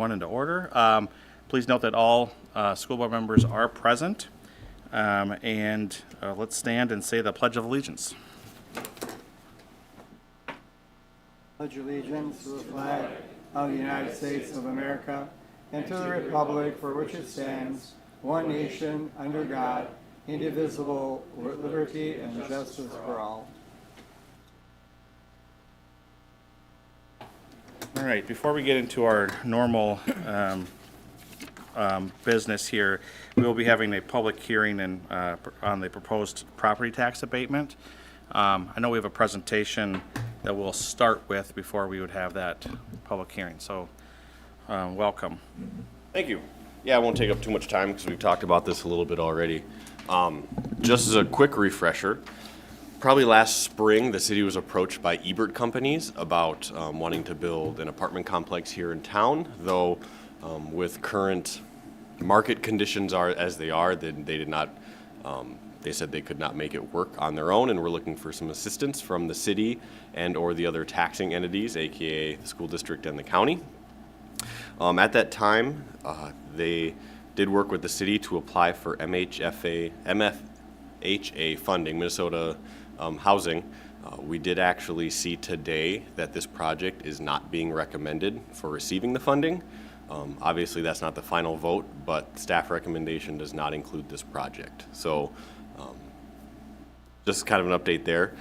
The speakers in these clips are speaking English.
One into order. Please note that all school board members are present. Let's stand and say the Pledge of Allegiance. Pledge allegiance to the flag of the United States of America and to the republic for which it stands, one nation, under God, indivisible, with liberty and justice for all. All right, before we get into our normal business here, we will be having a public hearing on the proposed property tax abatement. I know we have a presentation that we'll start with before we would have that public hearing, so welcome. Thank you. Yeah, I won't take up too much time because we've talked about this a little bit already. Just as a quick refresher, probably last spring, the city was approached by Ebert companies about wanting to build an apartment complex here in town, though with current market conditions as they are, they did not, they said they could not make it work on their own, and we're looking for some assistance from the city and or the other taxing entities, aka the school district and the county. At that time, they did work with the city to apply for MFHA funding, Minnesota housing. We did actually see today that this project is not being recommended for receiving the funding. Obviously, that's not the final vote, but staff recommendation does not include this project. So just kind of an update there.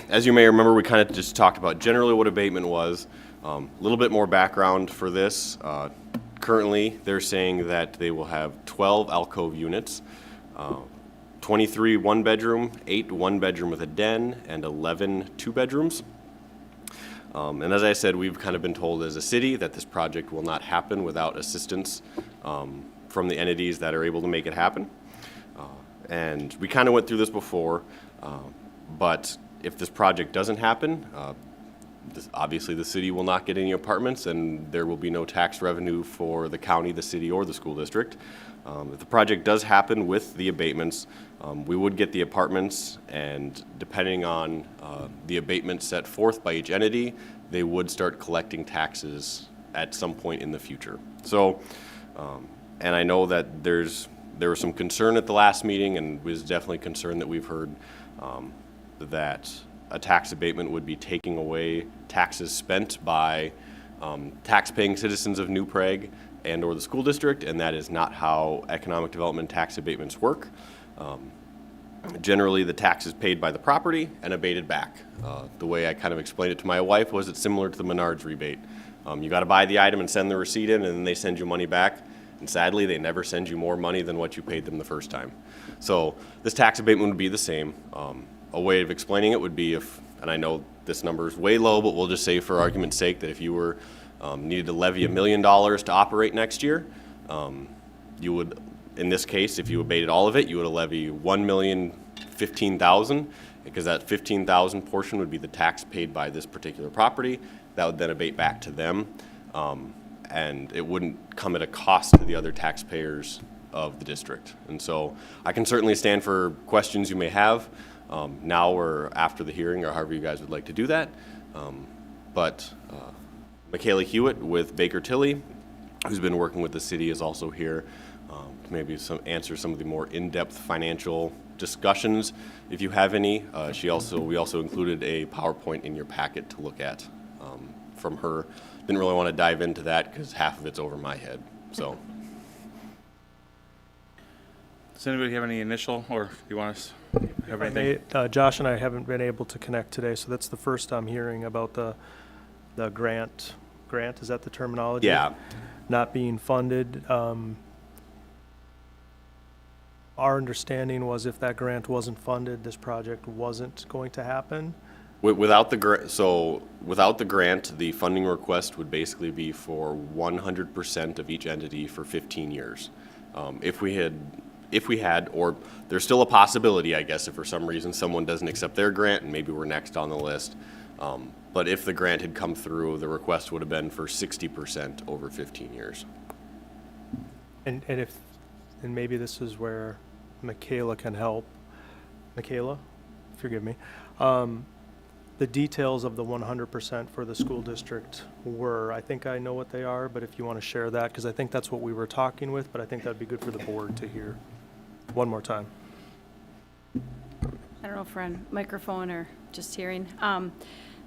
As you may remember, we kind of just talked about generally what abatement was. A little bit more background for this. Currently, they're saying that they will have 12 alcove units, 23 one-bedroom, 8 one-bedroom with a den, and 11 two-bedrooms. And as I said, we've kind of been told as a city that this project will not happen without assistance from the entities that are able to make it happen. And we kind of went through this before, but if this project doesn't happen, obviously the city will not get any apartments and there will be no tax revenue for the county, the city, or the school district. If the project does happen with the abatements, we would get the apartments, and depending on the abatement set forth by each entity, they would start collecting taxes at some point in the future. So, and I know that there was some concern at the last meeting, and was definitely concern that we've heard that a tax abatement would be taking away taxes spent by tax-paying citizens of New Prague and or the school district, and that is not how economic development tax abatements work. Generally, the tax is paid by the property and abated back. The way I kind of explained it to my wife was it's similar to the Menards rebate. You got to buy the item and send the receipt in, and then they send you money back. And sadly, they never send you more money than what you paid them the first time. So this tax abatement would be the same. A way of explaining it would be if, and I know this number is way low, but we'll just say for argument's sake that if you were needed to levy $1 million to operate next year, you would, in this case, if you abated all of it, you would levy $1,015,000, because that $15,000 portion would be the tax paid by this particular property. That would then abate back to them, and it wouldn't come at a cost to the other taxpayers of the district. And so I can certainly stand for questions you may have now or after the hearing, or however you guys would like to do that. But Michaela Hewitt with Baker Tilly, who's been working with the city, is also here to maybe answer some of the more in-depth financial discussions if you have any. We also included a PowerPoint in your packet to look at from her. Didn't really want to dive into that because half of it's over my head. So, Does anybody have any initial, or do you want us to have anything? Josh and I haven't been able to connect today, so that's the first I'm hearing about the grant. Grant, is that the terminology? yeah. Not being funded. Our understanding was if that grant wasn't funded, this project wasn't going to happen. Without the grant, the funding request would basically be for 100% of each entity for 15 years. If we had, or there's still a possibility, I guess, if for some reason someone doesn't accept their grant and maybe we're next on the list. But if the grant had come through, the request would have been for 60% over 15 years. And maybe this is where Michaela can help. Michaela, forgive me. the details of the 100% for the school district were. I think I know what they are, but if you want to share that, because I think that's what we were talking with, but I think that'd be good for the board to hear one more time. I don't know if we're on microphone or just hearing.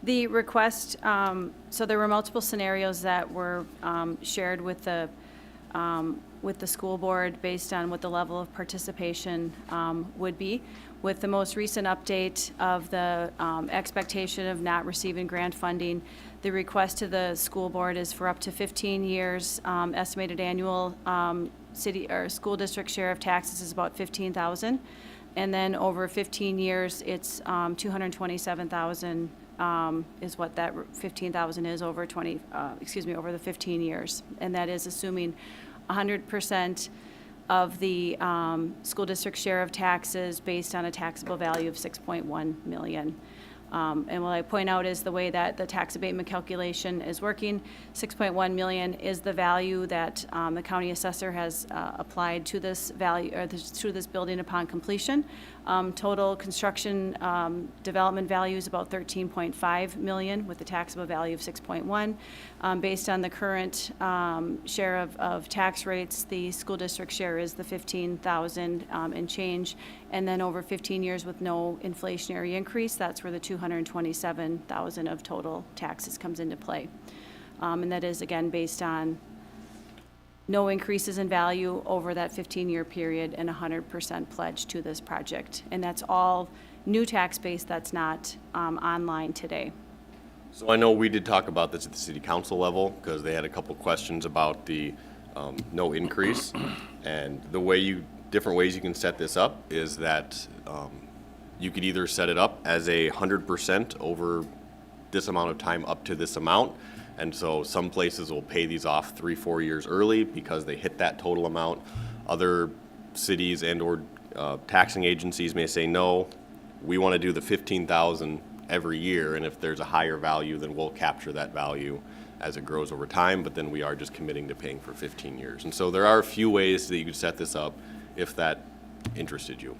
The request, so there were multiple scenarios that were shared with the school board based on what the level of participation would be. With the most recent update of the expectation of not receiving grant funding, the request to the school board is for up to 15 years. Estimated annual city or school district share of taxes is about $15,000. And then over 15 years, it's 227,000 is what that 15,000 is over over the 15 years. And that is assuming 100% of the school district share of taxes based on a taxable value of 6.1 million. And what I point out is the way that the tax abatement calculation is working, 6.1 million is the value that the county assessor has applied to this value, or to this building upon completion. Total construction development value is about 13.5 million with a taxable value of 6.1. Based on the current share of tax rates, the school district share is the 15,000 and change. And then over 15 years with no inflationary increase, that's where the 227,000 of total taxes comes into play. And that is, again, based on no increases in value over that 15-year period and 100% pledge to this project. And that's all new tax base that's not online today. So I know we did talk about this at the city council level, because they had a couple questions about the no increase. And different ways you can set this up is that you could either set it up as 100% over this amount of time up to this amount. And so some places will pay these off 3-4 years early because they hit that total amount. Other cities and or taxing agencies may say, no, we want to do the 15,000 every year, and if there's a higher value, then we'll capture that value as it grows over time, but then we are just committing to paying for 15 years. And so there are a few ways that you could set this up if that interested you.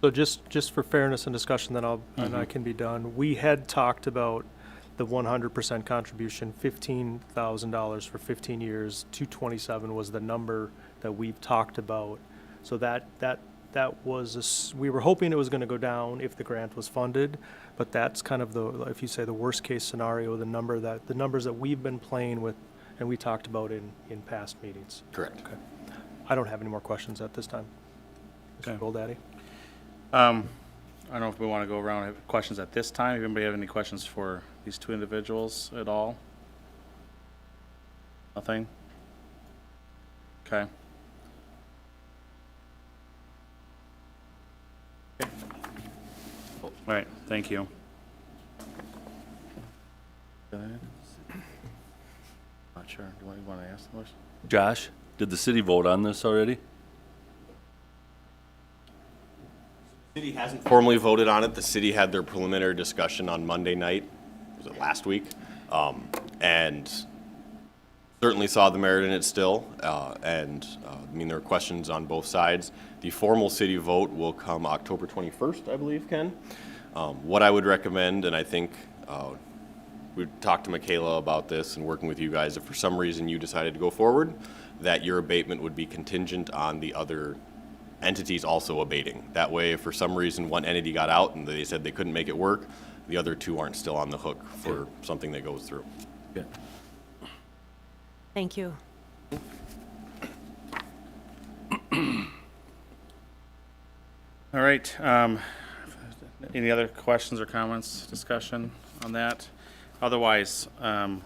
So just for fairness and discussion, then and I can be done. We had talked about the 100% contribution, $15,000 for 15 years. 227 was the number that we've talked about. So that was we were hoping it was going to go down if the grant was funded, but that's kind of if you say the worst case scenario, the numbers that we've been playing with and we talked about in past meetings. Correct. Okay. I don't have any more questions at this time. Okay. Mr. Goldaddy? I don't know if we want to go around and have questions at this time. If anybody have any questions for these two individuals at all? Nothing? Okay. All right, thank you. Go ahead. Not sure. Do you want to ask the question? Josh, did the city vote on this already? City hasn't formally voted on it. The city had their preliminary discussion on Monday night. Was it last week? And certainly saw the merit in it still. I mean, there are questions on both sides. The formal city vote will come October 21st, I believe, Ken. What I would recommend, and I think we talked to Michaela about this and working with you guys, if for some reason you decided to go forward, that your abatement would be contingent on the other entities also abating. That way, if for some reason one entity got out and they said they couldn't make it work, the other two aren't still on the hook for something that goes through. Yeah. Thank you. All right. Any other questions or comments, discussion on that? Otherwise,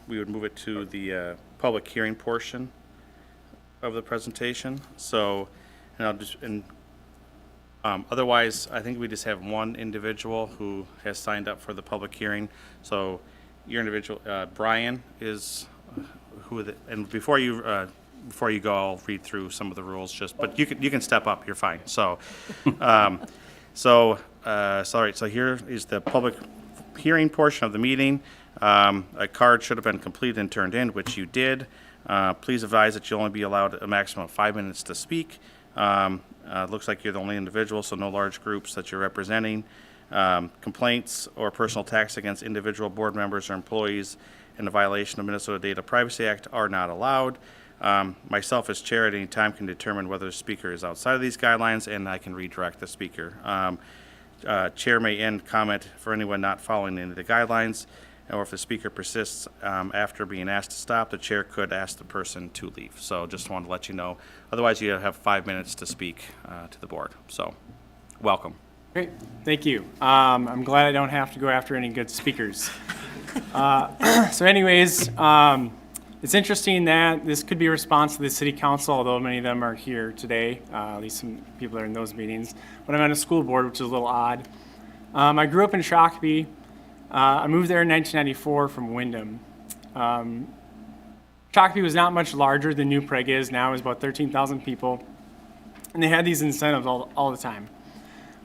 we would move it to the public hearing portion of the presentation. So, otherwise, I think we just have one individual who has signed up for the public hearing. So, your individual, Brian, is and before you go, I'll read through some of the rules. But you can step up. You're fine. So, sorry. So here is the public hearing portion of the meeting. A card should have been completed and turned in, which you did. Please advise that you'll only be allowed a maximum of 5 minutes to speak. Looks like you're the only individual, so no large groups that you're representing. Complaints or personal attacks against individual board members or employees in a violation of Minnesota Data Privacy Act are not allowed. Myself as chair at any time can determine whether the speaker is outside of these guidelines, and I can redirect the speaker. Chair may end comment for anyone not following any of the guidelines, or if the speaker persists after being asked to stop, the chair could ask the person to leave. So just wanted to let you know. Otherwise, you have 5 minutes to speak to the board. So, welcome. Great, thank you. I'm glad I don't have to go after any good speakers. So anyways, it's interesting that this could be a response to the city council, although many of them are here today, at least some people are in those meetings. But I'm on a school board, which is a little odd. I grew up in Shakopee. I moved there in 1994 from Wyndham. Shakopee was not much larger than New Prague is. Now it's about 13,000 people. And they had these incentives all the time.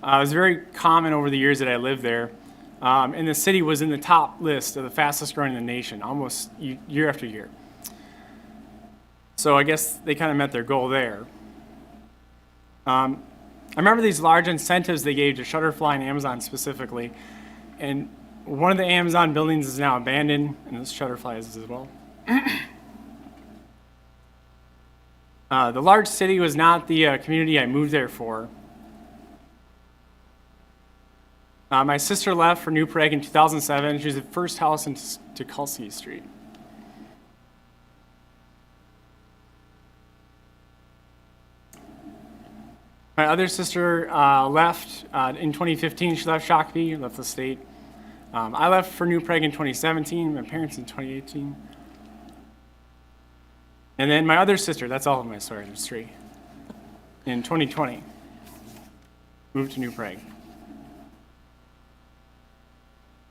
It was very common over the years that I lived there. And the city was in the top list of the fastest growing in the nation, almost year after year. So I guess they kind of met their goal there. I remember these large incentives they gave to Shutterfly and Amazon specifically. And one of the Amazon buildings is now abandoned, and this Shutterfly is as well. The large city was not the community I moved there for. My sister left for New Prague in 2007. She was the first house into Tukulski Street. My other sister left in 2015. She left Shakopee, left the state. I left for New Prague in 2017. My parents in 2018. And then my other sister, that's all of my story, there's three, in 2020, moved to New Prague.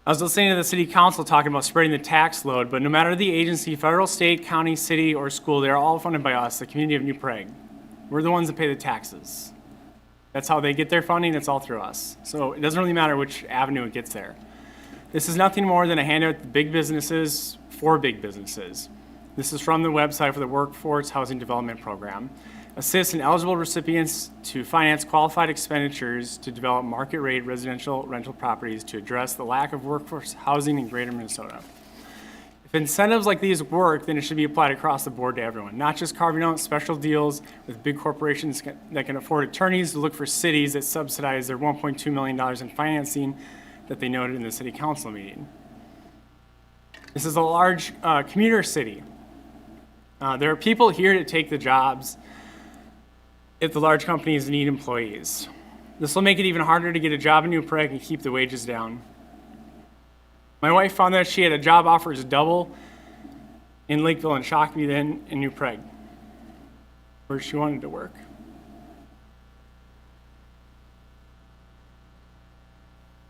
I was listening to the city council talking about spreading the tax load, but no matter the agency, federal, state, county, city, or school, they're all funded by us, the community of New Prague. We're the ones that pay the taxes. That's how they get their funding, it's all through us. So it doesn't really matter which avenue it gets there. This is nothing more than a handout to big businesses for big businesses. This is from the website for the Workforce Housing Development Program. Assists ineligible recipients to finance qualified expenditures to develop market-rate residential rental properties to address the lack of workforce housing in greater Minnesota. If incentives like these work, then it should be applied across the board to everyone, not just carving out special deals with big corporations that can afford attorneys to look for cities that subsidize their $1.2 million in financing that they noted in the city council meeting. This is a large commuter city. There are people here to take the jobs if the large companies need employees. This will make it even harder to get a job in New Prague and keep the wages down. My wife found that she had a job offers double in Lakeville and Shakopee than in New Prague, where she wanted to work.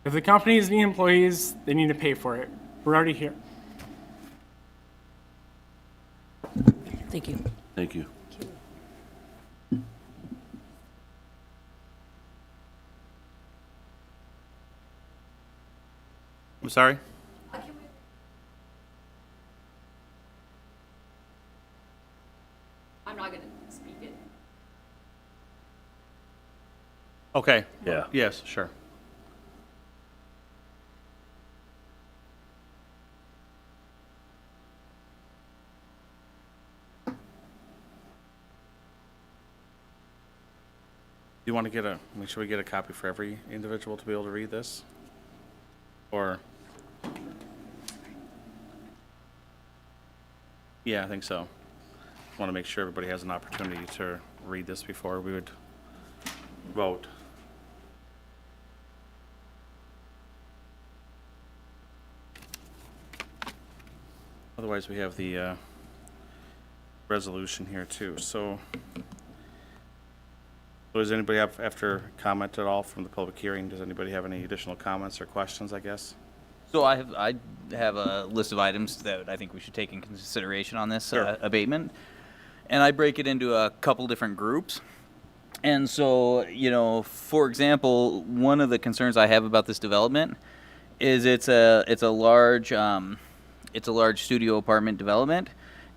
If the companies need employees, they need to pay for it. We're already here. Thank you. Thank you. I'm sorry? I'm not going to speak it. Okay. Yeah. Yes, sure. You want to make sure we get a copy for every individual to be able to read this? Or? Yeah, I think so. Want to make sure everybody has an opportunity to read this before we would vote. Otherwise, we have the resolution here too. So does anybody have, after comment at all from the public hearing, does anybody have any additional comments or questions, I guess? So I have a list of items that I think we should take in consideration on this Sure. abatement. And I break it into a couple different groups. And so, for example, one of the concerns I have about this development is it's a large studio apartment development,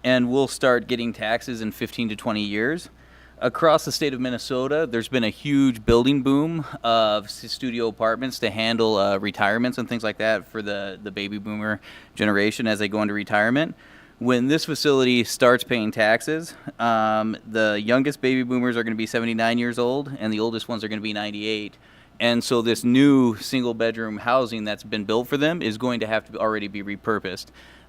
and we'll start getting taxes in 15 to 20 years. across the state of Minnesota, there's been a huge building boom of studio apartments to handle retirements and things like that for the baby boomer generation as they go into retirement. When this facility starts paying taxes, the youngest baby boomers are going to be 79 years old, and the oldest ones are going to be 98. And so this new single-bedroom housing that's been built for them is going to have to already be repurposed.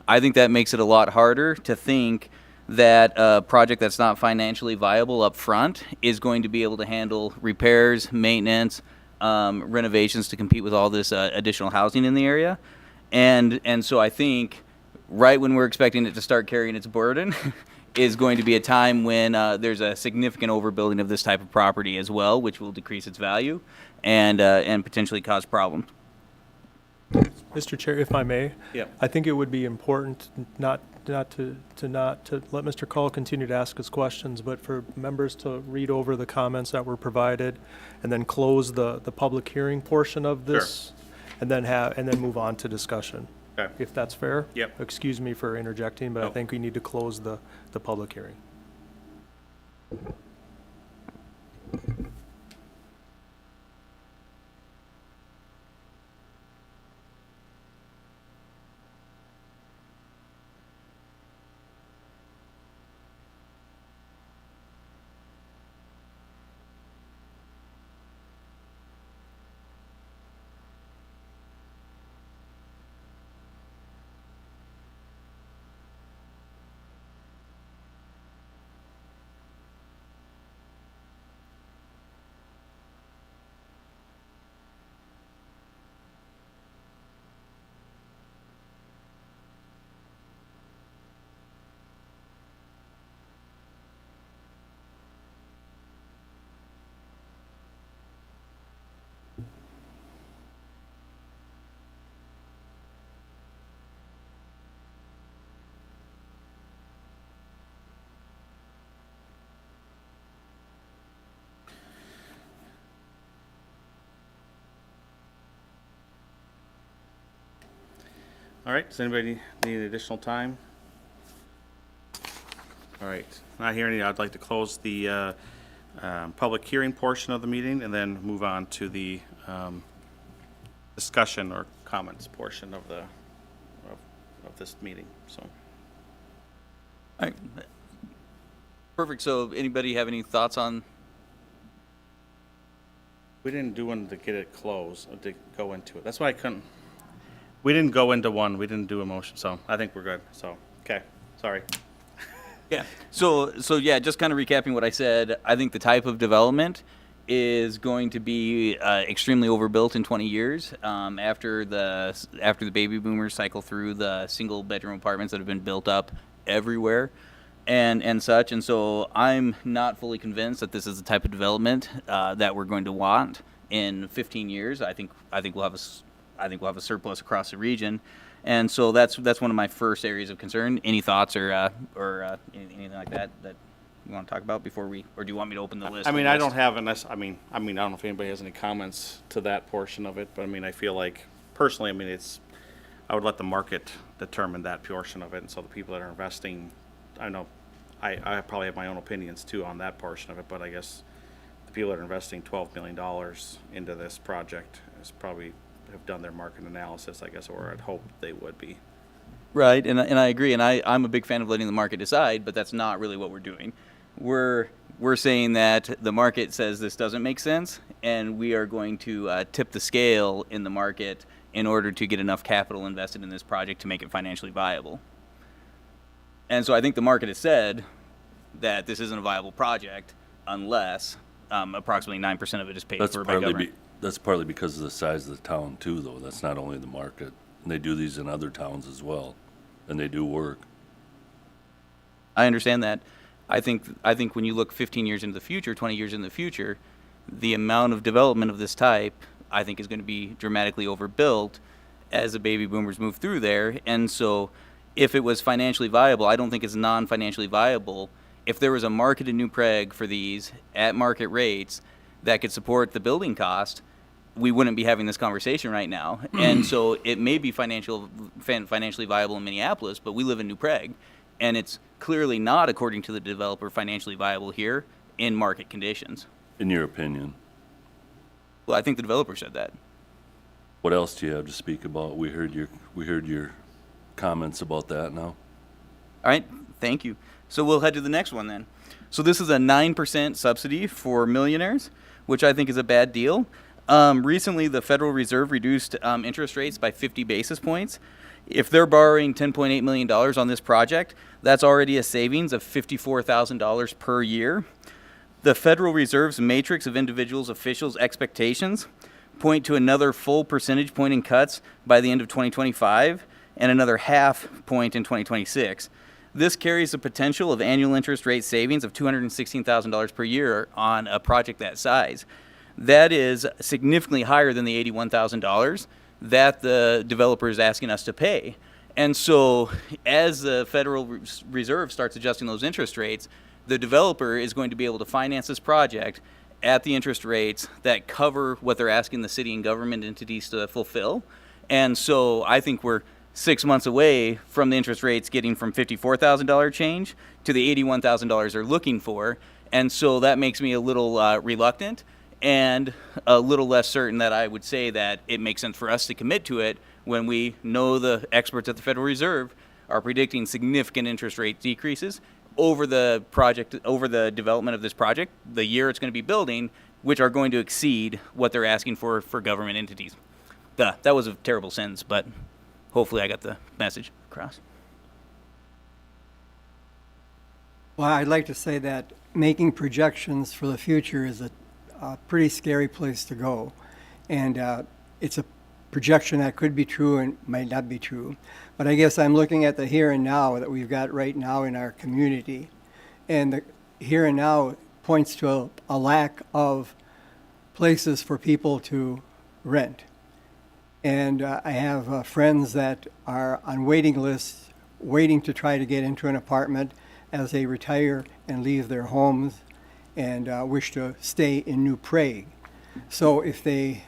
I think that makes it a lot harder to think that a project that's not financially viable up front is going to be able to handle repairs, maintenance, renovations to compete with all this additional housing in the area. And so I think right when we're expecting it to start carrying its burden is going to be a time when there's a significant overbuilding of this type of property as well, which will decrease its value and potentially cause problems. Mr. Chair, if I may? Yep. I think it would be important not to let Mr. Call continue to ask us questions, but for members to read over the comments that were provided and then close the public hearing portion of this and then move on to discussion. Okay. If that's fair? Yep. Excuse me for interjecting, but I Nope. think we need to close the public hearing. All right, does anybody need additional time? All right, not hearing any, I'd like to close the public hearing portion of the meeting and then move on to the discussion or comments portion of this meeting, so. All right. Perfect. So anybody have any thoughts on? We didn't do one to get it closed, or to go into it. That's why I couldn't. We didn't go into one. We didn't do a motion, so I think we're good. So, okay, sorry. Yeah. So yeah, just kind of recapping what I said, I think the type of development is going to be extremely overbuilt in 20 years after the baby boomers cycle through the single bedroom apartments that have been built up everywhere and such. And so I'm not fully convinced that this is the type of development that we're going to want in 15 years. I think we'll have a surplus across the region. And so that's one of my first areas of concern. Any thoughts or anything like that you want to talk about before or do you want me to open the list? I mean, I don't have unless, I don't know if anybody has any comments to that portion of it, but I mean, I feel like, personally, I would let the market determine that portion of it, and so the people that are investing, I know, I probably have my own opinions too on that portion of it, but I guess the people that are investing $12 million into this project is probably have done their market analysis, I guess, or I'd hope they would be. Right, and I agree, and I'm a big fan of letting the market decide, but that's not really what we're doing. We're saying that the market says this doesn't make sense, and we are going to tip the scale in the market in order to get enough capital invested in this project to make it financially viable. And so I think the market has said that this isn't a viable project unless approximately 9% of it is paid for by government. That's partly because of the size of the town too, though. That's not only the market. And they do these in other towns as well, and they do work. I understand that. I think when you look 15 years into the future, 20 years in the future, the amount of development of this type, I think, is going to be dramatically overbuilt as the baby boomers move through there. And so if it was financially viable, I don't think it's non-financially viable. If there was a market in New Prague for these at market rates that could support the building cost, we wouldn't be having this conversation right now. And so it may be financially viable in Minneapolis, but we live in New Prague, and it's clearly not, according to the developer, financially viable here. in market conditions. In your opinion? Well, I think the developer said that. What else do you have to speak about? We heard your comments about that now. All right, thank you. So we'll head to the next one then. So this is a 9% subsidy for millionaires, which I think is a bad deal. Recently, the Federal Reserve reduced interest rates by 50 basis points. If they're borrowing $10.8 million on this project, that's already a savings of $54,000 per year. The Federal Reserve's matrix of individuals' officials' expectations point to another full percentage point in cuts by the end of 2025 and another half point in 2026. This carries the potential of annual interest rate savings of $216,000 per year on a project that size. That is significantly higher than the $81,000 that the developer is asking us to pay. And so as the Federal Reserve starts adjusting those interest rates, the developer is going to be able to finance this project at the interest rates that cover what they're asking the city and government entities to fulfill. And so I think we're 6 months away from the interest rates getting from $54,000 change to the $81,000 they're looking for. And so that makes me a little reluctant and a little less certain that I would say that it makes sense for us to commit to it when we know the experts at the Federal Reserve are predicting significant interest rate decreases over the project, over the development of this project, the year it's going to be building, which are going to exceed what they're asking for government entities. That was a terrible sentence, but hopefully I got the message across. Well, I'd like to say that making projections for the future is a pretty scary place to go. And it's a projection that could be true and might not be true. But I guess I'm looking at the here and now that we've got right now in our community. And the here and now points to a lack of places for people to rent. And I have friends that are on waiting lists, waiting to try to get into an apartment as they retire and leave their homes and wish to stay in New Prague. So if they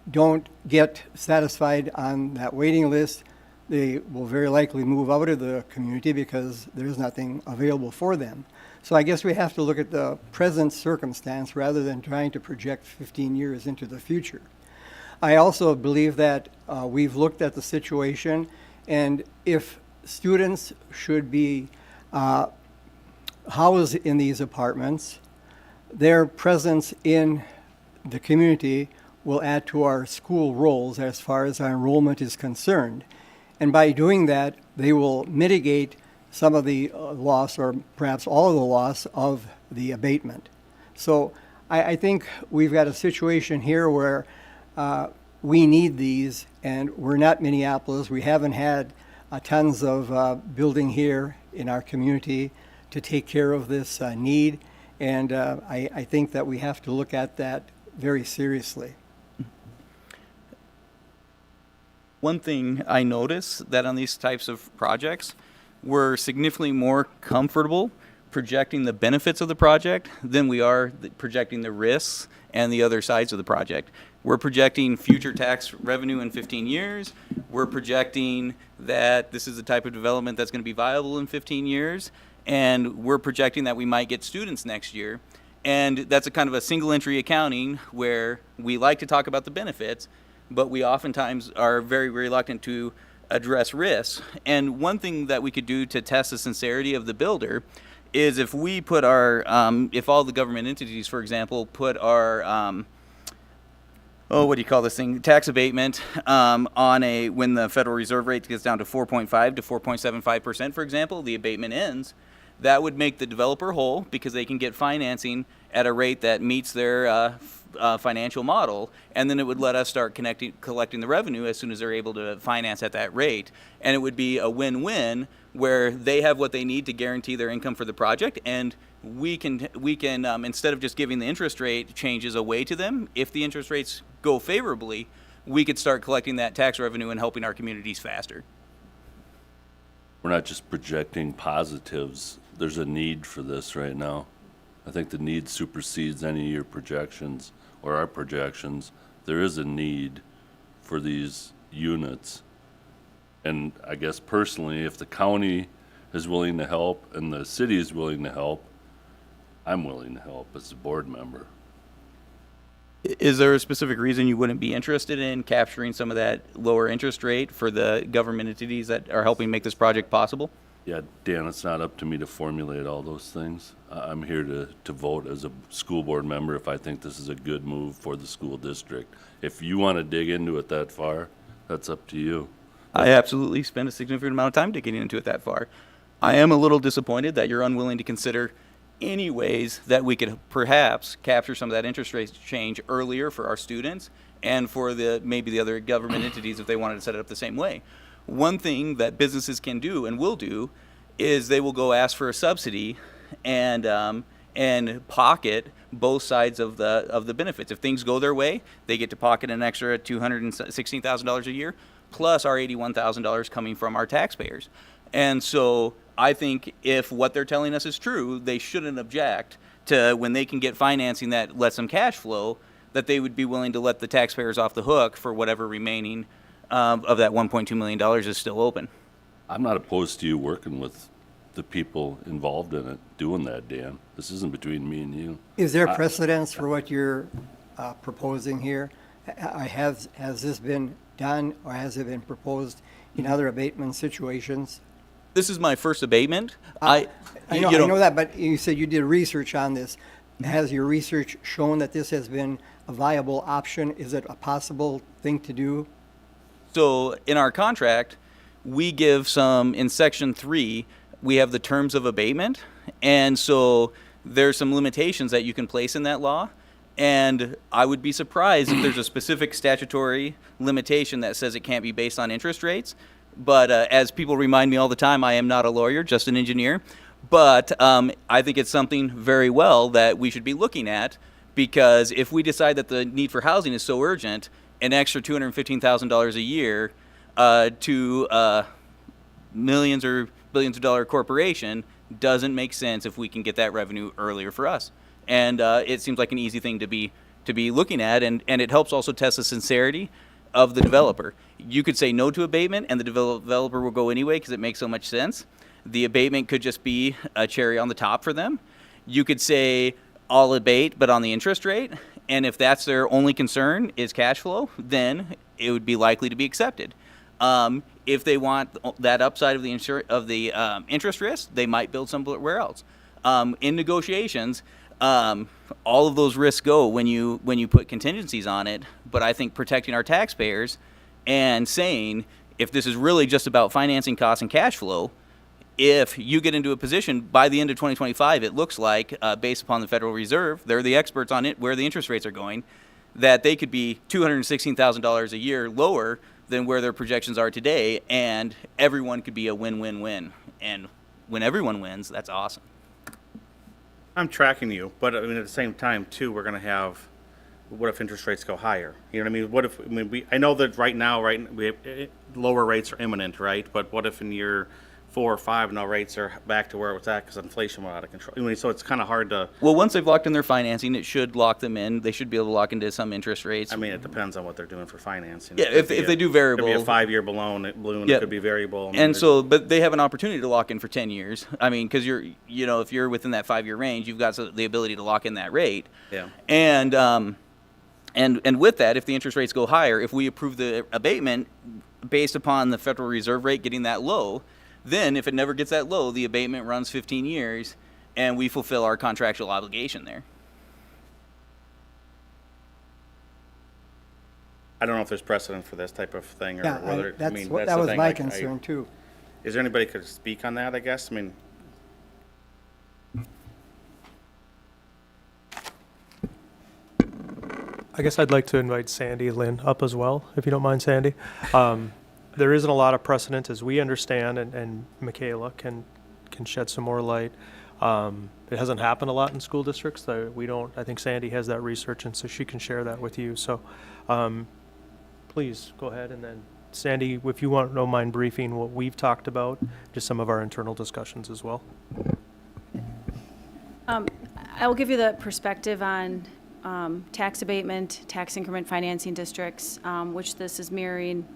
don't get satisfied on that waiting list, they will very likely move out of the community because there's nothing available for them. So I guess we have to look at the present circumstance rather than trying to project 15 years into the future. I also believe that we've looked at the situation, and if students should be housed in these apartments, their presence in the community will add to our school rolls as far as our enrollment is concerned. And by doing that, they will mitigate some of the loss, or perhaps all of the loss, of the abatement. So I think we've got a situation here where we need these, and we're not Minneapolis. We haven't had tons of building here in our community to take care of this need, and I think that we have to look at that very seriously. One thing I notice that on these types of projects, we're significantly more comfortable projecting the benefits of the project than we are projecting the risks and the other sides of the project. We're projecting future tax revenue in 15 years. We're projecting that this is the type of development that's going to be viable in 15 years. And we're projecting that we might get students next year. And that's a kind of a single entry accounting where we like to talk about the benefits, but we oftentimes are very reluctant to address risks. And one thing that we could do to test the sincerity of the builder is if we put our, if all the government entities, for example, put our, what do you call this thing, tax abatement on a, when the Federal Reserve rate gets down to 4.5 to 4.75%, for example, the abatement ends, that would make the developer whole because they can get financing at a rate that meets their financial model, and then it would let us start collecting the revenue as soon as they're able to finance at that rate. And it would be a win-win where they have what they need to guarantee their income for the project, and we can instead of just giving the interest rate changes away to them, if the interest rates go favorably, we could start collecting that tax revenue and helping our communities faster. We're not just projecting positives. There's a need for this right now. I think the need supersedes any of your projections or our projections. There is a need for these units. And I guess personally, if the county is willing to help and the city is willing to help, I'm willing to help as a board member. Is there a specific reason you wouldn't be interested in capturing some of that lower interest rate for the government entities that are helping make this project possible? Yeah, Dan, it's not up to me to formulate all those things. I'm here to vote as a school board member if I think this is a good move for the school district. If you want to dig into it that far, that's up to you. I absolutely spent a significant amount of time digging into it that far. I am a little disappointed that you're unwilling to consider any ways that we could perhaps capture some of that interest rate change earlier for our students and for maybe the other government entities if they wanted to set it up the same way. One thing that businesses can do and will do is they will go ask for a subsidy and pocket both sides of the benefits. If things go their way, they get to pocket an extra $216,000 a year, plus our $81,000 coming from our taxpayers. And so I think if what they're telling us is true, they shouldn't object to when they can get financing that lets them cash flow, that they would be willing to let the taxpayers off the hook for whatever remaining of that $1.2 million is still open. I'm not opposed to you working with the people involved in it, doing that, Dan. This isn't between me and you. Is there precedence for what you're proposing here? Has this been done, or has it been proposed in other abatement situations? This is my first abatement. I know that, but you said you did research on this. Has your research shown that this has been a viable option? Is it a possible thing to do? So in our contract, we give in section 3, we have the terms of abatement. And so there's some limitations that you can place in that law. And I would be surprised if there's a specific statutory limitation that says it can't be based on interest rates. But as people remind me all the time, I am not a lawyer, just an engineer. But I think it's something very well that we should be looking at, because if we decide that the need for housing is so urgent, an extra $215,000 a year to millions or billions of dollar corporation doesn't make sense if we can get that revenue earlier for us. And it seems like an easy thing to be looking at, and it helps also test the sincerity of the developer. You could say no to abatement, and the developer will go anyway because it makes so much sense. The abatement could just be a cherry on the top for them. You could say, I'll abate, but on the interest rate, and if that's their only concern is cash flow, then it would be likely to be accepted. If they want that upside of the interest risk, they might build somewhere else. In negotiations, all of those risks go when you put contingencies on it. But I think protecting our taxpayers and saying, if this is really just about financing costs and cash flow, if you get into a position by the end of 2025, it looks like, based upon the Federal Reserve, they're the experts on it, where the interest rates are going, that they could be $216,000 a year lower than where their projections are today, and everyone could be a win-win-win. And when everyone wins, that's awesome. I'm tracking you, but I mean, at the same time, too, we're gonna have, what if interest rates go higher? You know what I mean? I know that right now, we have, lower rates are imminent, right? But what if in year 4 or 5 now rates are back to where it was at because inflation went out of control? I mean, so it's kind of hard to. Well, once they've locked in their financing, it should lock them in. They should be able to lock into some interest rates. I mean, it depends on what they're doing for financing. Yeah, if they do variable. It could be a 5-year balloon, Yeah. it could be variable. I mean, And so, but they have an opportunity to lock in for 10 years. I mean, because if you're within that 5-year range, you've got the ability to lock in that rate. Yeah. And with that, if the interest rates go higher, if we approve the abatement based upon the Federal Reserve rate getting that low, then if it never gets that low, the abatement runs 15 years, and we fulfill our contractual obligation there. I don't know if there's precedent for this type of thing, or Yeah, whether, that that's was the thing, my like, concern too. Is there anybody who could speak on that, I guess? I mean, I guess I'd like to invite Sandy Lynn up as well, if you don't mind, Sandy. There isn't a lot of precedent, as we understand, and Michaela can shed some more light. It hasn't happened a lot in school districts. I think Sandy has that research, and so she can share that with you. So please go ahead, and then Sandy, if you don't mind briefing what we've talked about, just some of our internal discussions as well. I will give you the perspective on tax abatement, tax increment financing districts, which this is mirroring.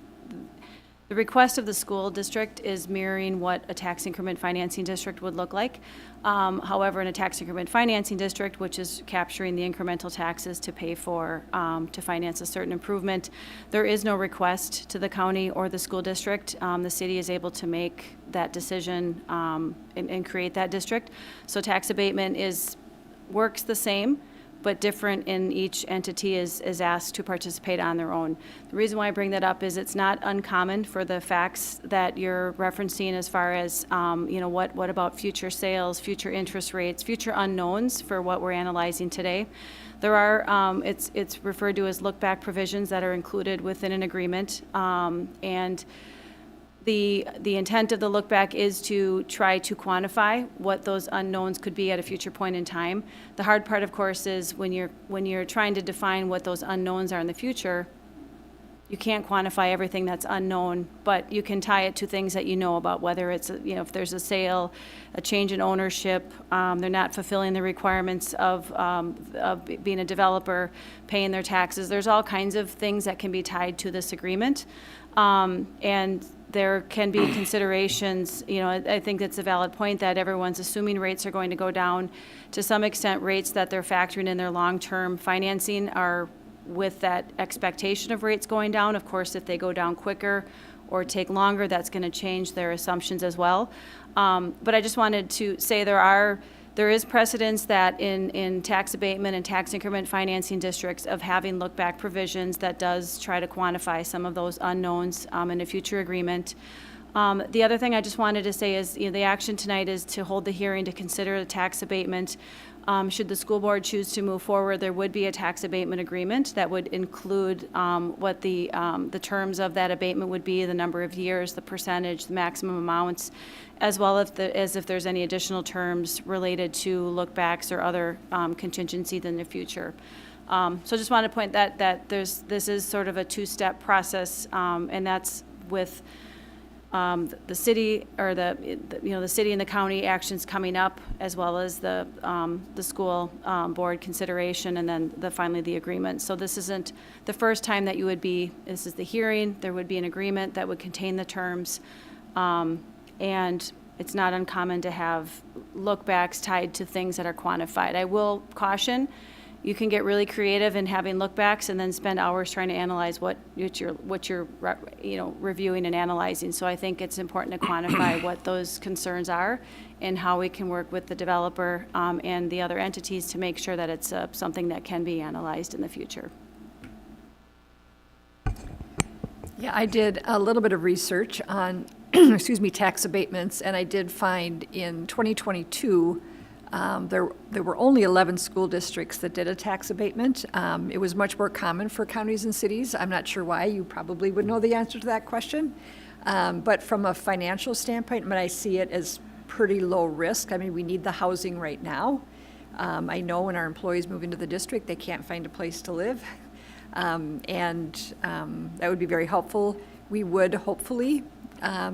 The request of the school district is mirroring what a tax increment financing district would look like. However, in a tax increment financing district, which is capturing the incremental taxes to pay for, to finance a certain improvement, there is no request to the county or the school district. The city is able to make that decision and create that district. So tax abatement works the same, but different in each entity is asked to participate on their own. The reason why I bring that up is it's not uncommon for the facts that you're referencing as far as, what about future sales, future interest rates, future unknowns for what we're analyzing today. There are, it's referred to as look-back provisions that are included within an agreement, and the intent of the look back is to try to quantify what those unknowns could be at a future point in time. The hard part, of course, is when you're trying to define what those unknowns are in the future, you can't quantify everything that's unknown, but you can tie it to things that you know about, whether it's, if there's a sale, a change in ownership, they're not fulfilling the requirements of being a developer, paying their taxes. There's all kinds of things that can be tied to this agreement. And there can be considerations, I think it's a valid point that everyone's assuming rates are going to go down. To some extent, rates that they're factoring in their long-term financing are with that expectation of rates going down. Of course, if they go down quicker or take longer, that's going to change their assumptions as well. But I just wanted to say there is precedence that in tax abatement and tax increment financing districts of having look-back provisions that does try to quantify some of those unknowns in a future agreement. The other thing I just wanted to say is, the action tonight is to hold the hearing to consider the tax abatement. Should the school board choose to move forward, there would be a tax abatement agreement that would include what the terms of that abatement would be, the number of years, the percentage, the maximum amounts, as well as if there's any additional terms related to look-backs or other contingencies in the future. So just want to point that this is sort of a two-step process, and that's with the city or the city and the county actions coming up, as well as the school board consideration, and then finally the agreement. So this isn't the first time that this is the hearing. There would be an agreement that would contain the terms, and it's not uncommon to have look-backs tied to things that are quantified. I will caution, you can get really creative in having look-backs and then spend hours trying to analyze what you're reviewing and analyzing. So I think it's important to quantify what those concerns are and how we can work with the developer and the other entities to make sure that it's something that can be analyzed in the future. Yeah, I did a little bit of research on, tax abatements, and I did find in 2022, there were only 11 school districts that did a tax abatement. It was much more common for counties and cities. I'm not sure why. You probably would know the answer to that question. But from a financial standpoint, I see it as pretty low risk. We need the housing right now. I know when our employees move into the district, they can't find a place to live. And that would be very helpful. We would hopefully, I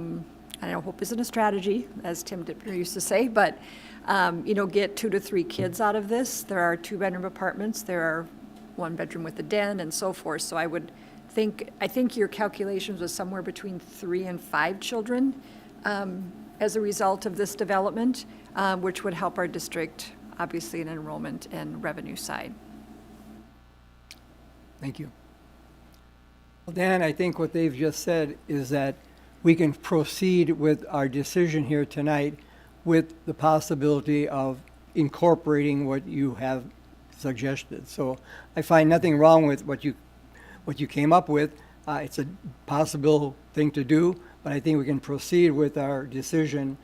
know hope isn't a strategy, as Tim Dittmer used to say, but get 2 to 3 kids out of this. There are 2-bedroom apartments. There are 1 bedroom with a den and so forth. So I think your calculations was somewhere between 3 and 5 children as a result of this development, which would help our district, obviously, in enrollment and revenue side. Thank you. Well, Dan, I think what they've just said is that we can proceed with our decision here tonight with the possibility of incorporating what you have suggested. So I find nothing wrong with what you came up with. It's a possible thing to do, but I think we can proceed with our decision,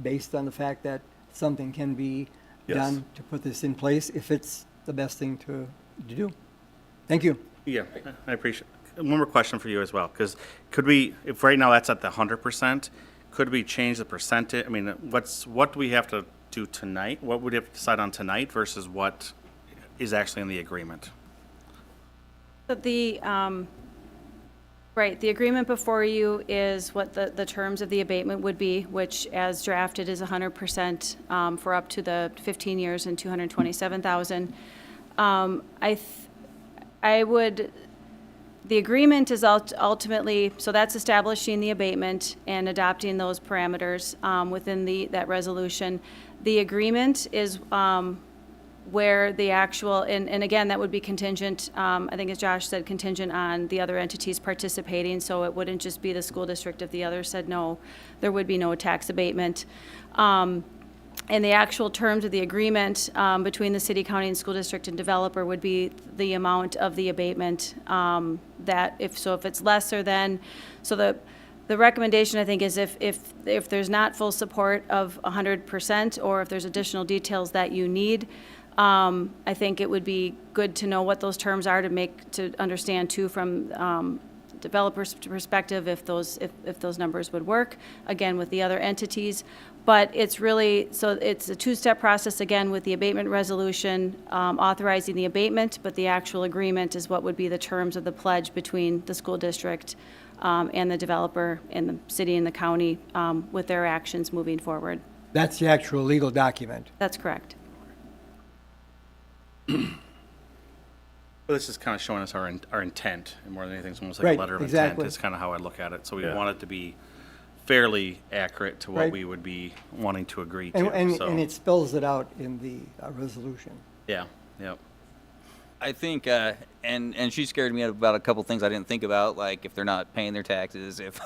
based on the fact that something can be done to put this in place if it's the best thing to do. Thank you. Yeah, I appreciate it. One more question for you as well, because could we, if right now that's at the 100%, could we change the percentage? What do we have to do tonight? What would we have to decide on tonight versus what is actually in the agreement? But the agreement before you is what the terms of the abatement would be, which as drafted is 100% for up to the 15 years and $227,000. The agreement is ultimately, so that's establishing the abatement and adopting those parameters within that resolution. The agreement is where the actual, and again, that would be contingent, I think as Josh said, contingent on the other entities participating, so it wouldn't just be the school district. If the other said no, there would be no tax abatement. And the actual terms of the agreement between the city, county, and school district and developer would be the amount of the abatement that if it's lesser than, so the recommendation, I think, is if there's not full support of 100% or if there's additional details that you need, I think it would be good to know what those terms are to understand too from developer's perspective if those numbers would work, again, with the other entities. But it's really, so it's a two-step process, again, with the abatement resolution authorizing the abatement, but the actual agreement is what would be the terms of the pledge between the school district and the developer and the city and the county with their actions moving forward. That's the actual legal document. That's correct. Well, this is kind of showing us our intent, and more than anything, it's almost like Right, a letter of exactly. intent is kind of how I look at it. So we Yeah. want it to be fairly accurate to what Right. we would be wanting to agree And, to. and, So, and it spells it out in the resolution. yeah, yep. I think, and she scared me about a couple things I didn't think about, like if they're not paying their taxes, if,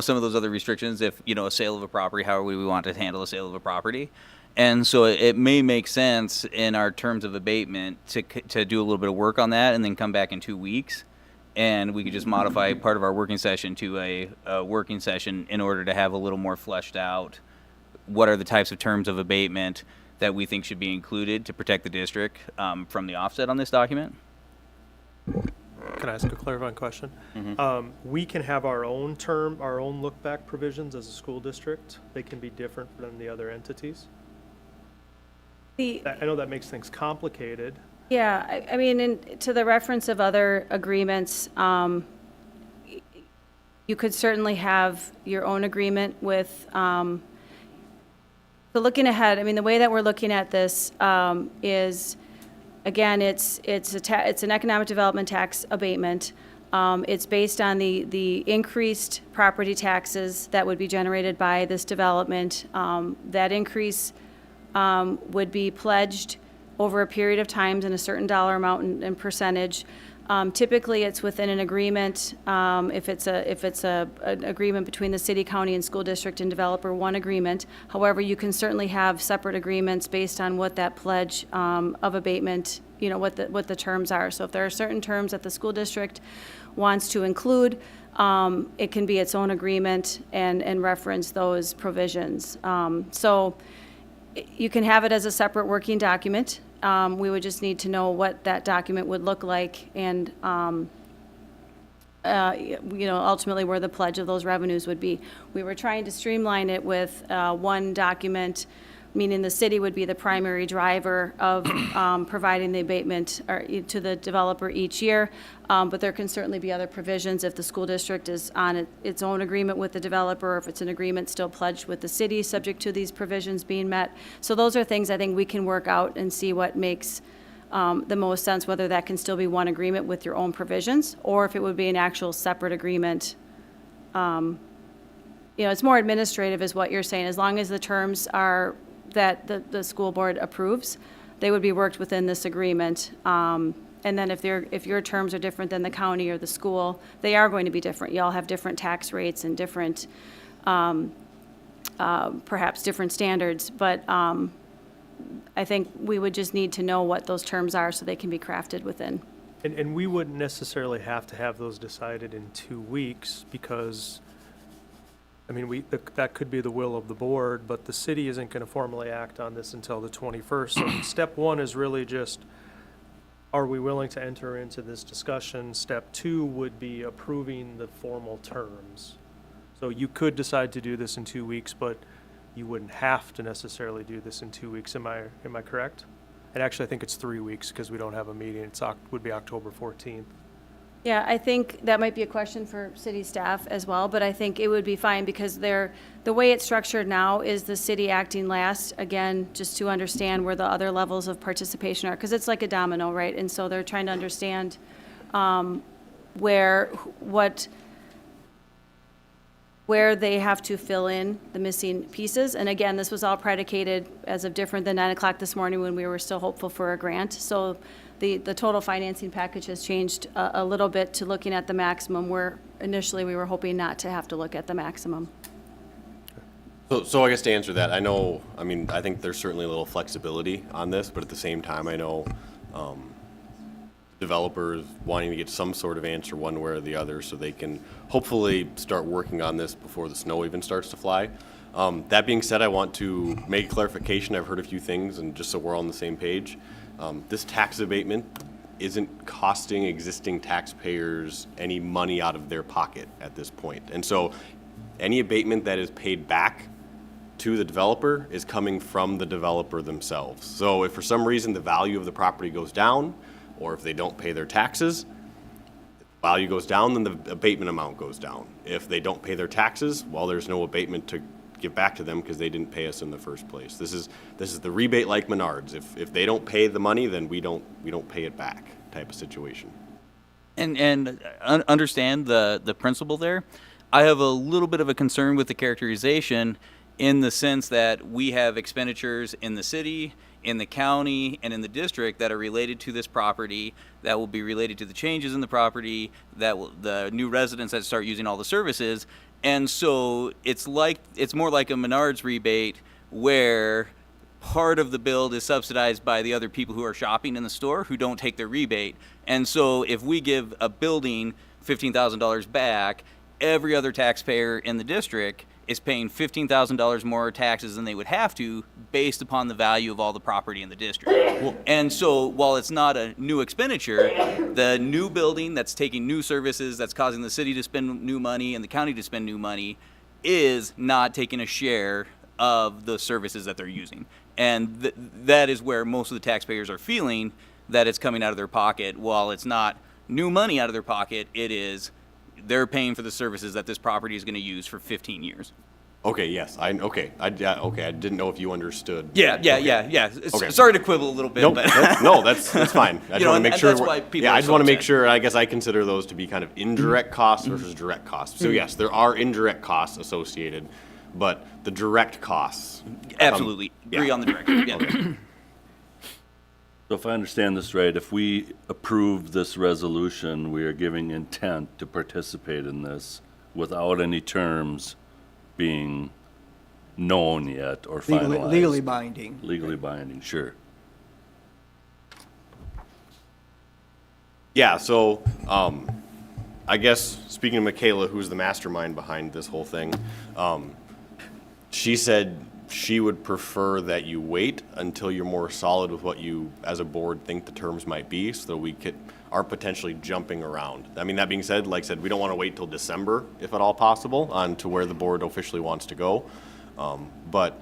some of those other restrictions, if, a sale of a property, how we want to handle a sale of a property. And so it may make sense in our terms of abatement to do a little bit of work on that and then come back in 2 weeks. And we could just modify part of our working session to a working session in order to have a little more fleshed out what are the types of terms of abatement that we think should be included to protect the district from the offset on this document. Can I ask a clarifying question? We can have our own look-back provisions as a school district. They can be different than the other entities. I know that makes things complicated. Yeah, I mean, to the reference of other agreements, you could certainly have your own agreement with, so looking ahead, I mean, the way that we're looking at this is, again, it's an economic development tax abatement. It's based on the increased property taxes that would be generated by this development. That increase would be pledged over a period of times in a certain dollar amount and percentage. Typically, it's within an agreement. If it's an agreement between the city, county, and school district and developer, one agreement. However, you can certainly have separate agreements based on what that pledge of abatement, what the terms are. So if there are certain terms that the school district wants to include, it can be its own agreement and reference those provisions. So you can have it as a separate working document. We would just need to know what that document would look like and, ultimately where the pledge of those revenues would be. We were trying to streamline it with one document, meaning the city would be the primary driver of providing the abatement to the developer each year. But there can certainly be other provisions if the school district is on its own agreement with the developer, or if it's an agreement still pledged with the city, subject to these provisions being met. So those are things I think we can work out and see what makes the most sense, whether that can still be one agreement with your own provisions, or if it would be an actual separate agreement. It's more administrative is what you're saying. As long as the terms are that the school board approves, they would be worked within this agreement. And then if your terms are different than the county or the school, they are going to be different. You all have different tax rates and different, perhaps different standards. But I think we would just need to know what those terms are so they can be crafted within. And we wouldn't necessarily have to have those decided in 2 weeks because, that could be the will of the board, but the city isn't going to formally act on this until the 21st. So step one is really just, are we willing to enter into this discussion? Step two would be approving the formal terms. So you could decide to do this in 2 weeks, but you wouldn't have to necessarily do this in 2 weeks. Am I correct? And actually, I think it's 3 weeks because we don't have a meeting. Would be October 14th. Yeah, I think that might be a question for city staff as well, but I think it would be fine because the way it's structured now is the city acting last, again, just to understand where the other levels of participation are, because it's like a domino, right? And so they're trying to understand where they have to fill in the missing pieces. And again, this was all predicated as of different than 9 o'clock this morning when we were still hopeful for a grant. So the total financing package has changed a little bit to looking at the maximum, where initially we were hoping not to have to look at the maximum. So I guess to answer that, I think there's certainly a little flexibility on this, but at the same time, I know developers wanting to get some sort of answer one way or the other so they can hopefully start working on this before the snow even starts to fly. That being said, I want to make clarification. I've heard a few things, and just so we're all on the same page, this tax abatement isn't costing existing taxpayers any money out of their pocket at this point. And so any abatement that is paid back to the developer is coming from the developer themselves. So if for some reason the value of the property goes down, or if they don't pay their taxes, value goes down, then the abatement amount goes down. If they don't pay their taxes, well, there's no abatement to give back to them because they didn't pay us in the first place. This is the rebate like Menards. If they don't pay the money, then we don't pay it back type of situation. And understand the principle there. I have a little bit of a concern with the characterization in the sense that we have expenditures in the city, in the county, and in the district that are related to this property, that will be related to the changes in the property, the new residents that start using all the services. And so it's more like a Menards rebate where part of the bill is subsidized by the other people who are shopping in the store who don't take their rebate. And so if we give a building $15,000 back, every other taxpayer in the district is paying $15,000 more taxes than they would have to based upon the value of all the property in the district. And so while it's not a new expenditure, the new building that's taking new services, that's causing the city to spend new money and the county to spend new money, is not taking a share of the services that they're using. And that is where most of the taxpayers are feeling that it's coming out of their pocket. While it's not new money out of their pocket, it is they're paying for the services that this property is going to use for 15 years. Okay, yes, I didn't know if you understood. Yeah. Okay. Sorry to quibble a little bit, Nope, but that's fine. I just want to make and sure. that's why people are I just so want to make upset. sure. I guess I consider those to be kind of indirect costs versus direct costs. So yes, there are indirect costs associated, but the direct costs. absolutely agree yeah. on the direction. Yeah. Okay. So if I understand this right, if we approve this resolution, we are giving intent to participate in this without any terms being known yet or finalized. Legally binding. Legally binding, sure. Yeah. So I guess speaking of Michaela, who's the mastermind behind this whole thing, she said she would prefer that you wait until you're more solid with what you, as a board, think the terms might be, so that we aren't potentially jumping around. I mean, that being said, like I said, we don't want to wait till December, if at all possible, on to where the board officially wants to go. But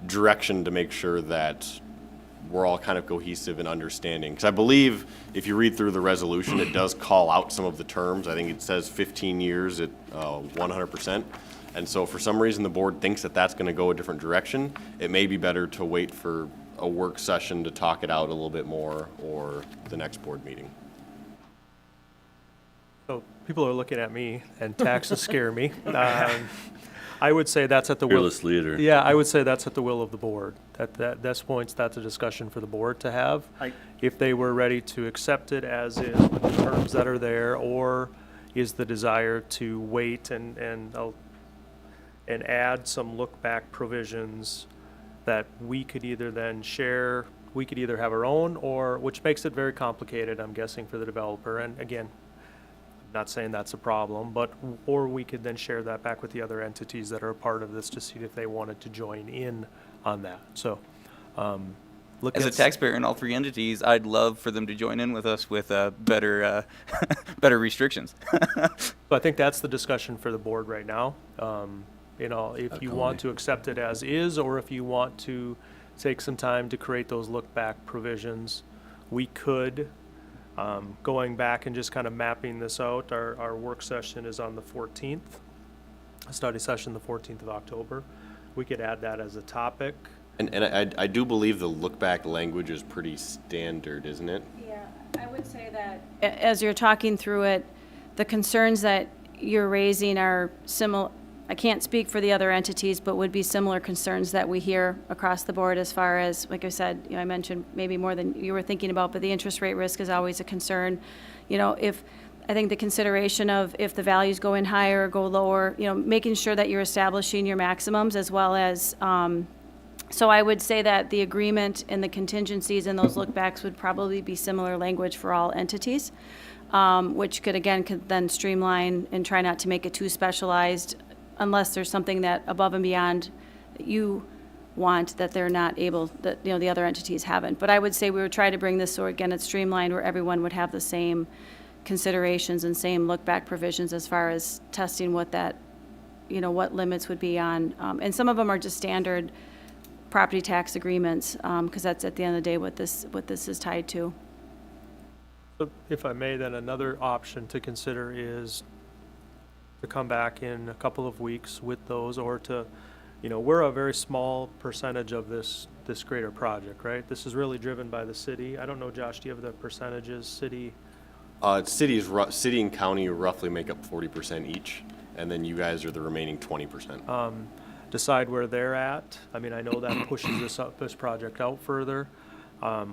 direction to make sure that we're all kind of cohesive and understanding. Because I believe if you read through the resolution, it does call out some of the terms. I think it says 15 years at 100%. And so for some reason, the board thinks that that's going to go a different direction. It may be better to wait for a work session to talk it out a little bit more, or the next board meeting. So people are looking at me, and taxes scare me. I would say that's at the will. Fearless leader. Yeah, I would say that's at the will of the board. At this point, that's a discussion for the board to have. If they were ready to accept it as is with the terms that are there, or is the desire to wait and add some look-back provisions that we could either then share, we could either have our own, or, which makes it very complicated, I'm guessing, for the developer. And again, not saying that's a problem, but, or we could then share that back with the other entities that are a part of this to see if they wanted to join in on that. So, look As a at taxpayer in all three entities, I'd love for them to join in with us with better restrictions. So I think that's the discussion for the board right now. If you want to accept it as is, or if you want to take some time to create those look-back provisions, we could. Going back and just kind of mapping this out, our work session is on the 14th, a study session the 14th of October. We could add that as a topic. And I do believe the look-back language is pretty standard, isn't it? Yeah, I would say that, as you're talking through it, the concerns that you're raising are similar, I can't speak for the other entities, but would be similar concerns that we hear across the board as far as, like I said, you know, I mentioned maybe more than you were thinking about, but the interest rate risk is always a concern. You know, I think the consideration of if the values go in higher or go lower, you know, making sure that you're establishing your maximums as well as, so I would say that the agreement and the contingencies and those lookbacks would probably be similar language for all entities, which could then streamline and try not to make it too specialized unless there's something that above and beyond that you want that they're not able, that, you know, the other entities haven't. But I would say we would try to bring this so again, it's streamlined where everyone would have the same considerations and same look-back provisions as far as testing what that, you know, what limits would be on. And some of them are just standard property tax agreements, because that's at the end of the day what this is tied to. So if I may, then another option to consider is to come back in a couple of weeks with those, or to, you know, we're a very small percentage of this greater project, right? This is really driven by the city. I don't know, Josh, do you have the percentages, city? City and county roughly make up 40% each, and then you guys are the remaining 20%. Decide where they're at. I mean, I know that pushes this project out further.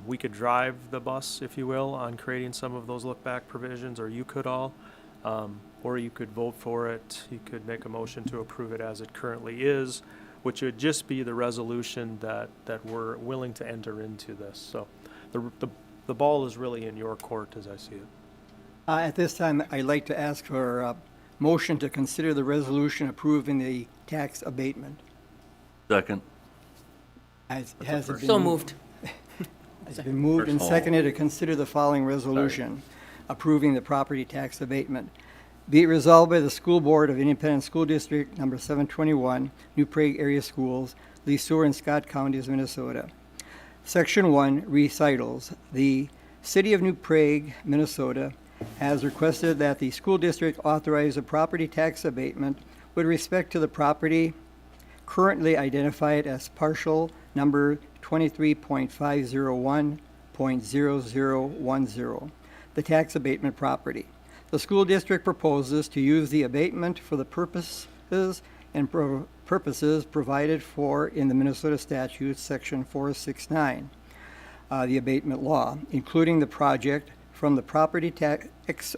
We could drive the bus, if you will, on creating some of those look-back provisions, or you could all, or you could vote for it. You could make a motion to approve it as it currently is, which would just be the resolution that we're willing to enter into this. So the ball is really in your court as I see it. At this time, I'd like to ask for a motion to consider the resolution approving the tax abatement. Second. Has it been So moved. It's been moved and seconded to consider the following resolution approving the property tax abatement. Be it resolved by the School Board of Independent School District Number 721, New Prague Area Schools, Leesore and Scott Counties, Minnesota. Section 1, recitals. The City of New Prague, Minnesota, has requested that the school district authorize a property tax abatement with respect to the property currently identified as partial number 23.501.0010, the tax abatement property. The school district proposes to use the abatement for the purposes provided for in the Minnesota statutes, section 469, the abatement law, including the project from the property taxes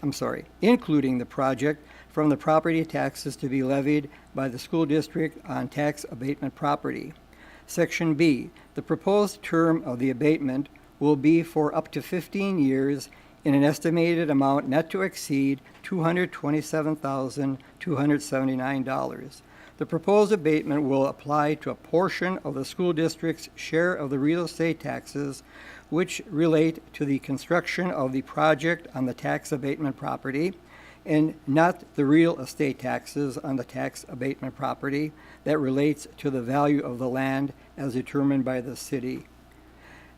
to be levied by the school district on tax abatement property. Section B, the proposed term of the abatement will be for up to 15 years in an estimated amount not to exceed $227,279. The proposed abatement will apply to a portion of the school district's share of the real estate taxes which relate to the construction of the project on the tax abatement property, and not the real estate taxes on the tax abatement property that relates to the value of the land as determined by the city.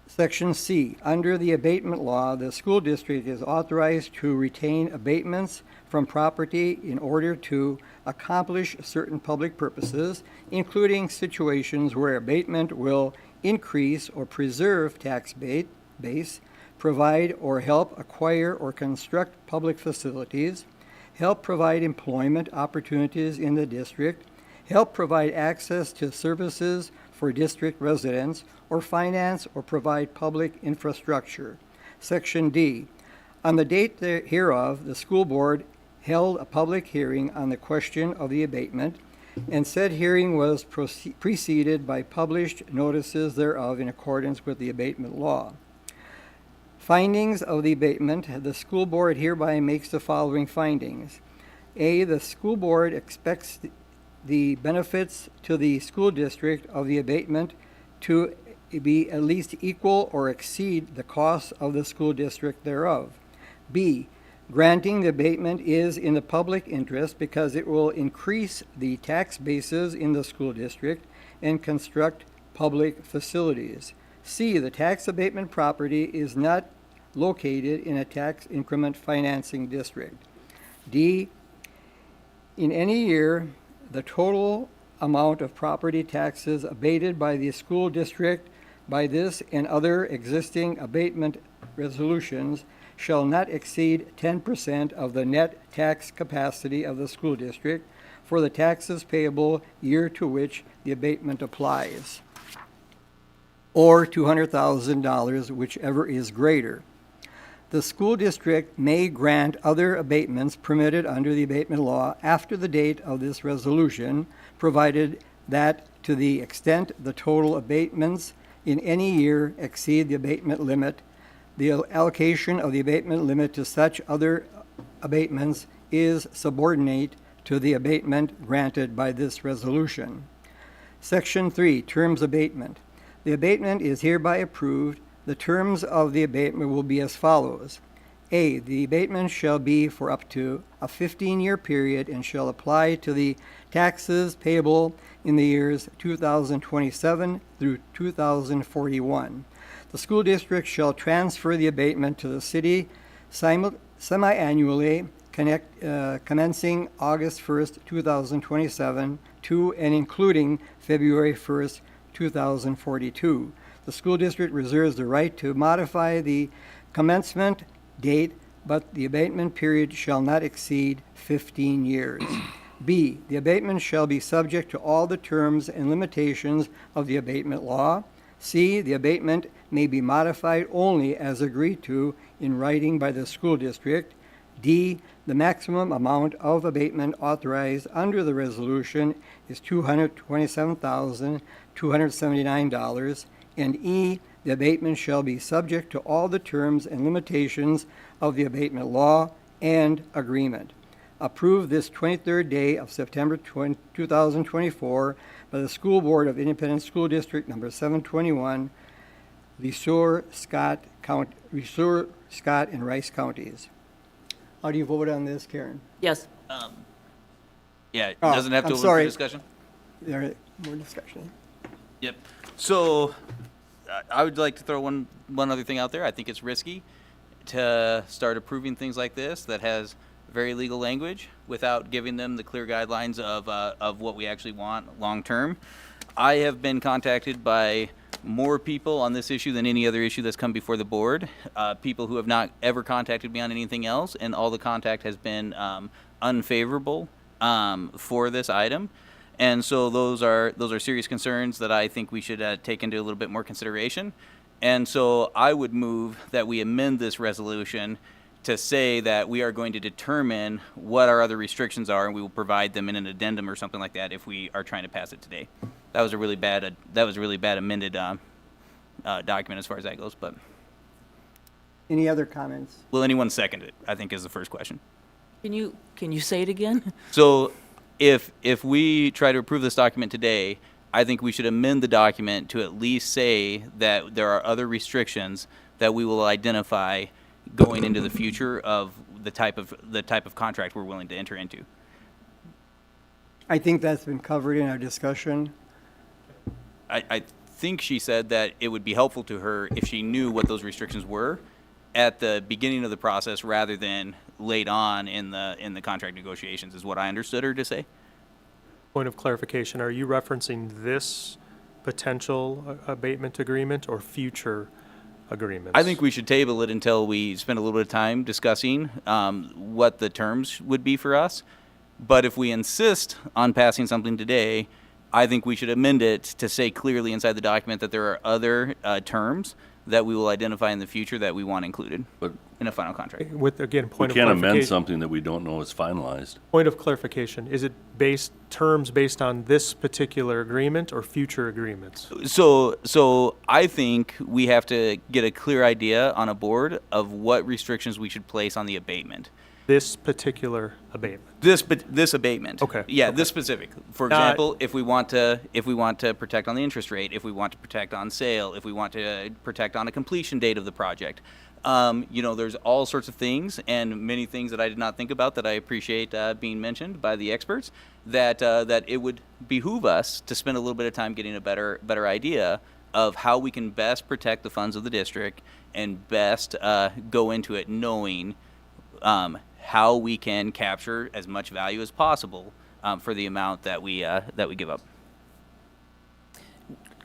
Section C, under the abatement law, the school district is authorized to retain abatements from property in order to accomplish certain public purposes, including situations where abatement will increase or preserve tax base, provide or help acquire or construct public facilities, help provide employment opportunities in the district, help provide access to services for district residents, or finance or provide public infrastructure. Section D, on the date hereof, the school board held a public hearing on the question of the abatement, and said hearing was preceded by published notices thereof in accordance with the abatement law. Findings of the abatement, the school board hereby makes the following findings. A, the school board expects the benefits to the school district of the abatement to be at least equal or exceed the costs of the school district thereof. B, granting the abatement is in the public interest because it will increase the tax bases in the school district and construct public facilities. C, the tax abatement property is not located in a tax increment financing district. D, in any year, the total amount of property taxes abated by the school district by this and other existing abatement resolutions shall not exceed 10% of the net tax capacity of the school district for the taxes payable year to which the abatement applies, or $200,000, whichever is greater. The school district may grant other abatements permitted under the abatement law after the date of this resolution, provided that to the extent the total abatements in any year exceed the abatement limit, the allocation of the abatement limit to such other abatements is subordinate to the abatement granted by this resolution. Section 3, Terms Abatement. The abatement is hereby approved. The terms of the abatement will be as follows. A, the abatement shall be for up to a 15-year period and shall apply to the taxes payable in the years 2027 through 2041. The school district shall transfer the abatement to the city semi-annually commencing August 1st, 2027 to and including February 1st, 2042. The school district reserves the right to modify the commencement date, but the abatement period shall not exceed 15 years. B, the abatement shall be subject to all the terms and limitations of the abatement law. C, the abatement may be modified only as agreed to in writing by the school district. D, the maximum amount of abatement authorized under the resolution is $227,279. And E, the abatement shall be subject to all the terms and limitations of the abatement law and agreement. Approved this 23rd day of September 2024 by the School Board of Independent School District Number 721, LeSueur, Scott, and Rice counties. How do you vote on this, Karen? Yes. Yeah, it Oh, doesn't have to I'm open sorry. for discussion? There, more discussion. Yep. So I would like to throw one other thing out there. I think it's risky to start approving things like this that has very legal language without giving them the clear guidelines of what we actually want long term. I have been contacted by more people on this issue than any other issue that's come before the board. People who have not ever contacted me on anything else, and all the contact has been unfavorable for this item. And so those are serious concerns that I think we should take into a little bit more consideration. And so I would move that we amend this resolution to say that we are going to determine what our other restrictions are, and we will provide them in an addendum or something like that if we are trying to pass it today. That was a really bad amended document as far as that goes. But Any other comments? will anyone second it? I think is the first question. Can you say it again? So if we try to approve this document today, I think we should amend the document to at least say that there are other restrictions that we will identify going into the future of the type of contract we're willing to enter into. I think that's been covered in our discussion. I think she said that it would be helpful to her if she knew what those restrictions were at the beginning of the process rather than late on in the contract negotiations, is what I understood her to say. Point of clarification, are you referencing this potential abatement agreement or future agreements? I think we should table it until we spend a little bit of time discussing what the terms would be for us. But if we insist on passing something today, I think we should amend it to say clearly inside the document that there are other terms that we will identify in the future that we want included But in a final contract. With, again, we point of can't amend clarification. something that we don't know is finalized. Point of clarification, is it terms based on this particular agreement or future agreements? So I think we have to get a clear idea on a board of what restrictions we should place on the abatement. This particular abatement? This abatement. Okay, Yeah, okay. this specific. For Not- example, if we want to protect on the interest rate, if we want to protect on sale, if we want to protect on a completion date of the project. There's all sorts of things and many things that I did not think about that I appreciate being mentioned by the experts, that it would behoove us to spend a little bit of time getting a better idea of how we can best protect the funds of the district and best go into it knowing how we can capture as much value as possible for the amount that we give up.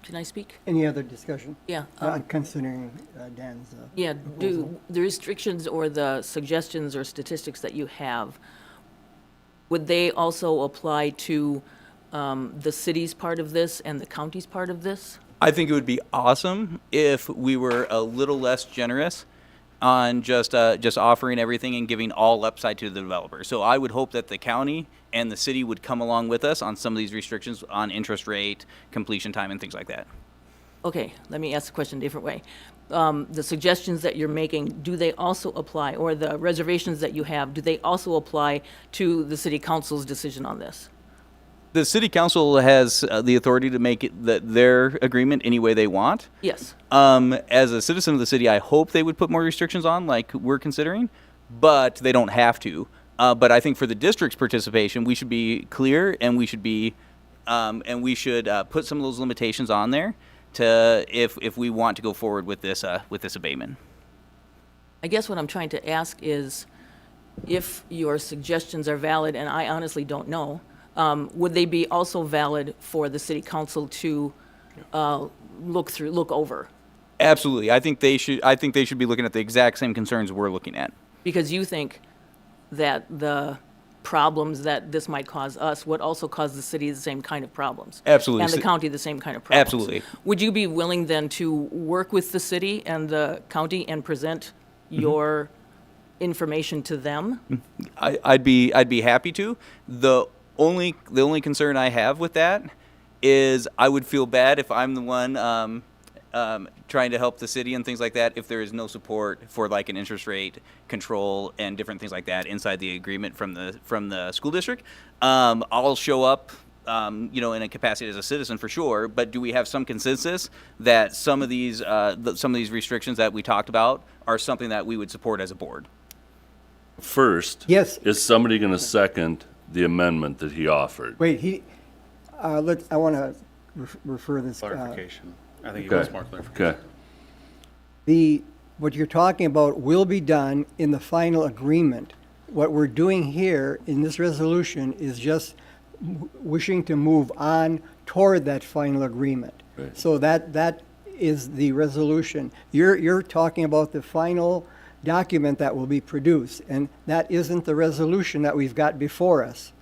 can I speak? Any other discussion? Yeah. Considering Dan's. Yeah, proposal. do the restrictions or the suggestions or statistics that you have, would they also apply to the city's part of this and the county's part of this? I think it would be awesome if we were a little less generous on just offering everything and giving all upside to the developer. So I would hope that the county and the city would come along with us on some of these restrictions on interest rate, completion time, and things like that. Okay, let me ask the question a different way. The suggestions that you're making, do they also apply, or the reservations that you have, do they also apply to the city council's decision on this? The city council has the authority to make their agreement any way they want. Yes. As a citizen of the city, I hope they would put more restrictions on, like we're considering, but they don't have to. But I think for the district's participation, we should be clear, and we should put some of those limitations on there to if we want to go forward with this abatement. I guess what I'm trying to ask is, if your suggestions are valid, and I honestly don't know, would they be also valid for the city council to look over? Absolutely, I think they should be looking at the exact same concerns we're looking at. Because you think that the problems that this might cause us would also cause the city the same kind of problems. Absolutely. And the county the same kind of problems. Absolutely. Would you be willing then to work with the city and the county and present your information to them? I'd be happy to. The only concern I have with that is I would feel bad if I'm the one trying to help the city and things like that if there is no support for like an interest rate control and different things like that inside the agreement from the school district. I'll show up in a capacity as a citizen for sure, but do we have some consensus that some of these restrictions that we talked about are something that we would support as a board? First, Yes. is somebody going to second the amendment that he offered? Wait, I want to refer this. Clarification. I think he Okay. wants more clarification. Okay. What you're talking about will be done in the final agreement. What we're doing here in this resolution is just wishing to move on toward that final agreement. Right. So that is the resolution. You're talking about the final document that will be produced, and that isn't the resolution that we've got before us.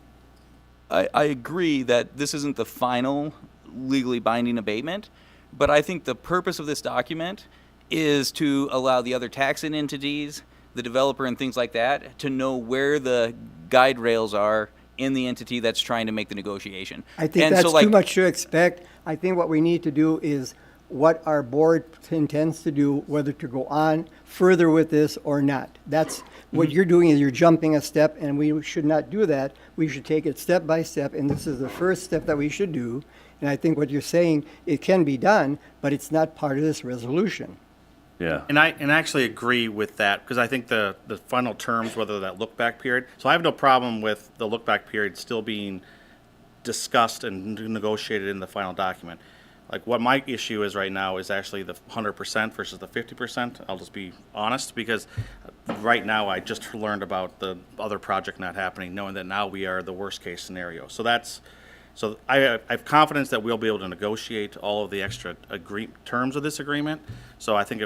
I agree that this isn't the final legally binding abatement, but I think the purpose of this document is to allow the other taxing entities, the developer and things like that, to know where the guide rails are in the entity that's trying to make the negotiation. I think And that's so, like, too much to expect. I think what we need to do is what our board intends to do, whether to go on further with this or not. That's what you're doing, is you're jumping a step, and we should not do that. We should take it step by step, and this is the first step that we should do. And I think what you're saying, it can be done, but it's not part of this resolution. Yeah. And I actually agree with that, because I think the final terms, whether that look-back period, so I have no problem with the look-back period still being discussed and negotiated in the final document. Like, what my issue is right now is actually the 100% versus the 50%. I'll just be honest, because right now I just learned about the other project not happening, knowing that now we are the worst-case scenario. So I have confidence that we'll be able to negotiate all of the extra terms of this agreement. So I think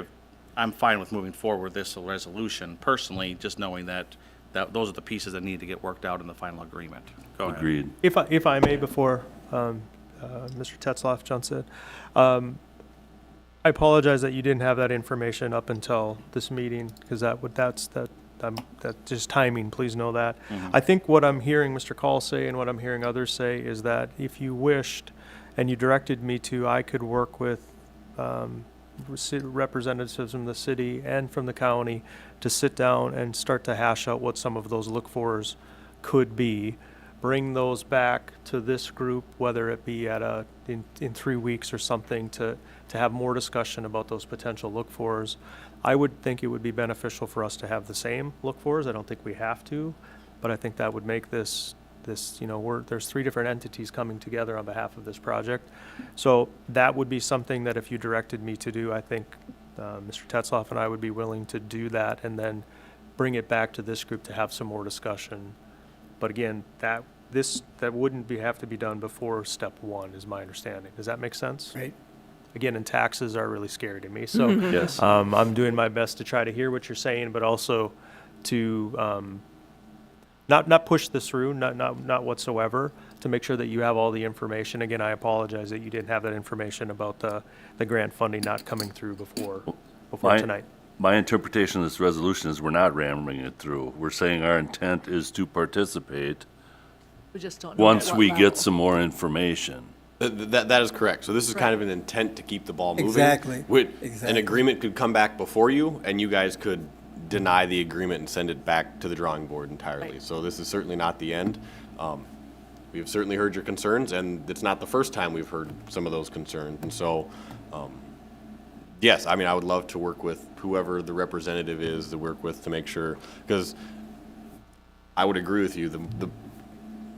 I'm fine with moving forward with this resolution personally, just knowing that those are the pieces that need to get worked out in the final agreement. Go ahead. Agreed. If I may, before Mr. Tetzloff jumps in, I apologize that you didn't have that information up until this meeting, because that's just timing, please know that. I think what I'm hearing Mr. Call say and what I'm hearing others say is that if you wished and you directed me to, I could work with representatives from the city and from the county to sit down and start to hash out what some of those look-fors could be. Bring those back to this group, whether it be in 3 weeks or something, to have more discussion about those potential look-fors. I would think it would be beneficial for us to have the same look-fors. I don't think we have to, but I think that would make this there's 3 different entities coming together on behalf of this project. So that would be something that if you directed me to do, I think Mr. Tetzloff and I would be willing to do that, and then bring it back to this group to have some more discussion. But again, that wouldn't have to be done before step 1, is my understanding. Does that make sense? Right. again, and taxes are really scary to me. So Yes. I'm doing my best to try to hear what you're saying, but also to not push this through, not whatsoever, to make sure that you have all the information. Again, I apologize that you didn't have that information about the grant funding not coming through before My- tonight. My interpretation of this resolution is we're not ramming it through. We're saying our intent is to participate We just don't know once at what we level. get some more information. That is correct. So this is kind of an intent to keep the ball moving. Exactly. An Exactly. agreement could come back before you, and you guys could deny the agreement and send it back to the drawing board entirely. Right. So this is certainly not the end. We've certainly heard your concerns, and it's not the first time we've heard some of those concerns. And so, yes, I mean, I would love to work with whoever the representative is to work with to make sure, because I would agree with you, the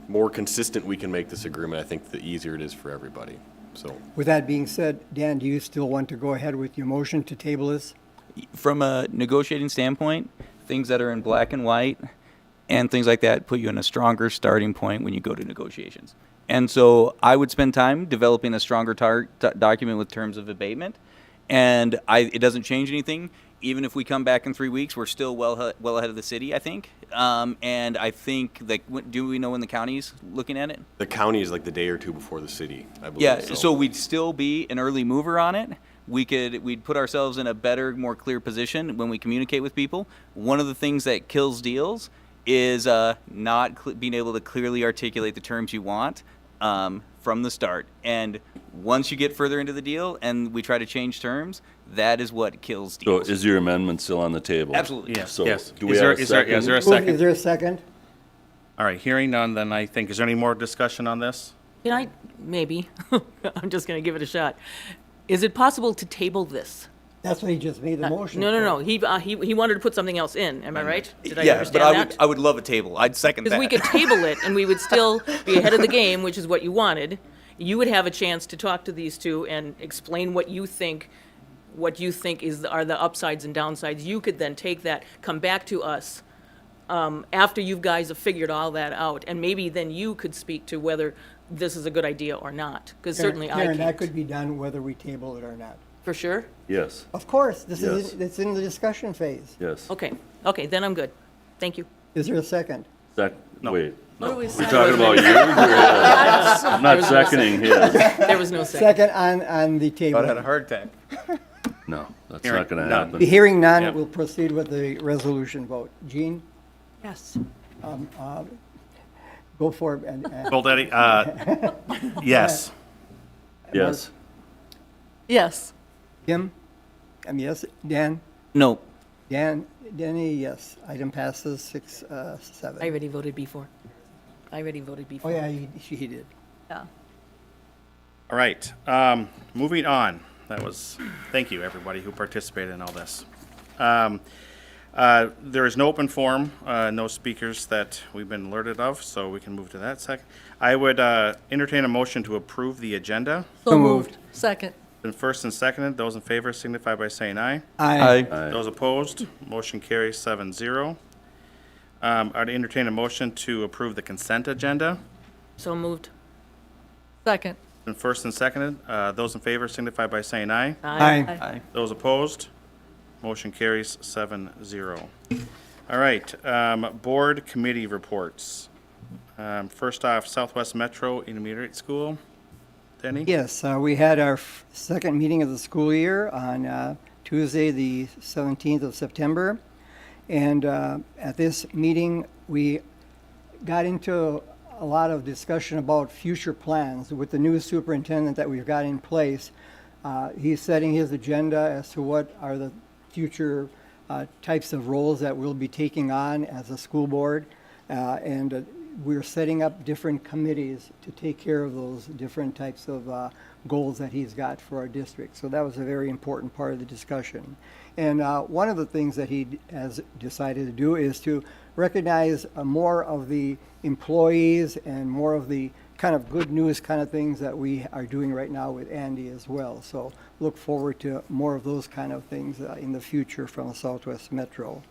more consistent we can make this agreement, I think the easier it is for everybody. So, With that being said, Dan, do you still want to go ahead with your motion to table this? From a negotiating standpoint, things that are in black and white and things like that put you in a stronger starting point when you go to negotiations. And so I would spend time developing a stronger document with terms of abatement. And it doesn't change anything. Even if we come back in 3 weeks, we're still well ahead of the city, I think. And I think that, do we know when the county's looking at it? the county is like the day or two before the city, I believe. Yeah, so we'd still be an early mover on it. We'd put ourselves in a better, more clear position when we communicate with people. One of the things that kills deals is not being able to clearly articulate the terms you want from the start. And once you get further into the deal and we try to change terms, that is what kills So deals. is your amendment still on the table? Absolutely. Yes, So yes. do we Is have there- a is there- second? is there a Is second? there a second? All right, hearing none, then I think, is there any more discussion on this? Can I, maybe, I'm just going to give it a shot. Is it possible to table this? That's what he just made the motion. No, no, for. no, he wanted to put something else in, am I right? Did I Yeah, understand but that? I would love a table. I'd second that. Because we could table it, and we would still be ahead of the game, which is what you wanted. You would have a chance to talk to these two and explain what you think are the upsides and downsides. You could then take that, come back to us after you guys have figured all that out, and maybe then you could speak to whether this is a good idea or not, because certainly I Karen, that can't. could be done whether we table it or not. For sure? Yes, Of course, this Yes. is, it's in the discussion phase. yes. Okay, then I'm good. Thank you. Is there a second? Wait, What do we we're say? talking about yours or his? I'm not seconding his. There was no second. Second on the table. I had a heart attack. No, that's Hearing not gonna none. happen. Hearing none, Yep. we'll proceed with the resolution vote. Jean, Yes. go for it. Bill Eddie, yes. Yes, Yes. Kim? Yes. Dan? No. Danny, yes. Item passes 6-7. I already voted before. Oh, yeah, he did. Yeah. All right, moving on. Thank you, everybody who participated in all this. There is no open forum, no speakers that we've been alerted of, so we can move to that second. I would entertain a motion to approve the agenda. So moved. Second. Been first and seconded. Those in favor signify by saying aye. Aye. Those opposed, motion carries 7-0. I'd entertain a motion to approve the consent agenda. So moved. Second. Been first and seconded. Those in favor signify by saying aye. Aye. Those opposed, motion carries 7-0. All right, board committee reports. First off, Southwest Metro Intermediate School. Denny? Yes, we had our second meeting of the school year on Tuesday, the 17th of September. And at this meeting, we got into a lot of discussion about future plans with the new superintendent that we've got in place. He's setting his agenda as to what are the future types of roles that we'll be taking on as a school board. And we're setting up different committees to take care of those different types of goals that he's got for our district. So that was a very important part of the discussion. And one of the things that he has decided to do is to recognize more of the employees and more of the kind of good news kind of things that we are doing right now with Andy as well. So look forward to more of those kind of things in the future from Southwest Metro.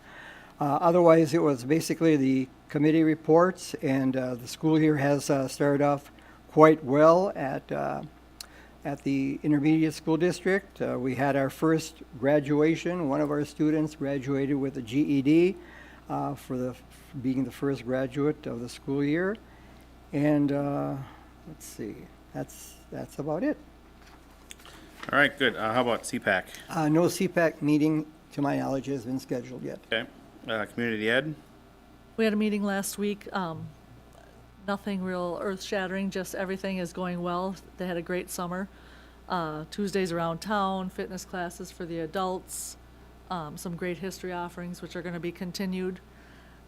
Otherwise, it was basically the committee reports, and the school year has started off quite well at at the intermediate school district. We had our first graduation. One of our students graduated with a GED for being the first graduate of the school year. And let's see, that's about it. All right, good. How about CPAC? No CPAC meeting, to my knowledge, has been scheduled yet. Okay. Community Ed? We had a meeting last week. Nothing real earth-shattering, just everything is going well. They had a great summer. Tuesdays around town, fitness classes for the adults, some great history offerings, which are going to be continued,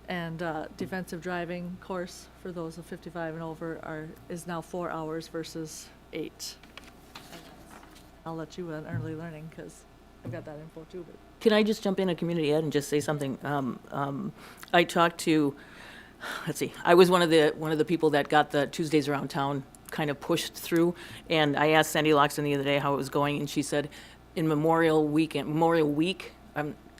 and defensive driving course for those of 55 and over is now 4 hours versus 8. I'll let you on early learning because I've got that info too. But Can I just jump in a community ed and just say something? I talked to, let's see, I was one of the people that got the Tuesdays around town kind of pushed through, and I asked Sandy Loxton the other day how it was going, and she said, in Memorial Week,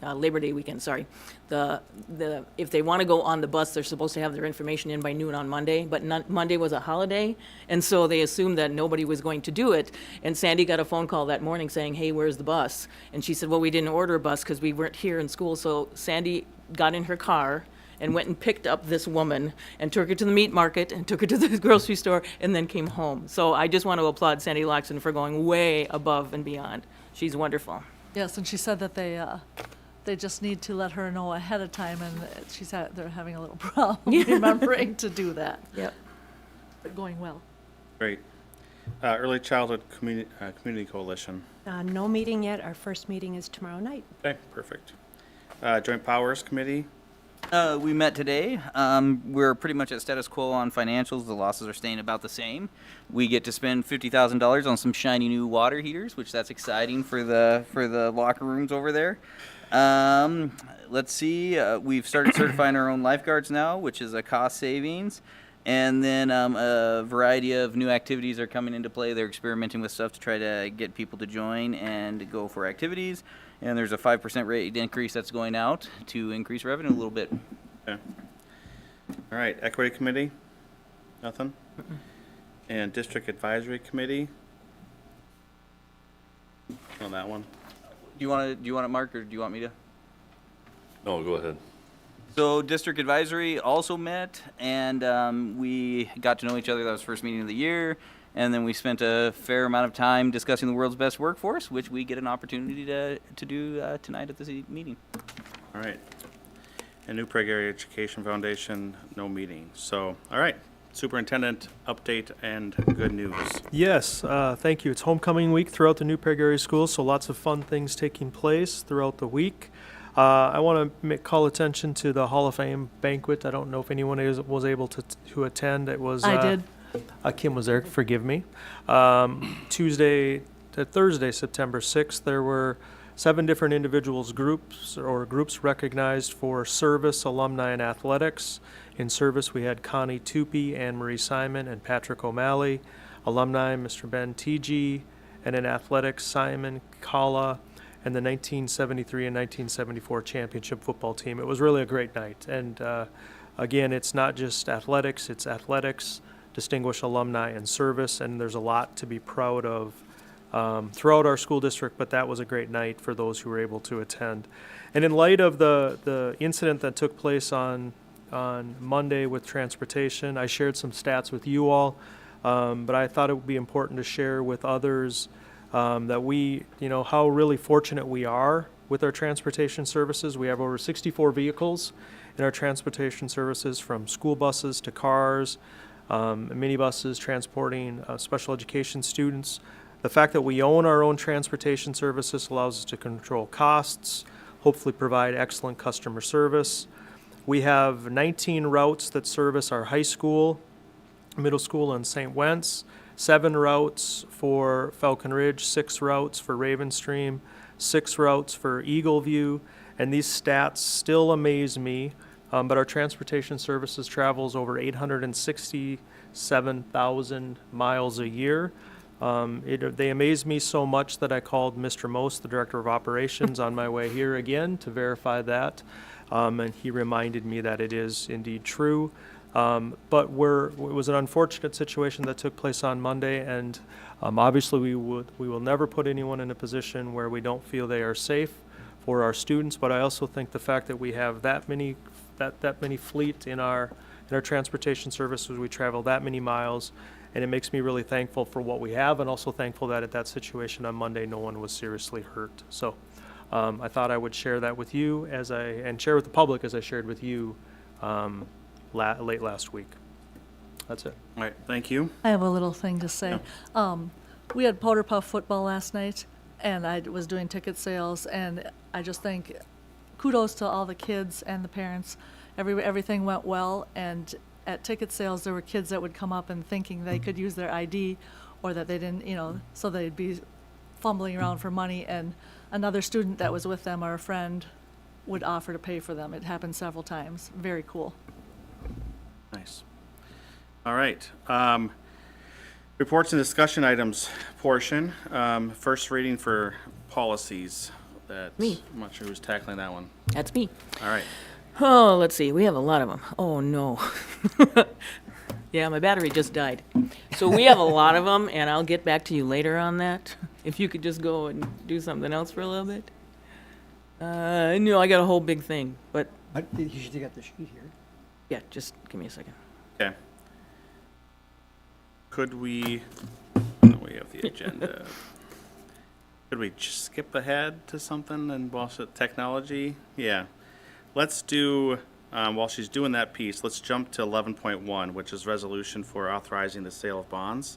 Labor Day weekend, sorry, if they want to go on the bus, they're supposed to have their information in by noon on Monday, but Monday was a holiday, and so they assumed that nobody was going to do it. And Sandy got a phone call that morning saying, hey, where's the bus? And she said, well, we didn't order a bus because we weren't here in school. So Sandy got in her car and went and picked up this woman and took her to the meat market and took her to the grocery store and then came home. So I just want to applaud Sandy Loxton for going way above and beyond. She's wonderful. yes, and she said that they just need to let her know ahead of time, and they're having a little problem remembering to do that. Yep. But going well. Great. Early Childhood Community Coalition. No meeting yet. Our first meeting is tomorrow night. Okay, perfect. Joint Powers Committee. We met today. We're pretty much at status quo on financials. The losses are staying about the same. We get to spend $50,000 on some shiny new water heaters, which that's exciting for the locker rooms over there. Let's see. We've started certifying our own lifeguards now, which is a cost savings. And then a variety of new activities are coming into play. They're experimenting with stuff to try to get people to join and go for activities. And there's a 5% rate increase that's going out to increase revenue a little bit. Okay. All right, Equity Committee. Nothing. And District Advisory Committee. On that one. Do you want it, Mark, or do you want me to? No, go ahead. So District Advisory also met, and we got to know each other. That was the first meeting of the year. And then we spent a fair amount of time discussing the world's best workforce, which we get an opportunity to do tonight at this meeting. All right. And New Prague Area Education Foundation, no meeting. So, all right. Superintendent update and good news. Yes, thank you. It's homecoming week throughout the New Prague Area Schools, so lots of fun things taking place throughout the week. I want to call attention to the Hall of Fame banquet. I don't know if anyone was able to attend. It was I did. Kim was there, forgive me. Tuesday to Thursday, September 6th, there were 7 different groups recognized for service, alumni, and athletics. In service, we had Connie Tupy, Anne Marie Simon, and Patrick O'Malley. Alumni, Mr. Ben T.G., and in athletics, Simon Kala, and the 1973 and 1974 championship football team. It was really a great night. And again, it's not just athletics, it's athletics, distinguished alumni, and service, and there's a lot to be proud of throughout our school district, but that was a great night for those who were able to attend. And in light of the incident that took place on Monday with transportation, I shared some stats with you all, but I thought it would be important to share with others that we, how really fortunate we are with our transportation services. We have over 64 vehicles in our transportation services, from school buses to cars, minibuses transporting special education students. The fact that we own our own transportation services allows us to control costs, hopefully provide excellent customer service. We have 19 routes that service our high school, middle school, and St. Wentz, 7 routes for Falcon Ridge, 6 routes for Ravenstream, 6 routes for Eagle View, and these stats still amaze me. But our transportation services travels over 867,000 miles a year. They amaze me so much that I called Mr. Most, the Director of Operations, on my way here again to verify that. And he reminded me that it is indeed true. But it was an unfortunate situation that took place on Monday, and obviously we will never put anyone in a position where we don't feel they are safe for our students. But I also think the fact that we have that many fleet in our transportation services, we travel that many miles, and it makes me really thankful for what we have, and also thankful that at that situation on Monday, no one was seriously hurt. So I thought I would share that with you and share with the public as I shared with you late last week. That's it. All right, thank you. I have a little thing to say. We had Powder Puff football last night, and I was doing ticket sales, and I just think kudos to all the kids and the parents. Everything went well, and at ticket sales, there were kids that would come up and thinking they could use their ID, or that they didn't, so they'd be fumbling around for money, and another student that was with them or a friend would offer to pay for them. It happened several times. Very cool. Nice. All right. Reports and discussion items portion. First reading for policies. Me. I'm not sure who's tackling that one. That's me. All right. Oh, let's see, we have a lot of them. Oh, no. Yeah, my battery just died. So we have a lot of them, and I'll get back to you later on that. If you could just go and do something else for a little bit. No, I got a whole big thing, but You should get the sheet here. yeah, just give me a second. Okay. Could we have the agenda. Could we just skip ahead to something and while technology? Yeah. Let's do, while she's doing that piece, let's jump to 11.1, which is resolution for authorizing the sale of bonds.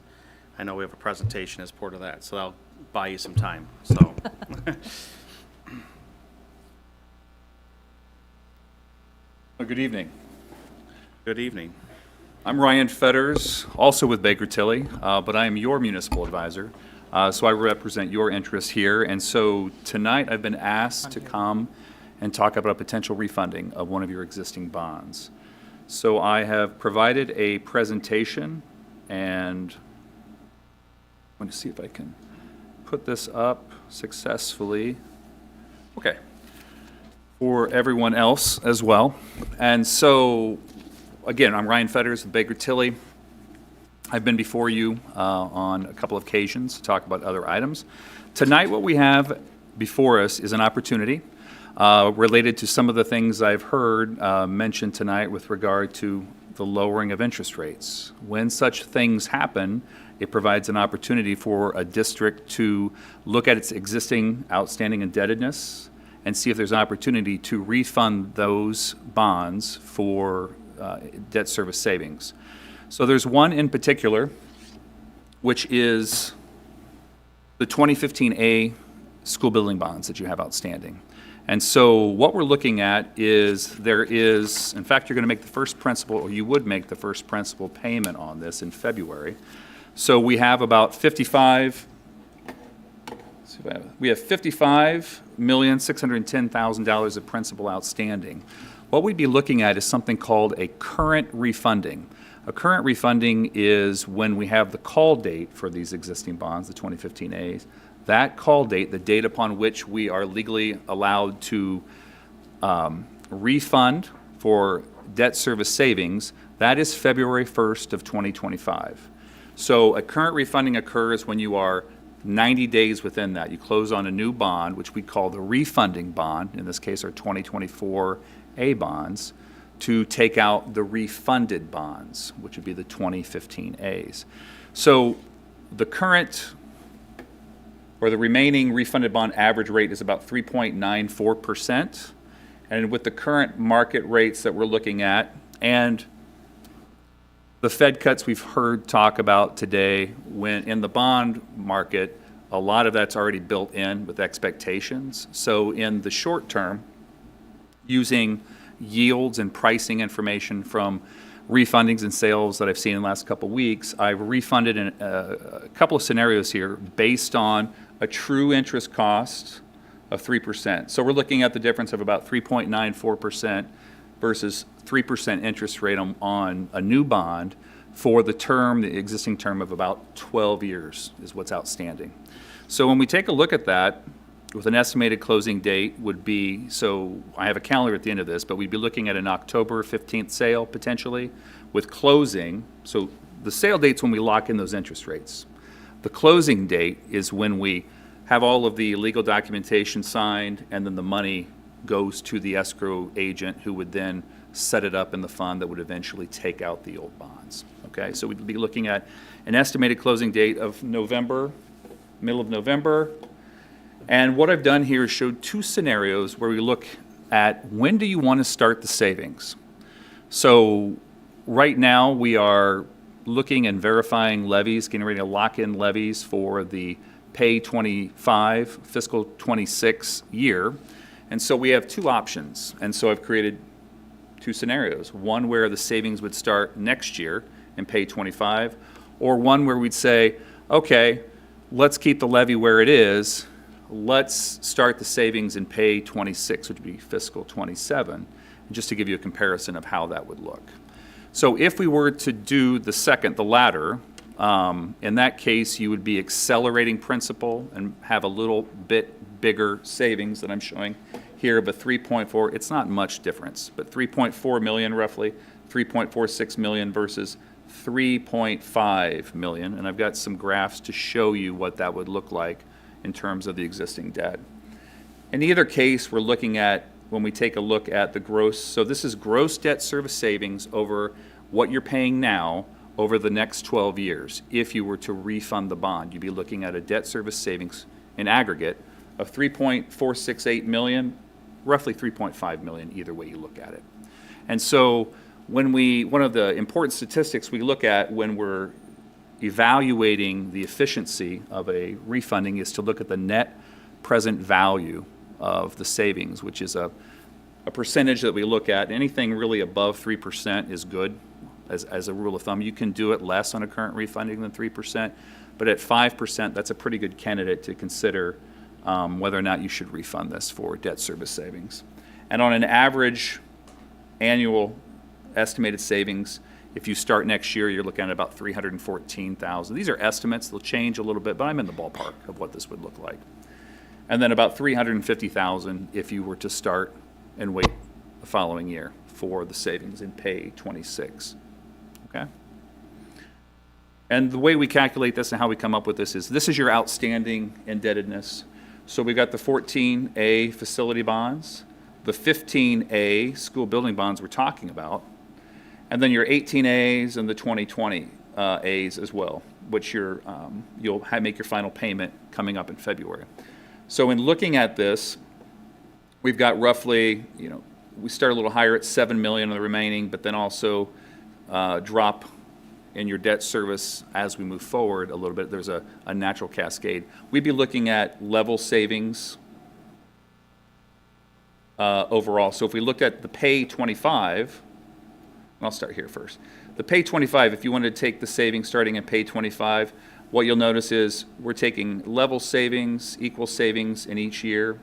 I know we have a presentation as part of that, so I'll buy you some time, so. Well, good evening. Good evening. I'm Ryan Fetters, also with Baker Tilly, but I am your municipal advisor. So I represent your interests here. And so tonight I've been asked to come and talk about a potential refunding of one of your existing bonds. So I have provided a presentation, and I'm going to see if I can put this up successfully. Okay. For everyone else as well. And so, again, I'm Ryan Fetters with Baker Tilly. I've been before you on a couple of occasions to talk about other items. Tonight, what we have before us is an opportunity related to some of the things I've heard mentioned tonight with regard to the lowering of interest rates. When such things happen, it provides an opportunity for a district to look at its existing outstanding indebtedness and see if there's an opportunity to refund those bonds for debt service savings. So there's one in particular, which is the 2015A school building bonds that you have outstanding. And so what we're looking at is in fact, you're going to make the first principal, or you would make the first principal payment on this in February. So we have about $55,610,000 of principal outstanding. What we'd be looking at is something called a current refunding. A current refunding is when we have the call date for these existing bonds, the 2015As. That call date, the date upon which we are legally allowed to refund for debt service savings, that is February 1st of 2025. So a current refunding occurs when you are 90 days within that. You close on a new bond, which we call the refunding bond, in this case our 2024A bonds, to take out the refunded bonds, which would be the 2015As. So the current, or the remaining refunded bond average rate is about 3.94%. And with the current market rates that we're looking at, and the Fed cuts we've heard talk about today, when in the bond market, a lot of that's already built in with expectations. So in the short term, using yields and pricing information from refundings and sales that I've seen in the last couple of weeks, I've refunded in a couple of scenarios here based on a true interest cost of 3%. So we're looking at the difference of about 3.94% versus 3% interest rate on a new bond for the term, the existing term of about 12 years is what's outstanding. So when we take a look at that, with an estimated closing date would be, so I have a calendar at the end of this, but we'd be looking at an October 15th sale potentially, with closing, so the sale date's when we lock in those interest rates. The closing date is when we have all of the legal documentation signed, and then the money goes to the escrow agent, who would then set it up in the fund that would eventually take out the old bonds. Okay, so we'd be looking at an estimated closing date of November, middle of November. And what I've done here is showed two scenarios where we look at when do you want to start the savings. So right now we are looking and verifying levies, getting ready to lock in levies for the pay 25, fiscal 26 year. And so we have two options. And so I've created two scenarios. One where the savings would start next year and pay 25, or one where we'd say, okay, let's keep the levy where it is. Let's start the savings and pay 26, which would be fiscal 27, and just to give you a comparison of how that would look. So if we were to do the second, the latter, in that case, you would be accelerating principal and have a little bit bigger savings that I'm showing here of a 3.4, it's not much difference, but 3.4 million roughly, 3.46 million versus 3.5 million. And I've got some graphs to show you what that would look like in terms of the existing debt. In either case, we're looking at, when we take a look at the gross, so this is gross debt service savings over what you're paying now over the next 12 years. If you were to refund the bond, you'd be looking at a debt service savings in aggregate of 3.468 million, roughly 3.5 million, either way you look at it. And so when one of the important statistics we look at when we're evaluating the efficiency of a refunding is to look at the net present value of the savings, which is a percentage that we look at. Anything really above 3% is good as a rule of thumb. You can do it less on a current refunding than 3%, but at 5%, that's a pretty good candidate to consider whether or not you should refund this for debt service savings. And on an average annual estimated savings, if you start next year, you're looking at about $314,000. These are estimates, they'll change a little bit, but I'm in the ballpark of what this would look like. And then about $350,000 if you were to start and wait the following year for the savings in pay 26, okay? And the way we calculate this and how we come up with this is your outstanding indebtedness. So we've got the 14A facility bonds, the 15A school building bonds we're talking about, and then your 18As and the 2020 As as well, which you'll make your final payment coming up in February. So in looking at this, we've got roughly, we start a little higher at 7 million of the remaining, but then also drop in your debt service as we move forward a little bit. There's a natural cascade. We'd be looking at level savings overall. So if we looked at the pay 25, I'll start here first. The pay 25, if you wanted to take the savings starting at pay 25, what you'll notice is we're taking level savings, equal savings in each year,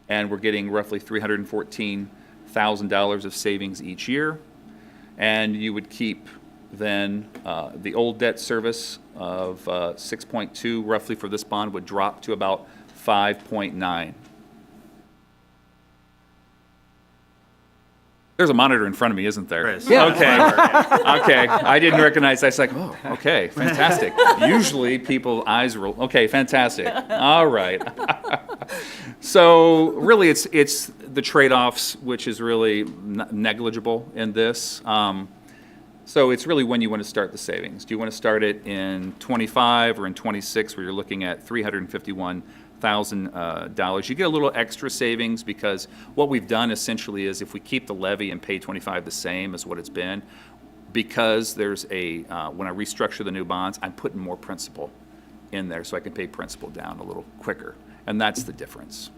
and we're getting roughly $314,000 of savings each year. And you would keep then the old debt service of 6.2 roughly for this bond would drop to about 5.9. There's a monitor in front of me, isn't there? There is. Yeah. Okay. Okay. I didn't recognize. I was like, oh, okay, fantastic. Usually people eyes roll. Okay, fantastic. All right. So really, it's the trade-offs, which is really negligible in this. So it's really when you want to start the savings. Do you want to start it in 25 or in 26, where you're looking at $351,000? You get a little extra savings because what we've done essentially is if we keep the levy and pay 25 the same as what it's been, because there's when I restructure the new bonds, I'm putting more principal in there so I can pay principal down a little quicker. And that's the difference.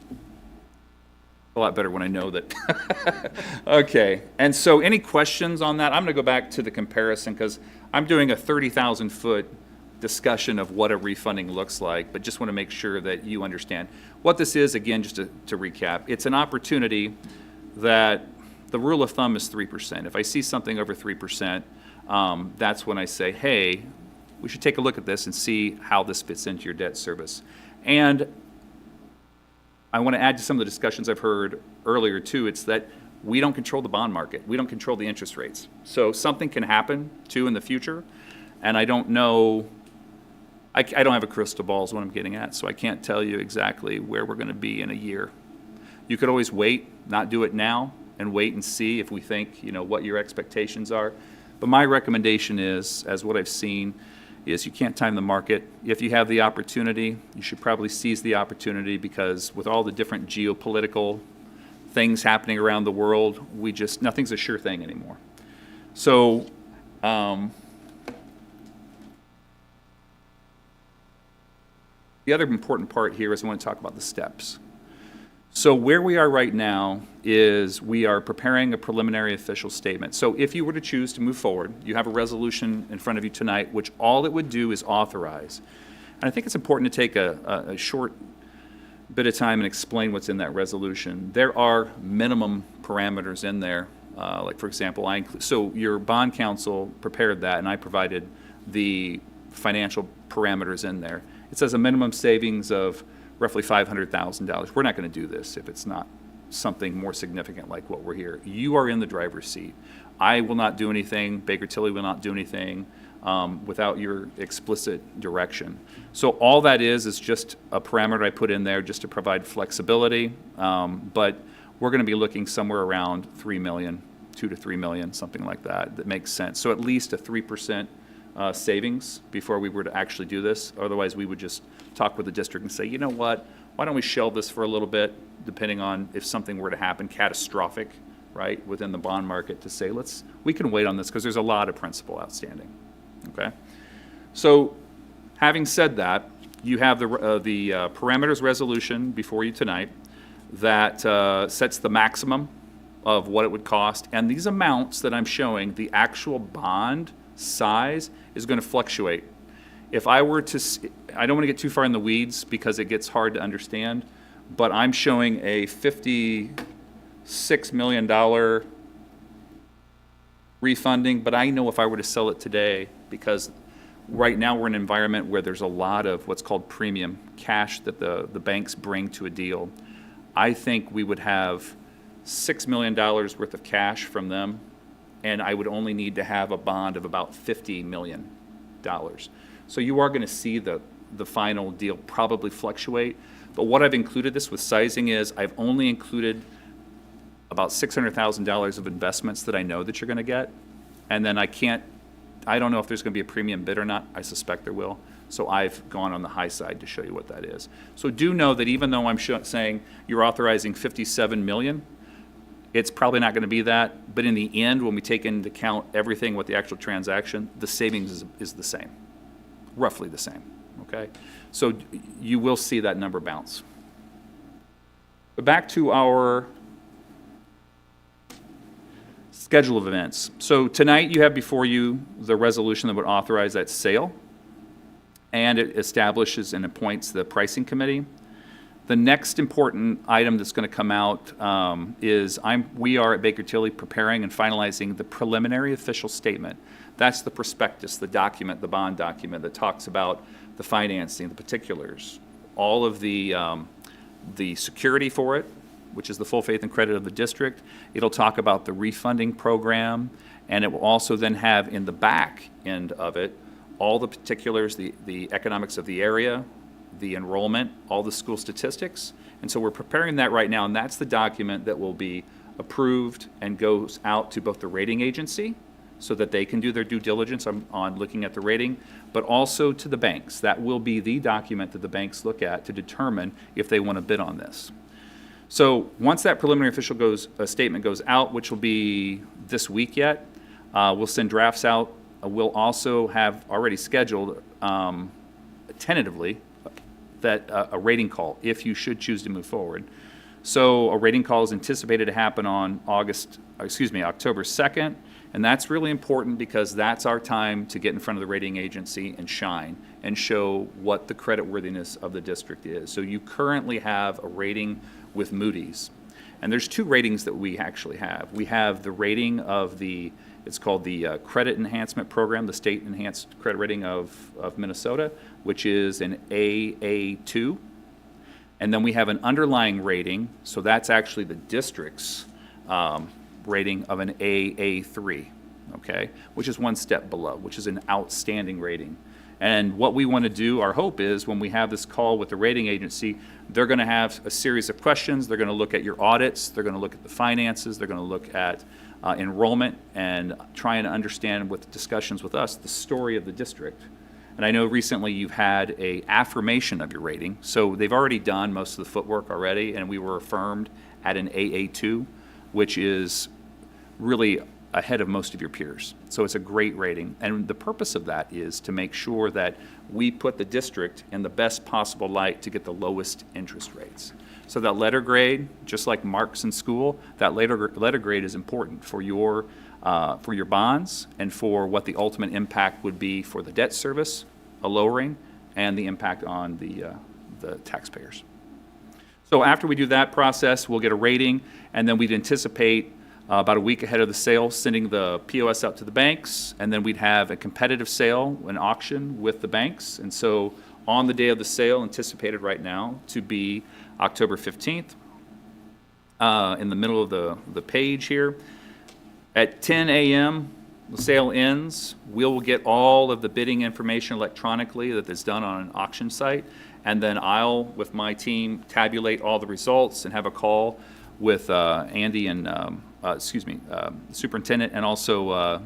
A lot better when I know that. Okay, and so any questions on that? I'm going to go back to the comparison because I'm doing a 30,000-foot discussion of what a refunding looks like, but just want to make sure that you understand. What this is, again, just to recap, it's an opportunity that the rule of thumb is 3%. If I see something over 3%, that's when I say, hey, we should take a look at this and see how this fits into your debt service. And I want to add to some of the discussions I've heard earlier too, it's that we don't control the bond market. We don't control the interest rates. So something can happen too in the future, and I don't know, I don't have a crystal ball is what I'm getting at, so I can't tell you exactly where we're going to be in a year. You could always wait, not do it now, and wait and see if we think, what your expectations are. But my recommendation is, as what I've seen, is you can't time the market. If you have the opportunity, you should probably seize the opportunity, because with all the different geopolitical things happening around the world, nothing's a sure thing anymore. So, the other important part here is I want to talk about the steps. So where we are right now is we are preparing a preliminary official statement. So if you were to choose to move forward, you have a resolution in front of you tonight, which all it would do is authorize. And I think it's important to take a short bit of time and explain what's in that resolution. There are minimum parameters in there. Like, for example, so your bond counsel prepared that, and I provided the financial parameters in there. It says a minimum savings of roughly $500,000. We're not going to do this if it's not something more significant like what we're here. You are in the driver's seat. I will not do anything, Baker Tilly will not do anything without your explicit direction. So all that is just a parameter I put in there just to provide flexibility, but we're going to be looking somewhere around 3 million, 2 to 3 million, something like that. That makes sense. So at least a 3% savings before we were to actually do this. Otherwise, we would just talk with the district and say, you know what, why don't we shelve this for a little bit, depending on if something were to happen catastrophic, right, within the bond market, to say, we can wait on this because there's a lot of principal outstanding, okay? So having said that, you have the parameters resolution before you tonight that sets the maximum of what it would cost, and these amounts that I'm showing, the actual bond size is going to fluctuate. If I were to, I don't want to get too far in the weeds because it gets hard to understand, but I'm showing a $56 million refunding, but I know if I were to sell it today, because right now we're in an environment where there's a lot of what's called premium cash that the banks bring to a deal. I think we would have $6 million worth of cash from them, and I would only need to have a bond of about $50 million. So you are going to see the final deal probably fluctuate. But what I've included this with sizing is I've only included about $600,000 of investments that I know that you're going to get. And then I don't know if there's going to be a premium bid or not. I suspect there will. So I've gone on the high side to show you what that is. So do know that even though I'm saying you're authorizing $57 million, it's probably not going to be that. But in the end, when we take into account everything with the actual transaction, the savings is the same, roughly the same, okay? So you will see that number bounce. But back to our schedule of events. So tonight you have before you the resolution that would authorize that sale, and it establishes and appoints the pricing committee. The next important item that's going to come out is we are at Baker Tilly preparing and finalizing the preliminary official statement. That's the prospectus, the document, the bond document that talks about the financing, the particulars, all of the security for it, which is the full faith and credit of the district. It'll talk about the refunding program, and it will also then have in the back end of it all the particulars, the economics of the area, the enrollment, all the school statistics. And so we're preparing that right now, and that's the document that will be approved and goes out to both the rating agency so that they can do their due diligence on looking at the rating, but also to the banks. That will be the document that the banks look at to determine if they want to bid on this. So once that preliminary official statement goes out, which will be this week yet, we'll send drafts out. We'll also have already scheduled tentatively that a rating call if you should choose to move forward. So a rating call is anticipated to happen on October 2nd, and that's really important because that's our time to get in front of the rating agency and shine and show what the creditworthiness of the district is. So you currently have a rating with Moody's, and there's two ratings that we actually have. We have the rating of it's called the Credit Enhancement Program, the State Enhanced Credit Rating of Minnesota, which is an AA2. And then we have an underlying rating, so that's actually the district's rating of an AA3, okay, which is one step below, which is an outstanding rating. And what we want to do, our hope is, when we have this call with the rating agency, they're going to have a series of questions. They're going to look at your audits. They're going to look at the finances. They're going to look at enrollment and try and understand, with discussions with us, the story of the district. And I know recently you've had a affirmation of your rating. So they've already done most of the footwork already, and we were affirmed at an AA2, which is really ahead of most of your peers. So it's a great rating. And the purpose of that is to make sure that we put the district in the best possible light to get the lowest interest rates. So that letter grade, just like marks in school, that letter grade is important for your bonds and for what the ultimate impact would be for the debt service, a lowering, and the impact on the taxpayers. So after we do that process, we'll get a rating, and then we'd anticipate about a week ahead of the sale, sending the POS out to the banks, and then we'd have a competitive sale, an auction with the banks. And so on the day of the sale, anticipated right now to be October 15th, in the middle of the page here, at 10 a.m., the sale ends. We'll get all of the bidding information electronically that is done on an auction site, and then I'll, with my team, tabulate all the results and have a call with Andy and superintendent, and also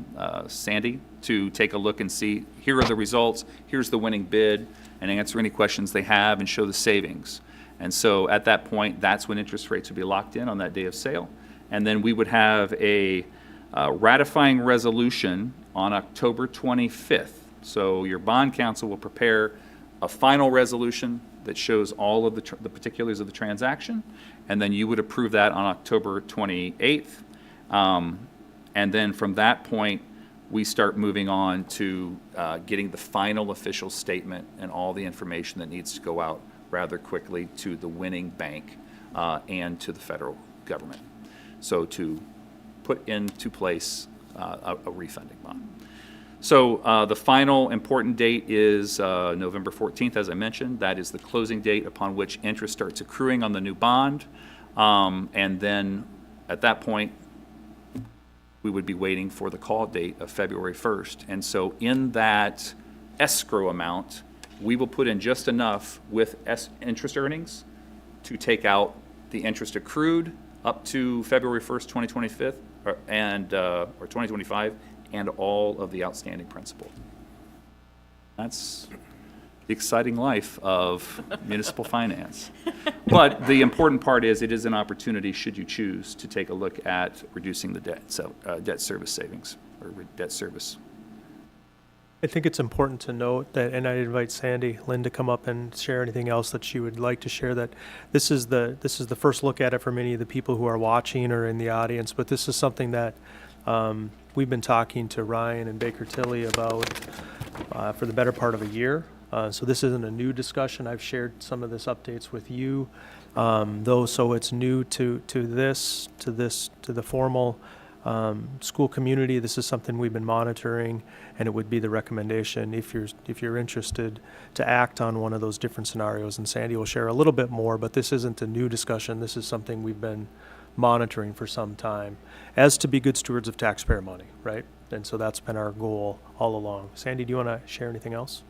Sandy, to take a look and see, here are the results, here's the winning bid, and answer any questions they have and show the savings. And so at that point, that's when interest rates would be locked in on that day of sale. And then we would have a ratifying resolution on October 25th. So your bond counsel will prepare a final resolution that shows all of the particulars of the transaction, and then you would approve that on October 28th. And then from that point, we start moving on to getting the final official statement and all the information that needs to go out rather quickly to the winning bank and to the federal government. So to put into place a refunding bond. So the final important date is November 14th, as I mentioned. That is the closing date upon which interest starts accruing on the new bond. And then at that point, we would be waiting for the call date of February 1st. And so in that escrow amount, we will put in just enough with interest earnings to take out the interest accrued up to February 1st, 2025, or 2025, and all of the outstanding principal. That's the exciting life of municipal finance. But the important part is, it is an opportunity, should you choose, to take a look at reducing the debt, so debt service savings, or debt service. I think it's important to note that, and I invite Sandy Lynn to come up and share anything else that she would like to share, that this is the first look at it for many of the people who are watching or in the audience, but this is something that we've been talking to Ryan and Baker Tilly about for the better part of a year. So this isn't a new discussion. I've shared some of this updates with you, though, so it's new to the formal school community. This is something we've been monitoring, and it would be the recommendation, if you're interested, to act on one of those different scenarios. And Sandy will share a little bit more, but this isn't a new discussion. This is something we've been monitoring for some time, as to be good stewards of taxpayer money, right? And so that's been our goal all along. Sandy, do you want to share anything else?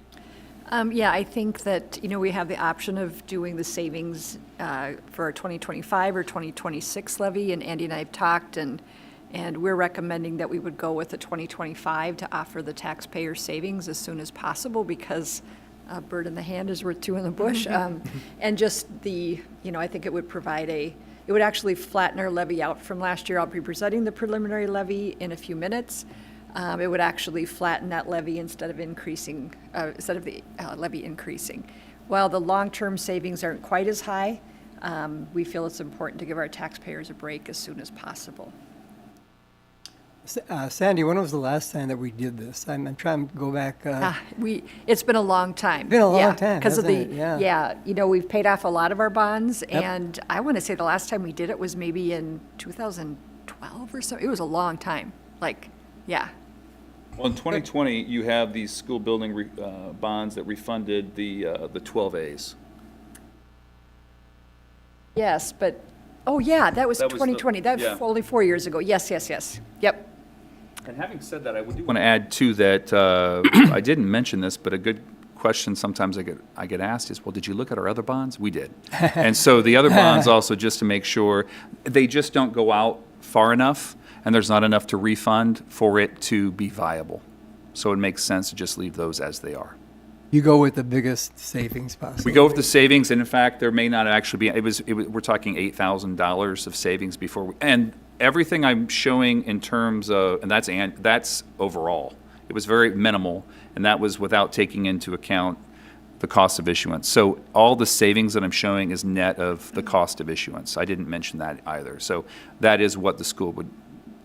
Yeah, I think that, we have the option of doing the savings for our 2025 or 2026 levy, and Andy and I have talked, and we're recommending that we would go with the 2025 to offer the taxpayer savings as soon as possible, because a bird in the hand is worth two in the bush. And just I think it would provide it would actually flatten our levy out from last year. I'll be presenting the preliminary levy in a few minutes. It would actually flatten that levy instead of the levy increasing. While the long-term savings aren't quite as high, we feel it's important to give our taxpayers a break as soon as possible. Sandy, when was the last time that we did this? I'm trying to go back. It's been a long time. Been a long time, because of hasn't it? we've paid off a lot of our bonds, Yep. and I want to say the last time we did it was maybe in 2012 or so. It was a long time. Well, in 2020, you have these school building bonds that refunded the 12As. Yes, but Oh, yeah, that was That was the- 2020. That yeah. was only 4 years ago. Yes, yes, yes. Yep. And having said that, I would want to add too that I didn't mention this, but a good question sometimes I get asked is, well, did you look at our other bonds? We did. And so the other bonds also, just to make sure, they just don't go out far enough, and there's not enough to refund for it to be viable. So it makes sense to just leave those as they are. You go with the biggest savings possible. We go with the savings, and in fact, there may not actually be, we're talking $8,000 of savings before, and everything I'm showing in terms of, and that's overall. It was very minimal, and that was without taking into account the cost of issuance. So all the savings that I'm showing is net of the cost of issuance. I didn't mention that either. So that is what the school would,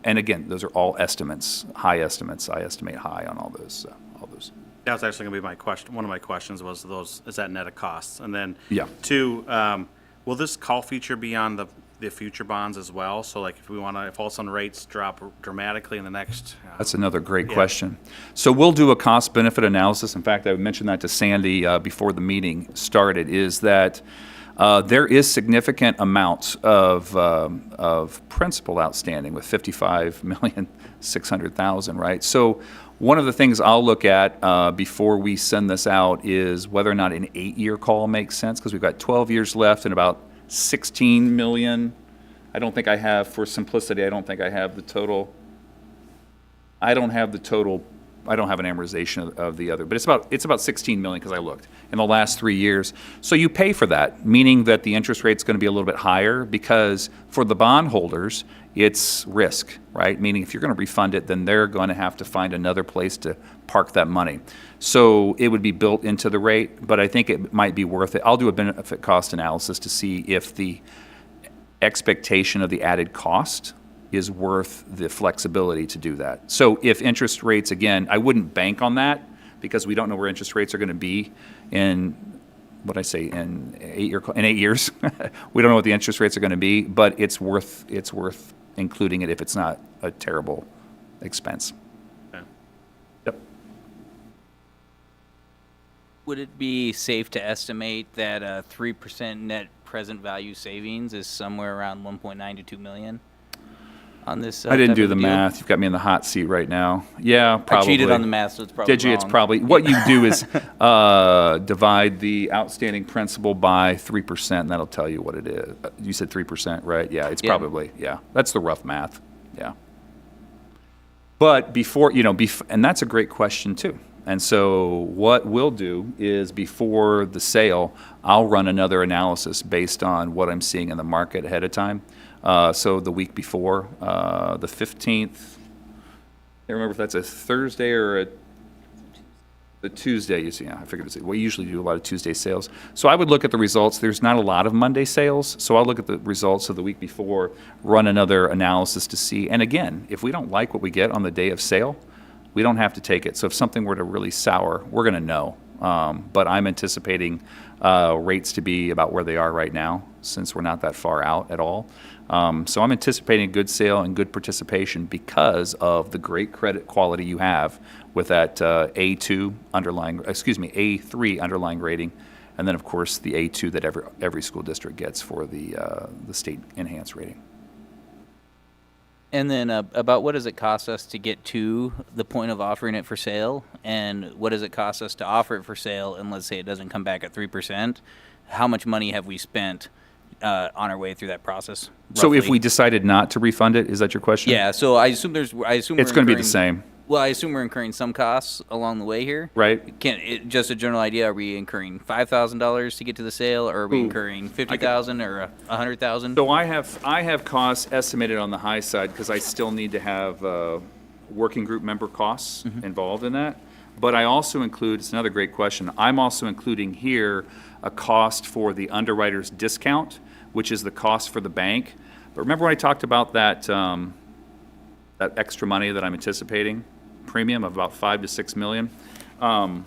and again, those are all estimates, high estimates. I estimate high on all those. That was actually going to be my question. One of my questions was is that net of costs? And then Yeah. two, will this call feature be on the future bonds as well? So like if all of a sudden rates drop dramatically in the next. That's another great question. So we'll do a cost-benefit analysis. In fact, I mentioned that to Sandy before the meeting started, is that there is significant amounts of principal outstanding with $55,600,000, right? So one of the things I'll look at before we send this out is whether or not an 8-year call makes sense, because we've got 12 years left and about 16 million. I don't think I have, for simplicity, I don't think I have the total. I don't have an amortization of the other, but it's about 16 million because I looked in the last 3 years. So you pay for that, meaning that the interest rate's going to be a little bit higher, because for the bondholders, it's risk, right? Meaning if you're going to refund it, then they're going to have to find another place to park that money. So it would be built into the rate, but I think it might be worth it. I'll do a benefit cost analysis to see if the expectation of the added cost is worth the flexibility to do that. So if interest rates, again, I wouldn't bank on that, because we don't know where interest rates are going to be in, in 8 years. We don't know what the interest rates are going to be, but it's worth including it if it's not a terrible expense. Okay. Yep. Would it be safe to estimate that a 3% net present value savings is somewhere around 1.9 to 2 million on this? I didn't type do of the deal? math. You've got me in the hot seat right now. Yeah, probably. I cheated on the math, so it's probably Did you? It's wrong. probably, what you do is divide the outstanding principal by 3%, and that'll tell you what it is. You said 3%, right? Yeah, it's Yeah. probably, yeah. That's the rough math, yeah. But before, and that's a great question too. And so what we'll do is, before the sale, I'll run another analysis based on what I'm seeing in the market ahead of time. So the week before, the 15th, I remember if that's a Thursday or the Tuesday. You see, yeah, I figured we usually do a lot of Tuesday sales. So I would look at the results. There's not a lot of Monday sales, so I'll look at the results of the week before, run another analysis to see. And again, if we don't like what we get on the day of sale, we don't have to take it. So if something were to really sour, we're going to know. But I'm anticipating rates to be about where they are right now, since we're not that far out at all. So I'm anticipating a good sale and good participation because of the great credit quality you have with that A3 underlying rating, and then of course the A2 that every school district gets for the state enhanced rating. And then about what does it cost us to get to the point of offering it for sale, and what does it cost us to offer it for sale, and let's say it doesn't come back at 3%? How much money have we spent on our way through that process? So if roughly? we decided not to refund it, is that your question? Yeah, so I assume It's we're going to be the incurring- same, Well, I assume we're incurring some costs along the way here. right? Just a general idea, are we incurring $5,000 to get to the sale, or are we Ooh. incurring 50,000 or 100,000? So I have costs estimated on the high side, because I still need to have working group member costs involved in that. But I also include, it's another great question, I'm also including here a cost for the underwriter's discount, which is the cost for the bank. But remember when I talked about that extra money that I'm anticipating, premium of about 5 to 6 million? I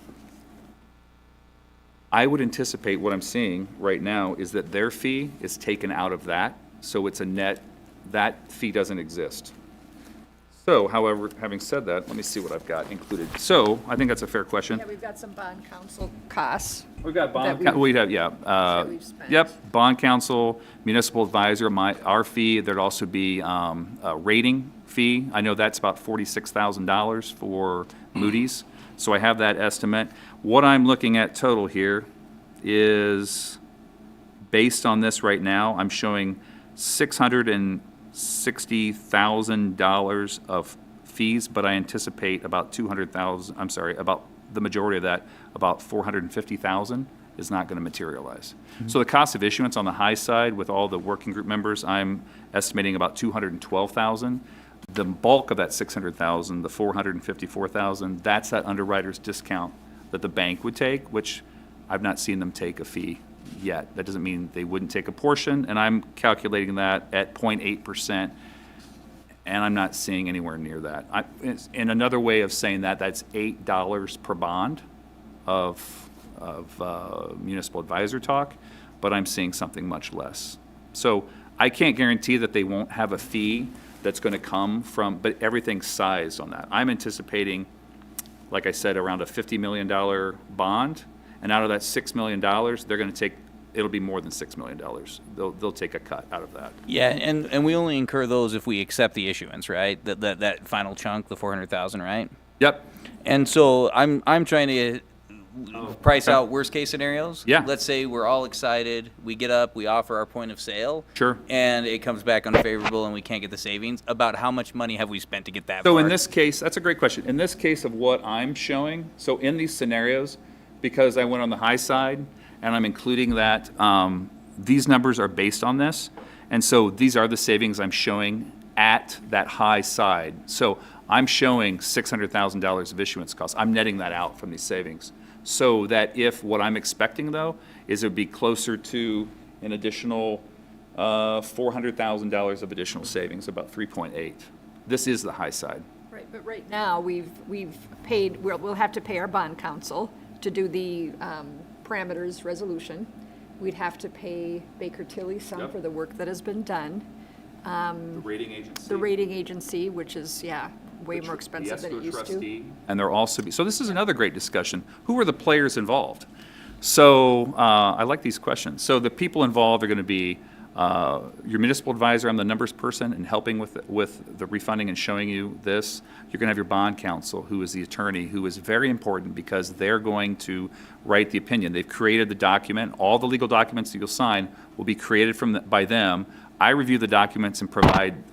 would anticipate, what I'm seeing right now is that their fee is taken out of that, so it's a net, that fee doesn't exist. So, however, having said that, let me see what I've got included. So, I think that's a fair question. Yeah, we've got some bond council costs. We've got that bond, we have, yeah. that we've spent. Yep, bond counsel, municipal advisor, our fee, there'd also be a rating fee. I know that's about $46,000 for Moody's, so I have that estimate. What I'm looking at total here is, based on this right now, I'm showing $660,000 of fees, but I anticipate about about the majority of that, about 450,000 is not going to materialize. So the cost of issuance on the high side with all the working group members, I'm estimating about 212,000. The bulk of that 600,000, the 454,000, that's that underwriter's discount that the bank would take, which I've not seen them take a fee yet. That doesn't mean they wouldn't take a portion, and I'm calculating that at 0.8%. And I'm not seeing anywhere near that. In another way of saying that, that's $8 per bond of municipal advisor talk, but I'm seeing something much less. So I can't guarantee that they won't have a fee that's going to come from, but everything's sized on that. I'm anticipating, like I said, around a $50 million bond, and out of that $6 million, they're going to take, it'll be more than $6 million. They'll take a cut out of that. Yeah, and we only incur those if we accept the issuance, right? That final chunk, the 400,000, right? Yep. And so I'm trying to price out worst case scenarios. Yeah. Let's say we're all excited, we get up, we offer our point of sale. Sure. And it comes back unfavorable and we can't get the savings. About how much money have we spent to get that So far? in this case, that's a great question. In this case of what I'm showing, so in these scenarios, because I went on the high side and I'm including that, these numbers are based on this. And so these are the savings I'm showing at that high side. So I'm showing $600,000 of issuance costs. I'm netting that out from these savings. So that if what I'm expecting, though, is it would be closer to an additional $400,000 of additional savings, about 3.8. This is the high side. Right, but right now, we've paid, we'll have to pay our bond counsel to do the parameters resolution. We'd have to pay Baker Tilly some Yep. for the work that has been done. The rating agency. The rating agency, which is, way more expensive than it used to. And there'll also be, so this is another great discussion. Who are the players involved? So I like these questions. So the people involved are going to be your municipal advisor. I'm the numbers person and helping with the refunding and showing you this. You're going to have your bond counsel, who is the attorney, who is very important because they're going to write the opinion. They've created the document. All the legal documents that you'll sign will be created by them. I review the documents and provide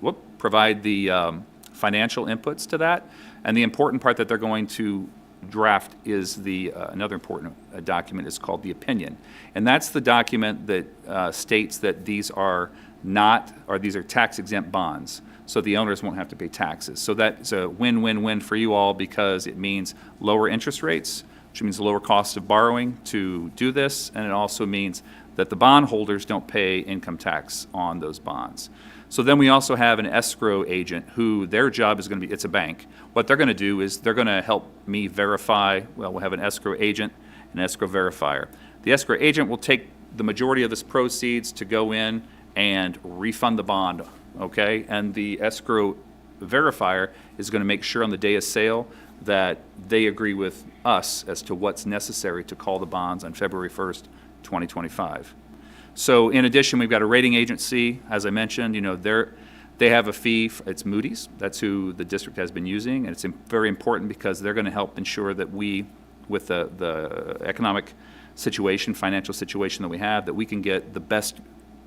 the financial inputs to that. And the important part that they're going to draft is another important document is called the opinion. And that's the document that states that these are tax exempt bonds. So the owners won't have to pay taxes. So that's a win-win-win for you all because it means lower interest rates, which means lower cost of borrowing to do this. And it also means that the bondholders don't pay income tax on those bonds. So then we also have an escrow agent who their job is going to be, it's a bank. What they're going to do is they're going to help me verify, we'll have an escrow agent and an escrow verifier. The escrow agent will take the majority of this proceeds to go in and refund the bond, okay? And the escrow verifier is going to make sure on the day of sale that they agree with us as to what's necessary to call the bonds on February 1st, 2025. So in addition, we've got a rating agency, as I mentioned, they have a fee, it's Moody's, that's who the district has been using, and it's very important because they're going to help ensure that we, with the economic situation, financial situation that we have, that we can get the best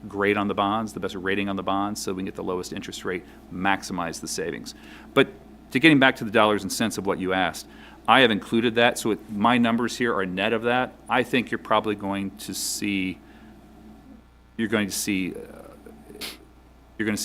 grade on the bonds, the best rating on the bonds, so we can get the lowest interest rate, maximize the savings. But to getting back to the dollars and cents of what you asked, I have included that, so my numbers here are net of that. I think you're probably going to see a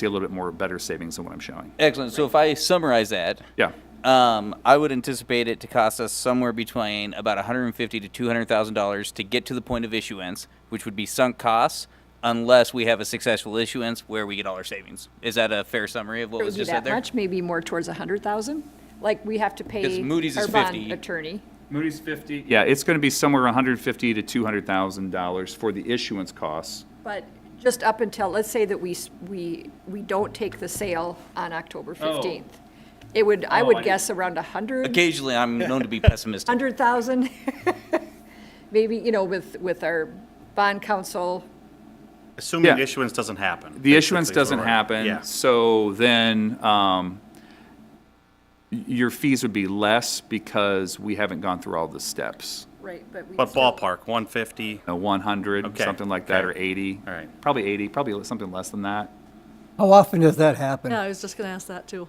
little bit more better savings than what I'm showing. Excellent. So if I summarize that, Yeah. I would anticipate it to cost us somewhere between about $150,000 to $200,000 to get to the point of issuance, which would be sunk costs, unless we have a successful issuance where we get all our savings. Is that a fair summary of what was just said there? Much, maybe more towards 100,000? Like, we have to pay Because Moody's is our bond 50. attorney. Moody's 50. Yeah, it's going to be somewhere $150,000 to $200,000 for the issuance costs. But just up until, let's say that we don't take the sale on October 15th. It would, I would guess around 100, Occasionally, I'm known to be pessimistic. 100,000. Maybe, you know, with our bond council, Assuming Yeah. issuance doesn't happen. The issuance basically, is doesn't where we're at. happen, Yeah. so then your fees would be less because we haven't gone through all the steps. right, but we. But ballpark, 150. 100, Okay, something like that, okay. or 80. All right. Probably 80, probably something less than that. How often does that happen? Yeah, I was just gonna ask that too.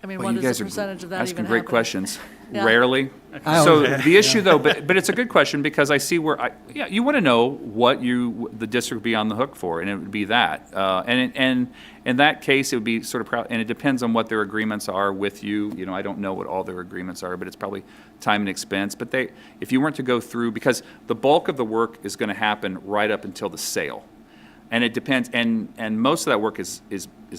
I mean, Well, what you is guys the are percentage of that asking even great happening? questions. Yeah. Rarely. I So always- the issue though, but it's a good question because I see where yeah, you want to know what the district would be on the hook for, and it would be that. And in that case, it would be sort of and it depends on what their agreements are with you. You know, I don't know what all their agreements are, but it's probably time and expense. But if you weren't to go through, because the bulk of the work is going to happen right up until the sale. And it depends, and most of that work is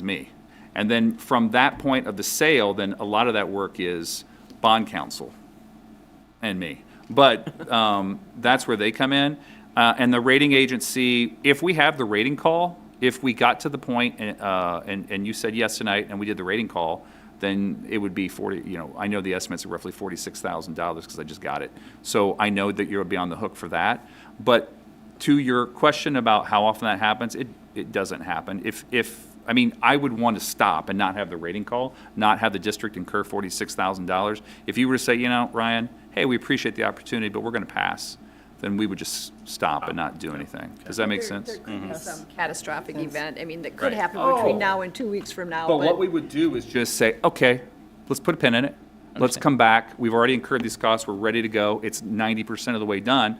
me. And then from that point of the sale, then a lot of that work is bond counsel and me. But that's where they come in. And the rating agency, if we have the rating call, if we got to the point and you said yes tonight and we did the rating call, then it would be 40, you know, I know the estimates are roughly $46,000 because I just got it. So I know that you'll be on the hook for that. But to your question about how often that happens, it doesn't happen. I mean, I would want to stop and not have the rating call, not have the district incur $46,000. If you were to say, you know, Ryan, hey, we appreciate the opportunity, but we're going to pass, then we would just stop and not do anything. Does that make sense? There could be some catastrophic event, I mean, that could Right. happen Oh. between now and 2 weeks from now, But what we would do is just say, okay, let's put a pin in it. Let's come back. We've already incurred these costs. We're ready to go. It's 90% of the way done.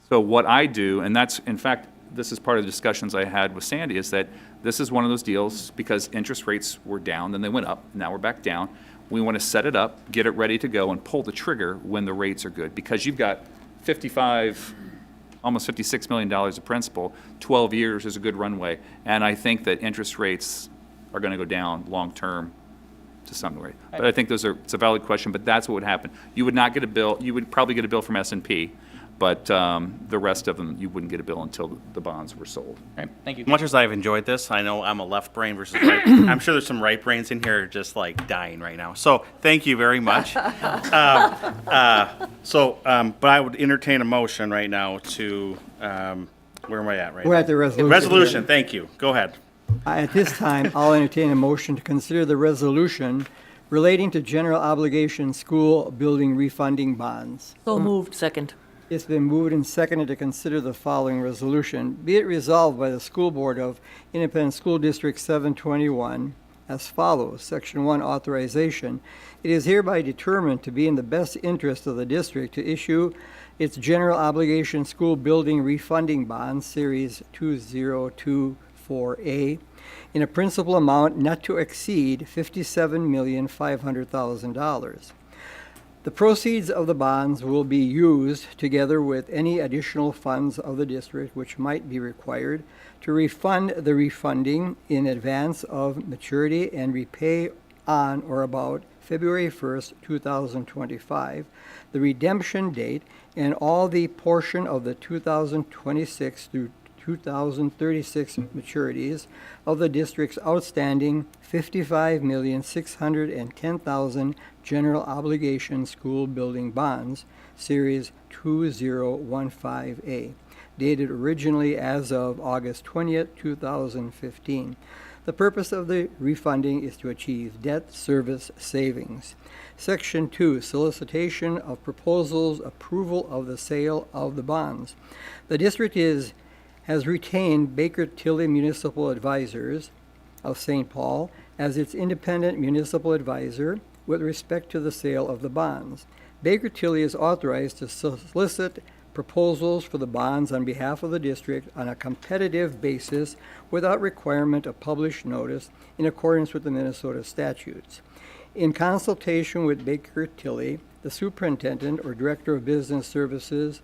So what I do, and that's, in fact, this is part of the discussions I had with Sandy, is that this is one of those deals because interest rates were down, then they went up, now we're back down. We want to set it up, get it ready to go, and pull the trigger when the rates are good. Because you've got almost $56 million of principal, 12 years is a good runway. And I think that interest rates are going to go down long-term to some degree. But I think it's a valid question, but that's what would happen. You would not get a bill, you would probably get a bill from S&P, but the rest of them, you wouldn't get a bill until the bonds were sold. All right, thank you. Much as I've enjoyed this, I know I'm a left brain versus right. I'm sure there's some right brains in here just like dying right now. So thank you very much. But I would entertain a motion right now to, where am I at right now? We're at the resolution. Resolution, thank you. Go ahead. At this time, I'll entertain a motion to consider the resolution relating to general obligation school building refunding bonds. So moved. Second. It's been moved and seconded to consider the following resolution. Be it resolved by the School Board of Independent School District 721 as follows. Section 1, authorization. It is hereby determined to be in the best interest of the district to issue its general obligation school building refunding bond, Series 2024A, in a principal amount not to exceed $57,500,000. The proceeds of the bonds will be used, together with any additional funds of the district which might be required, to refund the refunding in advance of maturity and repay on or about February 1st, 2025, the redemption date, and all the portion of the 2026 through 2036 maturities of the district's outstanding $55,610,000 general obligation school building bonds, Series 2015A, dated originally as of August 20th, 2015. The purpose of the refunding is to achieve debt service savings. Section 2, solicitation of proposals, approval of the sale of the bonds. The district has retained Baker Tilly Municipal Advisors of St. Paul as its independent municipal advisor with respect to the sale of the bonds. Baker Tilly is authorized to solicit proposals for the bonds on behalf of the district on a competitive basis without requirement of published notice in accordance with the Minnesota statutes. In consultation with Baker Tilly, the superintendent or director of business services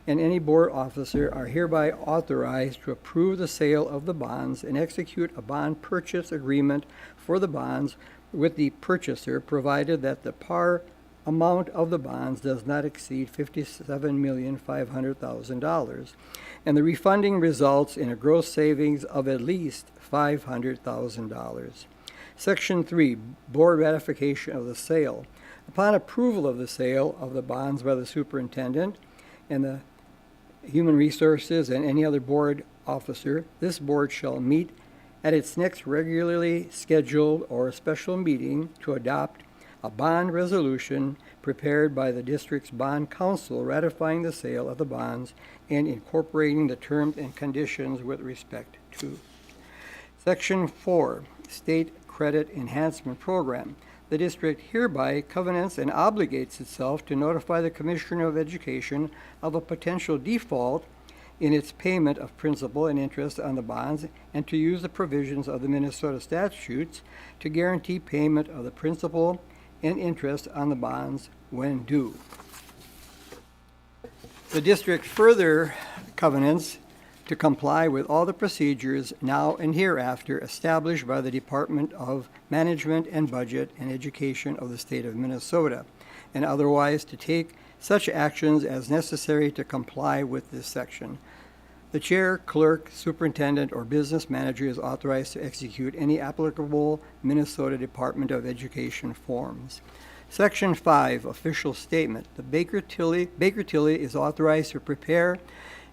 and any board officer are hereby authorized to approve the sale of the bonds and execute a bond purchase agreement for the bonds with the purchaser, provided that the par amount of the bonds does not exceed $57,500,000, and the refunding results in a gross savings of at least $500,000. Section 3, board ratification of the sale. Upon approval of the sale of the bonds by the superintendent and the Human Resources and any other board officer, this board shall meet at its next regularly scheduled or special meeting to adopt a bond resolution prepared by the district's bond council ratifying the sale of the bonds and incorporating the terms and conditions with respect to. Section 4, State Credit Enhancement Program. The district hereby covenants and obligates itself to notify the Commissioner of Education of a potential default in its payment of principal and interest on the bonds and to use the provisions of the Minnesota statutes to guarantee payment of the principal and interest on the bonds when due. The district further covenants to comply with all the procedures now and hereafter established by the Department of Management and Budget and Education of the state of Minnesota, and otherwise to take such actions as necessary to comply with this section. The chair, clerk, superintendent, or business manager is authorized to execute any applicable Minnesota Department of Education forms. Section 5, official statement. The Baker Tilly is authorized to prepare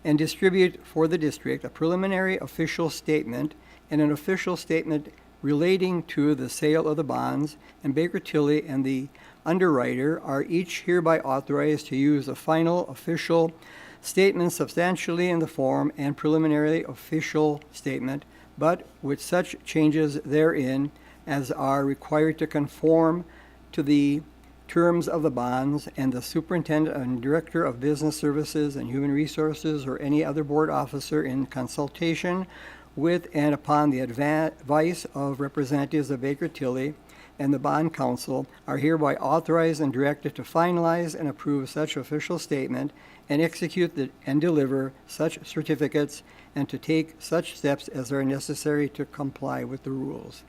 and distribute for the district a preliminary official statement and an official statement relating to the sale of the bonds, and Baker Tilly and the underwriter are each hereby authorized to use the final official statement substantially in the form and preliminary official statement, but with such changes therein as are required to conform to the terms of the bonds, and the superintendent and director of business services and human resources or any other board officer in consultation with and upon the advice of representatives of Baker Tilly and the bond council are hereby authorized and directed to finalize and approve such official statement and execute and deliver such certificates and to take such steps as are necessary to comply with the rules.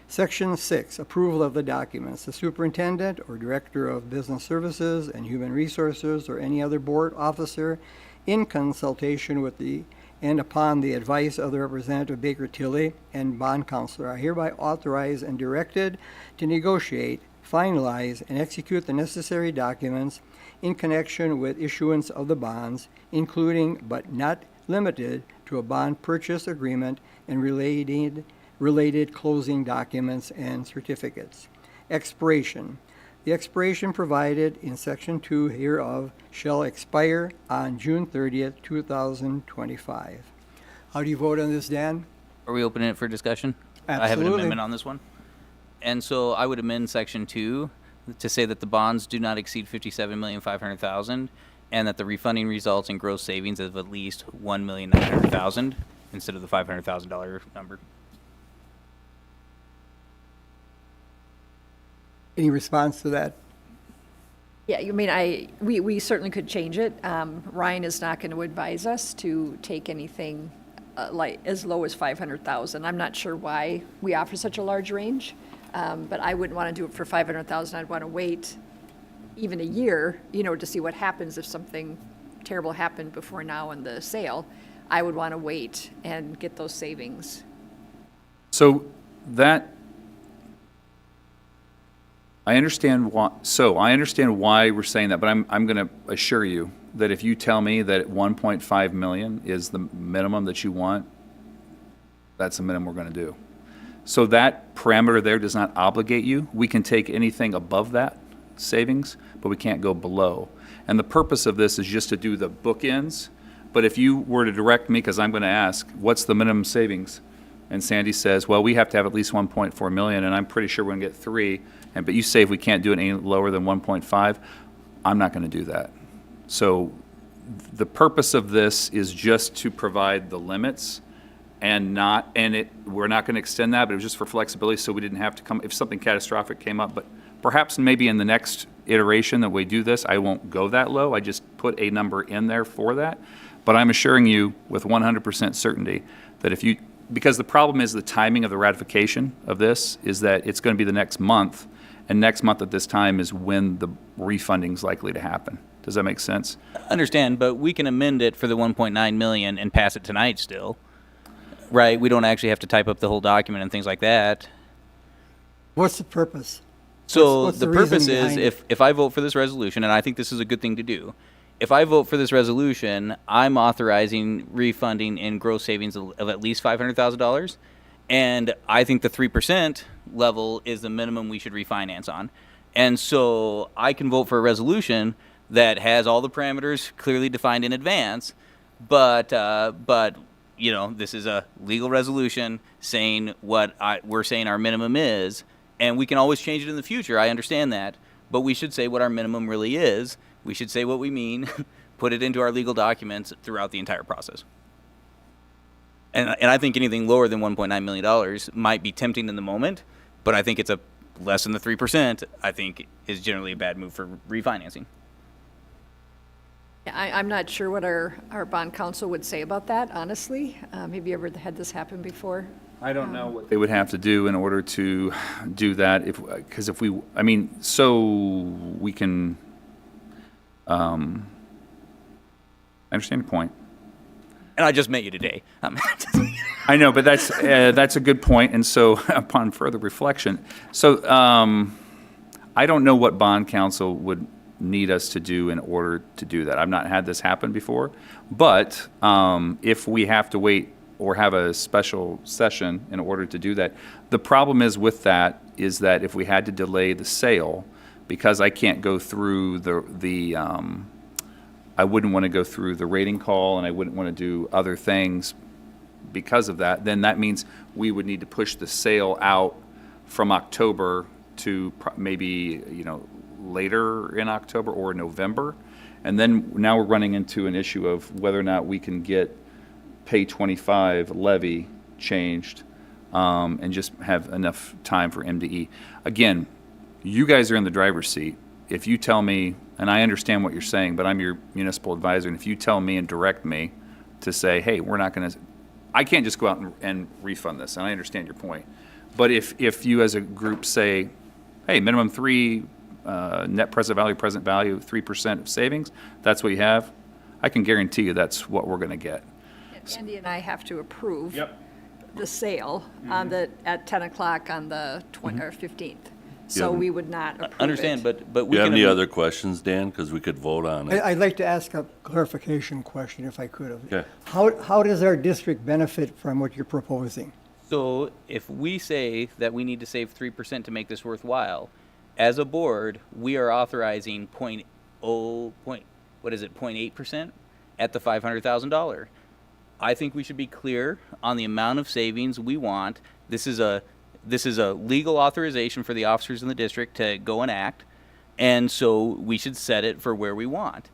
Section 6, approval of the documents. The superintendent or director of business services and human resources or any other board officer in consultation with the and upon the advice of the representative Baker Tilly and bond counsel are hereby authorized and directed to negotiate, finalize, and execute the necessary documents in connection with issuance of the bonds, including but not limited to a bond purchase agreement and related closing documents and certificates. Expiration. The expiration provided in Section 2 hereof shall expire on June 30th, 2025. How do you vote on this, Dan? Are we opening it for discussion? I have an Absolutely. amendment on this one. And so I would amend Section 2 to say that the bonds do not exceed $57,500,000 and that the refunding results in gross savings of at least $1,900,000 instead of the $500,000 number. Any response to that? Yeah, you mean, we certainly could change it. Ryan is not going to advise us to take anything like as low as 500,000. I'm not sure why we offer such a large range, but I wouldn't want to do it for 500,000. I'd want to wait even a year, to see what happens if something terrible happened before now in the sale. I would want to wait and get those savings. So that, I understand why we're saying that, but I'm going to assure you that if you tell me that 1.5 million is the minimum that you want, that's the minimum we're going to do. So that parameter there does not obligate you. We can take anything above that savings, but we can't go below. And the purpose of this is just to do the bookends. But if you were to direct me, because I'm going to ask, what's the minimum savings? And Sandy says, well, we have to have at least 1.4 million, and I'm pretty sure we're going to get 3. But you say if we can't do it any lower than 1.5, I'm not going to do that. So the purpose of this is just to provide the limits and we're not going to extend that, but it was just for flexibility so we didn't have to come, if something catastrophic came up. But perhaps maybe in the next iteration that we do this, I won't go that low. I just put a number in there for that. But I'm assuring you with 100% certainty that because the problem is the timing of the ratification of this is that it's going to be the next month. And next month at this time is when the refunding is likely to happen. Does that make sense? Understand, but we can amend it for the 1.9 million and pass it tonight still, right? We don't actually have to type up the whole document and things like that. What's the purpose? So what's the the reasoning purpose is, behind it? if I vote for this resolution, and I think this is a good thing to do, if I vote for this resolution, I'm authorizing refunding in gross savings of at least $500,000, and I think the 3% level is the minimum we should refinance on. And so I can vote for a resolution that has all the parameters clearly defined in advance, but you know, this is a legal resolution saying what we're saying our minimum is, and we can always change it in the future. I understand that, but we should say what our minimum really is. We should say what we mean, put it into our legal documents throughout the entire process. And I think anything lower than $1.9 million might be tempting in the moment, but I think it's a less than the 3%, I think is generally a bad move for refinancing. Yeah, I'm not sure what our bond counsel would say about that, honestly. Have you ever had this happen before? I don't know what they would have to do in order to do that, because if we, I mean, so we can, I understand your point. And I just met you today. I know, but that's a good point, and so upon further reflection, so I don't know what bond counsel would need us to do in order to do that. I've not had this happen before, but if we have to wait or have a special session in order to do that, the problem is with that is that if we had to delay the sale, because I can't go through I wouldn't want to go through the rating call, and I wouldn't want to do other things because of that, then that means we would need to push the sale out from October to maybe, you know, later in October or November. And then now we're running into an issue of whether or not we can get pay 25 levy changed and just have enough time for MDE. Again, you guys are in the driver's seat. If you tell me, and I understand what you're saying, but I'm your municipal advisor, and if you tell me and direct me to say, hey, we're not going to, I can't just go out and refund this, and I understand your point. But if you as a group say, hey, minimum 3 net present value, 3% of savings, that's what you have, I can guarantee you that's what we're going to get. Andy and I have to approve Yep. the sale on at 10 o'clock on the 15th. So Yeah. we would not approve Understand, it. but Do we you have can. any other questions, Dan? Because we could vote on it. I'd like to ask a clarification question if I could. Okay. How does our district benefit from what you're proposing? So if we say that we need to save 3% to make this worthwhile, as a board, we are authorizing 0.8% at the $500,000. I think we should be clear on the amount of savings we want. This is a legal authorization for the officers in the district to go and act, and so we should set it for where we want.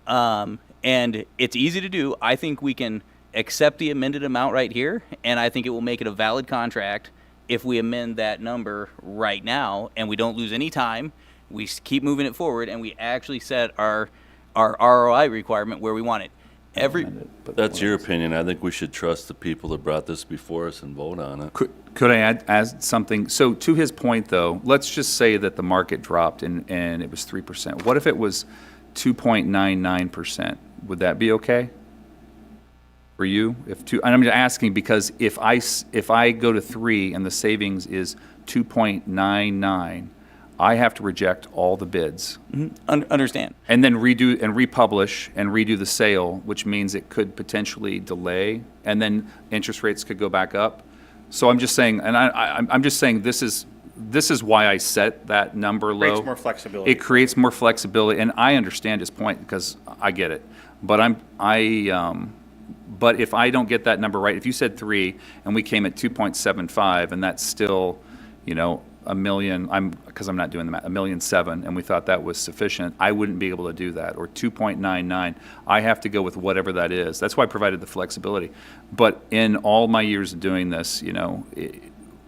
And it's easy to do. I think we can accept the amended amount right here, and I think it will make it a valid contract if we amend that number right now, and we don't lose any time. We keep moving it forward, and we actually set our ROI requirement where we want it. That's your opinion. I think we should trust the people that brought this before us and vote on it. Could I add something? So to his point, though, let's just say that the market dropped and it was 3%. What if it was 2.99%? Would that be okay for you? And I'm just asking because if I go to 3 and the savings is 2.99, I have to reject all the bids. Understand. And then republish and redo the sale, which means it could potentially delay, and then interest rates could go back up. So I'm just saying, and I'm just saying this is why I set that number low. Creates more flexibility. It creates more flexibility, and I understand his point because I get it. But but if I don't get that number right, if you said 3 and we came at 2.75, and that's still, you know, $1 million, because I'm not doing the math, $1.7 million, and we thought that was sufficient, I wouldn't be able to do that. Or 2.99, I have to go with whatever that is. That's why I provided the flexibility. But in all my years of doing this, you know,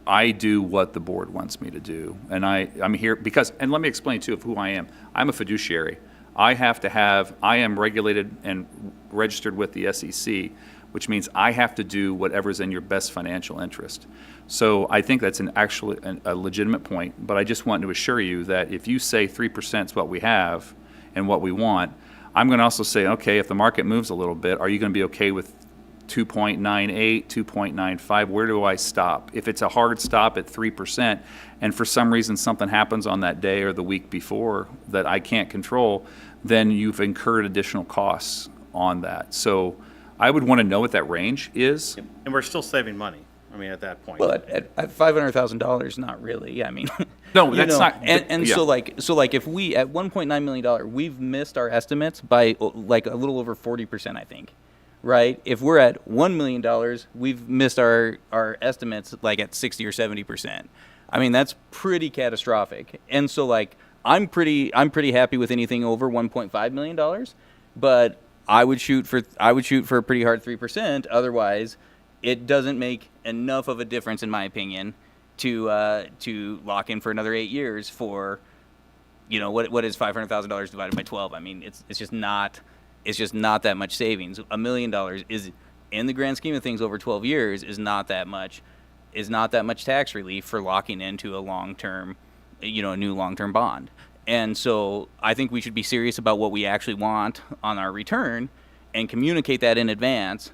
I do what the board wants me to do. And I'm here because, and let me explain too of who I am. I'm a fiduciary. I am regulated and registered with the SEC, which means I have to do whatever's in your best financial interest. So I think that's a legitimate point, but I just want to assure you that if you say 3% is what we have and what we want, I'm going to also say, okay, if the market moves a little bit, are you going to be okay with 2.98, 2.95, where do I stop? If it's a hard stop at 3%, and for some reason something happens on that day or the week before that I can't control, then you've incurred additional costs on that. So I would want to know what that range is. And we're still saving money, I mean, at that point. Well, at $500,000, not really. I mean, No, you that's know, not. And yeah. so like if we at $1.9 million, we've missed our estimates by like a little over 40%, I think. Right? If we're at $1 million, we've missed our estimates like at 60 or 70%. I mean, that's pretty catastrophic. And so like I'm pretty happy with anything over $1.5 million, but I would shoot for a pretty hard 3%. Otherwise, it doesn't make enough of a difference, in my opinion, to lock in for another 8 years for, you know, what is $500,000 divided by 12? I mean, it's just not that much savings. $1 million is, in the grand scheme of things, over 12 years is not that much tax relief for locking into a long-term, you know, a new long-term bond. And so I think we should be serious about what we actually want on our return and communicate that in advance,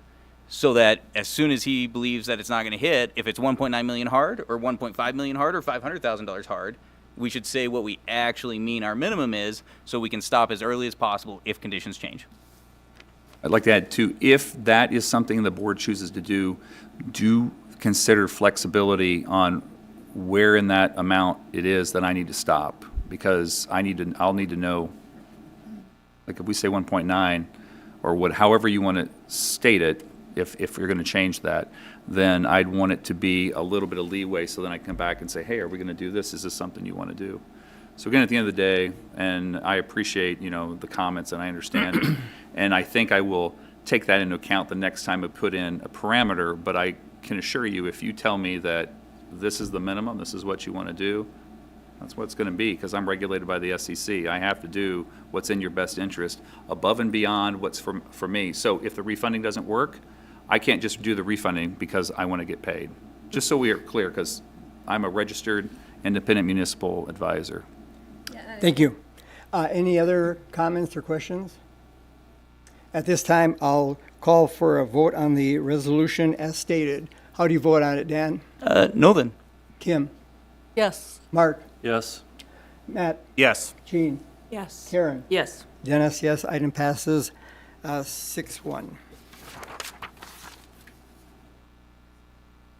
so that as soon as he believes that it's not going to hit, if it's 1.9 million hard or 1.5 million hard or $500,000 hard, we should say what we actually mean our minimum is, so we can stop as early as possible if conditions change. I'd like to add too, if that is something the board chooses to do consider flexibility on where in that amount it is that I need to stop, because I'll need to know, like if we say 1.9 or however you want to state it, if you're going to change that, then I'd want it to be a little bit of leeway, so then I can come back and say, hey, are we going to do this? Is this something you want to do? So again, at the end of the day, and I appreciate, you know, the comments, and I understand it, and I think I will take that into account the next time I put in a parameter, but I can assure you, if you tell me that this is the minimum, this is what you want to do, that's what it's going to be, because I'm regulated by the SEC. I have to do what's in your best interest above and beyond what's for me. So if the refunding doesn't work, I can't just do the refunding because I want to get paid. Just so we are clear, because I'm a registered independent municipal advisor. Thank you. Any other comments or questions? At this time, I'll call for a vote on the resolution as stated. How do you vote on it, Dan? No then. Kim? Yes. Mark? Yes. Matt? Yes. Jean? Yes. Karen? Yes. Dennis, yes. Item passes 6-1.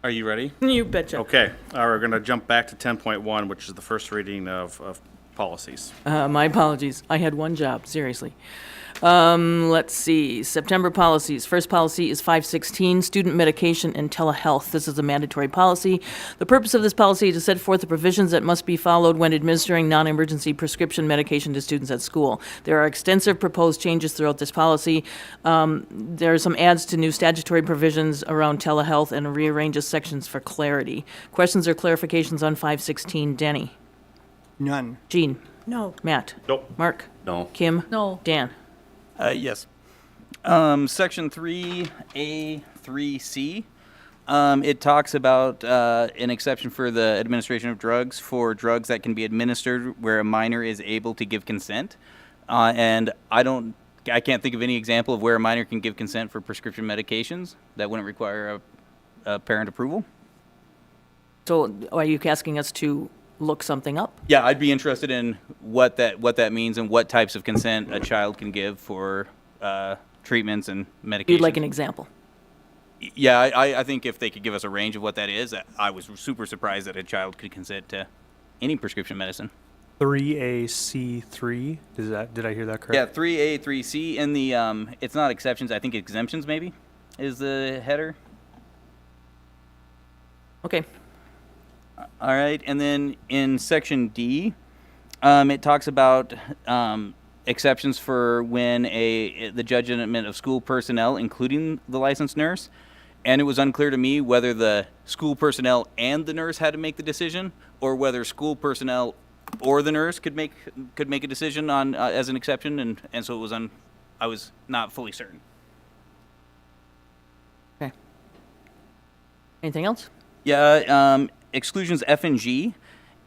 Are you ready? You betcha. Okay, we're going to jump back to 10.1, which is the first reading of policies. My apologies. I had one job, seriously. Let's see, September policies. First policy is 516, student medication and telehealth. This is a mandatory policy. The purpose of this policy is to set forth the provisions that must be followed when administering non-emergency prescription medication to students at school. There are extensive proposed changes throughout this policy. There are some adds to new statutory provisions around telehealth and rearranges sections for clarity. Questions or clarifications on 516? Denny? None. Jean? No. Matt? Nope. Mark? No. Kim? No. Dan? Yes. Section 3A, 3C, it talks about an exception for the administration of drugs for drugs that can be administered where a minor is able to give consent. And I can't think of any example of where a minor can give consent for prescription medications that wouldn't require a parent approval. So are you asking us to look something up? Yeah, I'd be interested in what that means and what types of consent a child can give for treatments and medications. You'd like an example? Yeah, I think if they could give us a range of what that is, I was super surprised that a child could consent to any prescription medicine. 3AC3, did I hear that correct? Yeah, 3A, 3C, and the, it's not exceptions, I think exemptions maybe is the header. Okay. All right, and then in section D, it talks about exceptions for when the judgment of school personnel, including the licensed nurse, and it was unclear to me whether the school personnel and the nurse had to make the decision, or whether school personnel or the nurse could make a decision on as an exception, and so it was I was not fully certain. Okay. Anything else? Yeah, exclusions F and G,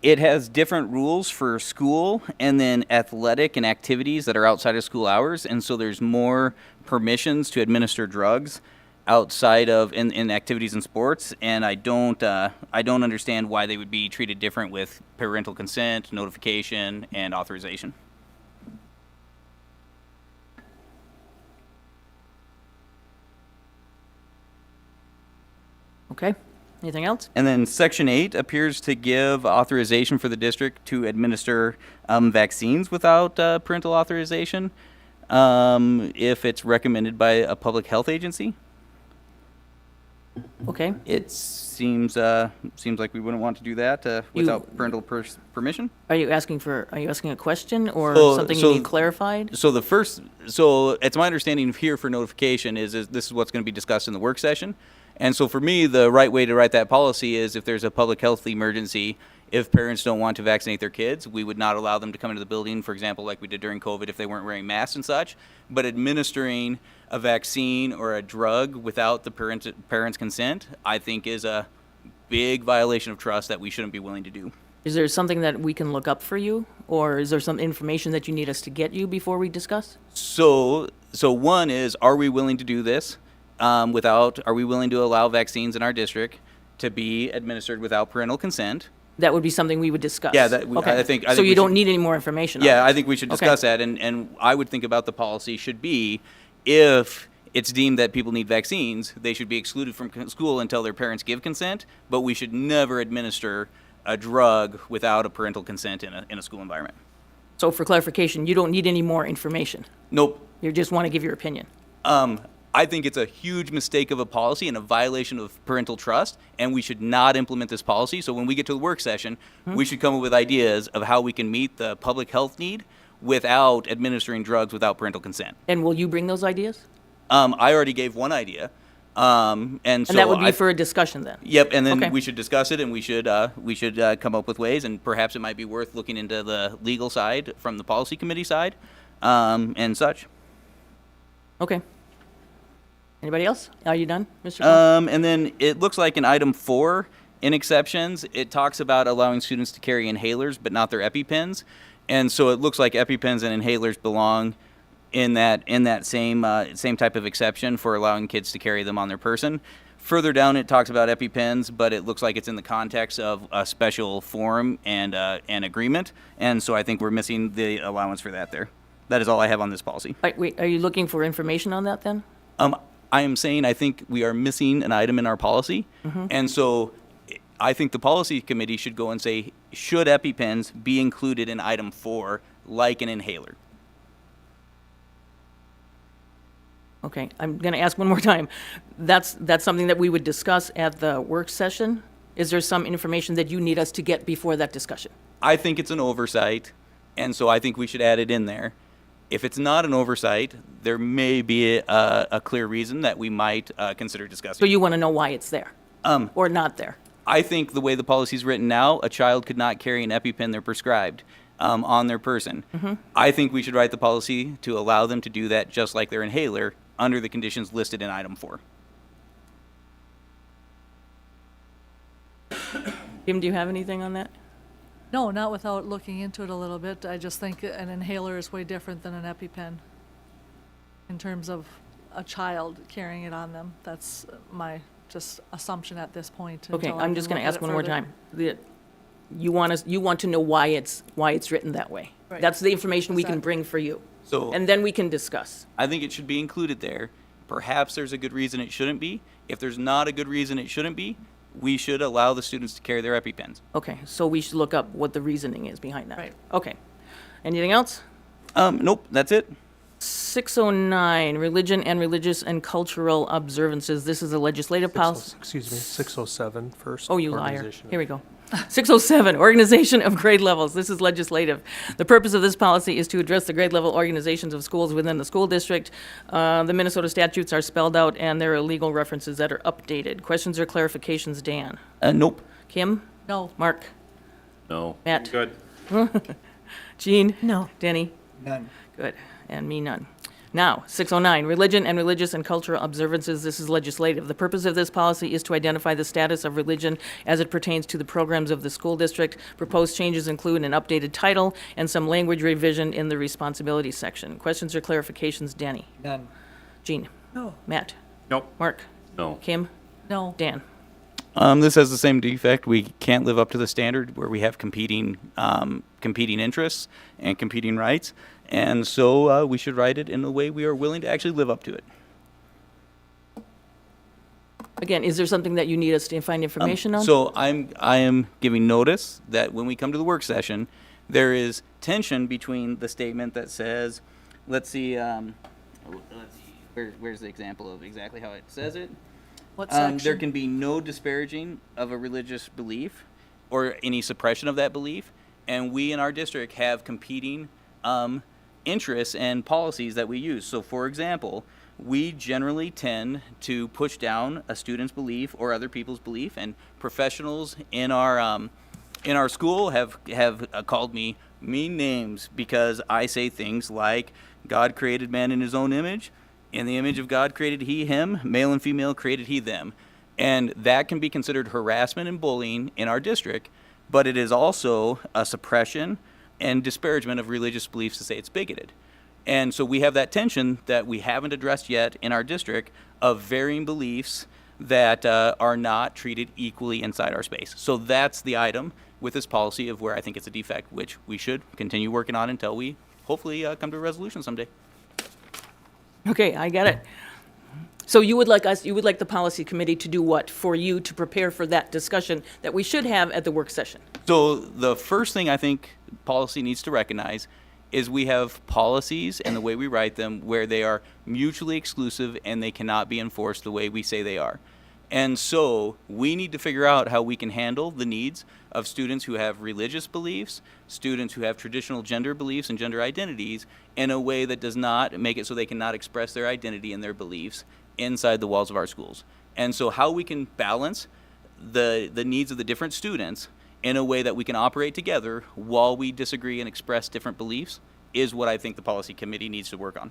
it has different rules for school and then athletic and activities that are outside of school hours, and so there's more permissions to administer drugs outside of in activities and sports, and I don't understand why they would be treated different with parental consent, notification, and authorization. Okay, anything else? And then Section 8 appears to give authorization for the district to administer vaccines without parental authorization if it's recommended by a public health agency. Okay, It seems like we wouldn't want to do that without parental permission. are you asking a question or So- something so- you need clarified? So it's my understanding here for notification is this is what's going to be discussed in the work session. And so for me, the right way to write that policy is if there's a public health emergency, if parents don't want to vaccinate their kids, we would not allow them to come into the building, for example, like we did during COVID if they weren't wearing masks and such. But administering a vaccine or a drug without the parents' consent, I think is a big violation of trust that we shouldn't be willing to do. Is there something that we can look up for you? Or is there some information that you need us to get you before we discuss? So one is, are we willing to do this are we willing to allow vaccines in our district to be administered without parental consent? That would be something we would discuss. Yeah, Okay. I think So we you don't should- need any more information on Yeah, it? I think we should Okay. discuss that, and I would think about the policy should be, if it's deemed that people need vaccines, they should be excluded from school until their parents give consent, but we should never administer a drug without a parental consent in a school environment. So for clarification, you don't need any more information? Nope. You just want to give your opinion? I think it's a huge mistake of a policy and a violation of parental trust, and we should not implement this policy. So when we get to the work session, we should come up with ideas of how we can meet the public health need without administering drugs without parental consent. And will you bring those ideas? I already gave one idea, and so And that would be for a discussion then? Yep, and then Okay. we should discuss it, and we should come up with ways, and perhaps it might be worth looking into the legal side from the policy committee side, and such. Okay. Anybody else? Are you done, Mr. Cohen? And then it looks like in item 4, in exceptions, it talks about allowing students to carry inhalers, but not their EpiPens. And so it looks like EpiPens and inhalers belong in that same type of exception for allowing kids to carry them on their person. Further down, it talks about EpiPens, but it looks like it's in the context of a special form and an agreement. And so I think we're missing the allowance for that there. That is all I have on this policy. Wait, are you looking for information on that then? I am saying I think we are missing an item in our policy. And so I think the policy committee should go and say, should EpiPens be included in item 4 like an inhaler? Okay, I'm going to ask one more time. That's something that we would discuss at the work session? Is there some information that you need us to get before that discussion? I think it's an oversight, and so I think we should add it in there. If it's not an oversight, there may be a clear reason that we might consider So discussing. you want to know why it's there? Or not there? I think the way the policy is written now, a child could not carry an EpiPen they're prescribed on their person. I think we should write the policy to allow them to do that just like their inhaler under the conditions listed in item 4. Kim, do you have anything on that? No, not without looking into it a little bit. I just think an inhaler is way different than an EpiPen in terms of a child carrying it on them. That's my just assumption at this point. Okay, until I I'm just can going to look at ask it one more further. time. You want to know why it's written that way? Right. That's the information we can Exactly. bring for you. So And then we can discuss. I think it should be included there. Perhaps there's a good reason it shouldn't be. If there's not a good reason it shouldn't be, we should allow the students to carry their EpiPens. Okay, so we should look up what the reasoning is behind that. Right. Okay. Anything else? Nope, that's it. 609, religion and religious and cultural observances. This is a legislative policy. Excuse me, 607 first. Oh, you liar. organization. Here we go. 607, organization of grade levels. This is legislative. The purpose of this policy is to address the grade level organizations of schools within the school district. The Minnesota statutes are spelled out and there are legal references that are updated. Questions or clarifications, Dan? Nope. Kim? No. Mark? No. Matt? Good. Jean? No. Danny? None. Good. And me, none. Now, 609, religion and religious and cultural observances. This is legislative. The purpose of this policy is to identify the status of religion as it pertains to the programs of the school district. Proposed changes include an updated title and some language revision in the responsibility section. Questions or clarifications, Danny? None. Jean? No. Matt? Nope. Mark? No. Kim? No. Dan? This has the same defect. We can't live up to the standard where we have competing interests and competing rights. And so we should write it in a way we are willing to actually live up to it. Again, is there something that you need us to find information on? So I am giving notice that when we come to the work session, there is tension between the statement that says, let's see, where's the example of exactly how it says it? What section? There can be no disparaging of a religious belief or any suppression of that belief. And we in our district have competing interests and policies that we use. So for example, we generally tend to push down a student's belief or other people's belief, and professionals in our school have called me mean names because I say things like, God created man in his own image. In the image of God created he him, male and female created he them. And that can be considered harassment and bullying in our district, but it is also a suppression and disparagement of religious beliefs to say it's bigoted. And so we have that tension that we haven't addressed yet in our district of varying beliefs that are not treated equally inside our space. So that's the item with this policy of where I think it's a defect, which we should continue working on until we hopefully come to a resolution someday. Okay, I get it. So you would like the policy committee to do what for you to prepare for that discussion that we should have at the work session? So the first thing I think policy needs to recognize is we have policies and the way we write them where they are mutually exclusive and they cannot be enforced the way we say they are. And so we need to figure out how we can handle the needs of students who have religious beliefs, students who have traditional gender beliefs and gender identities in a way that does not make it so they cannot express their identity and their beliefs inside the walls of our schools. And so how we can balance the needs of the different students in a way that we can operate together while we disagree and express different beliefs is what I think the policy committee needs to work on.